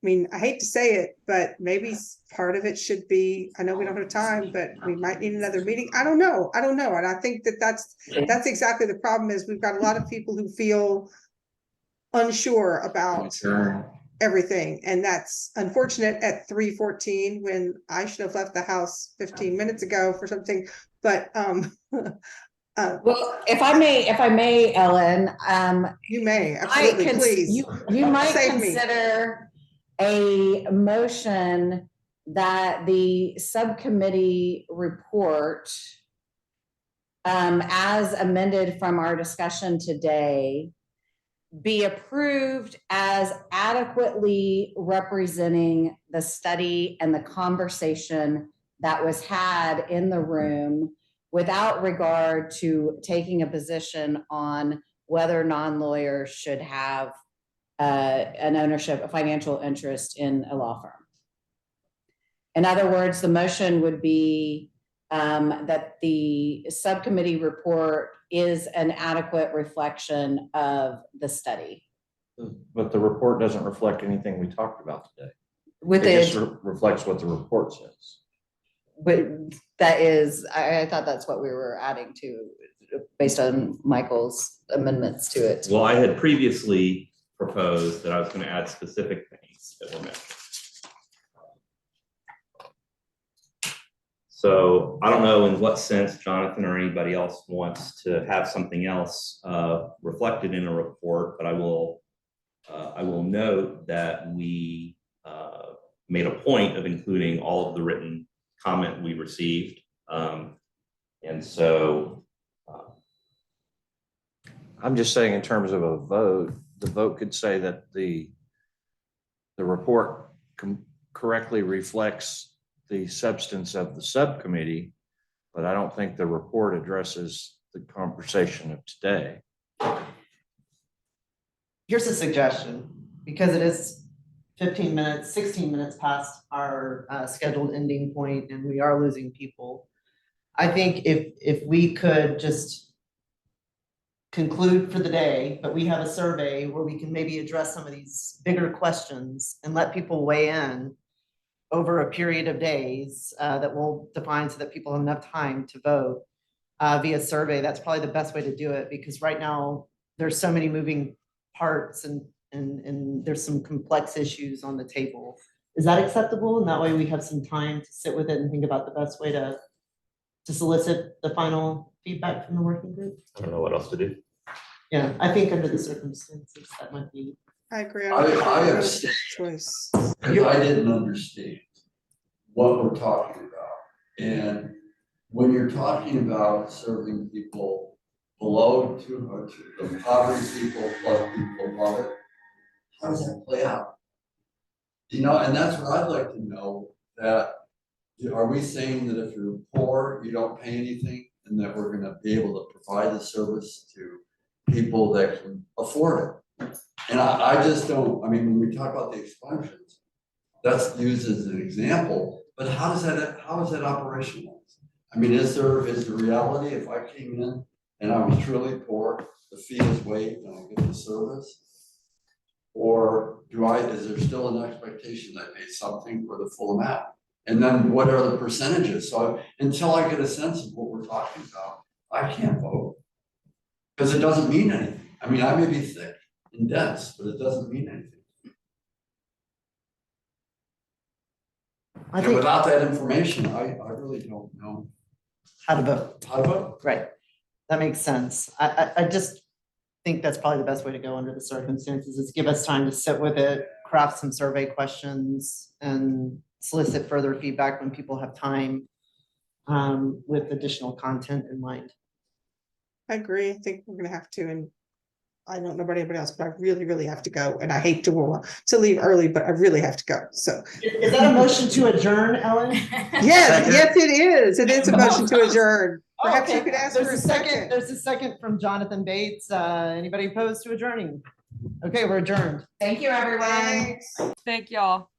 mean, I hate to say it, but maybe part of it should be, I know we don't have time, but we might need another meeting. I don't know. And I think that's exactly the problem is we've got a lot of people who feel unsure about everything. And that's unfortunate at 3:14 when I should have left the house 15 minutes ago for something, but Well, if I may, Ellen, you may, absolutely, please. You might Save me. consider a motion that the subcommittee report, as amended from our discussion today, be approved as adequately representing the study and the conversation that was had in the room without regard to taking a position on whether non-lawyers should have an ownership, a financial interest in a law firm. In other words, the motion would be that the subcommittee report is an adequate reflection of the study. But the report doesn't reflect anything we talked about today. With It it, just reflects what the report says. but that is, I thought that's what we were adding to, based on Michael's amendments to it. Well, I had previously proposed that I was going to add specific things that were mentioned. So I don't know in what sense Jonathan or anybody else wants to have something else reflected in a report, but I will note that we made a point of including all of the written comment we received. And so I'm just saying in terms of a vote, the vote could say that the report correctly reflects the substance of the subcommittee, but I don't think the report addresses the conversation of today. Here's a suggestion. because it is 15 minutes, 16 minutes past our scheduled ending point and we are losing people. I think if we could just conclude for the day, but we have a survey where we can maybe address some of these bigger questions and let people weigh in over a period of days that we'll define so that people have enough time to vote via survey. That's probably the best way to do it, because right now there's so many moving parts and there's some complex issues on the table. Is that acceptable? And that way we have some time to sit with it and think about the best way to solicit the final feedback from the working group. I don't know what else to do. Yeah, I think under the circumstances, that might be. I agree. I abstain. Choice. Because I didn't understand what we're talking about. And when you're talking about serving people below the poverty people plus people above it, how does that play out? You know, and that's what I'd like to know, that are we saying that if you're poor, you don't pay anything, and that we're gonna be able to provide the service to people that can afford it? And I just don't, I mean, when we talk about the expungements, that's used as an example, but how is that operationalized? I mean, is the reality, if I came in and I was truly poor, the fee is waived and I get the service? Or is there still an expectation that I pay something for the full amount? And then what are the percentages? So until I get a sense of what we're talking about, I can't vote. Because it doesn't mean anything. I mean, I may be thick and dense, but it doesn't mean anything. I And think without that information, I really don't know how to vote. how to vote. Right. That makes sense. I just think that's probably the best way to go under the circumstances, is give us time to sit with it, craft some survey questions and solicit further feedback when people have time with additional content in mind. I agree. I think we're gonna have to, and I don't know about anybody else, but I really, really have to go. And I hate to leave early, but I really have to go. So. Is that a motion to adjourn, Ellen? Yes, it is. It is a motion to adjourn. Perhaps you Okay. could ask for There's a second. There's a second from Jonathan Bates. Anybody opposed to adjourning? Okay, we're adjourned. Thank you, everyone. Thanks. Thank y'all.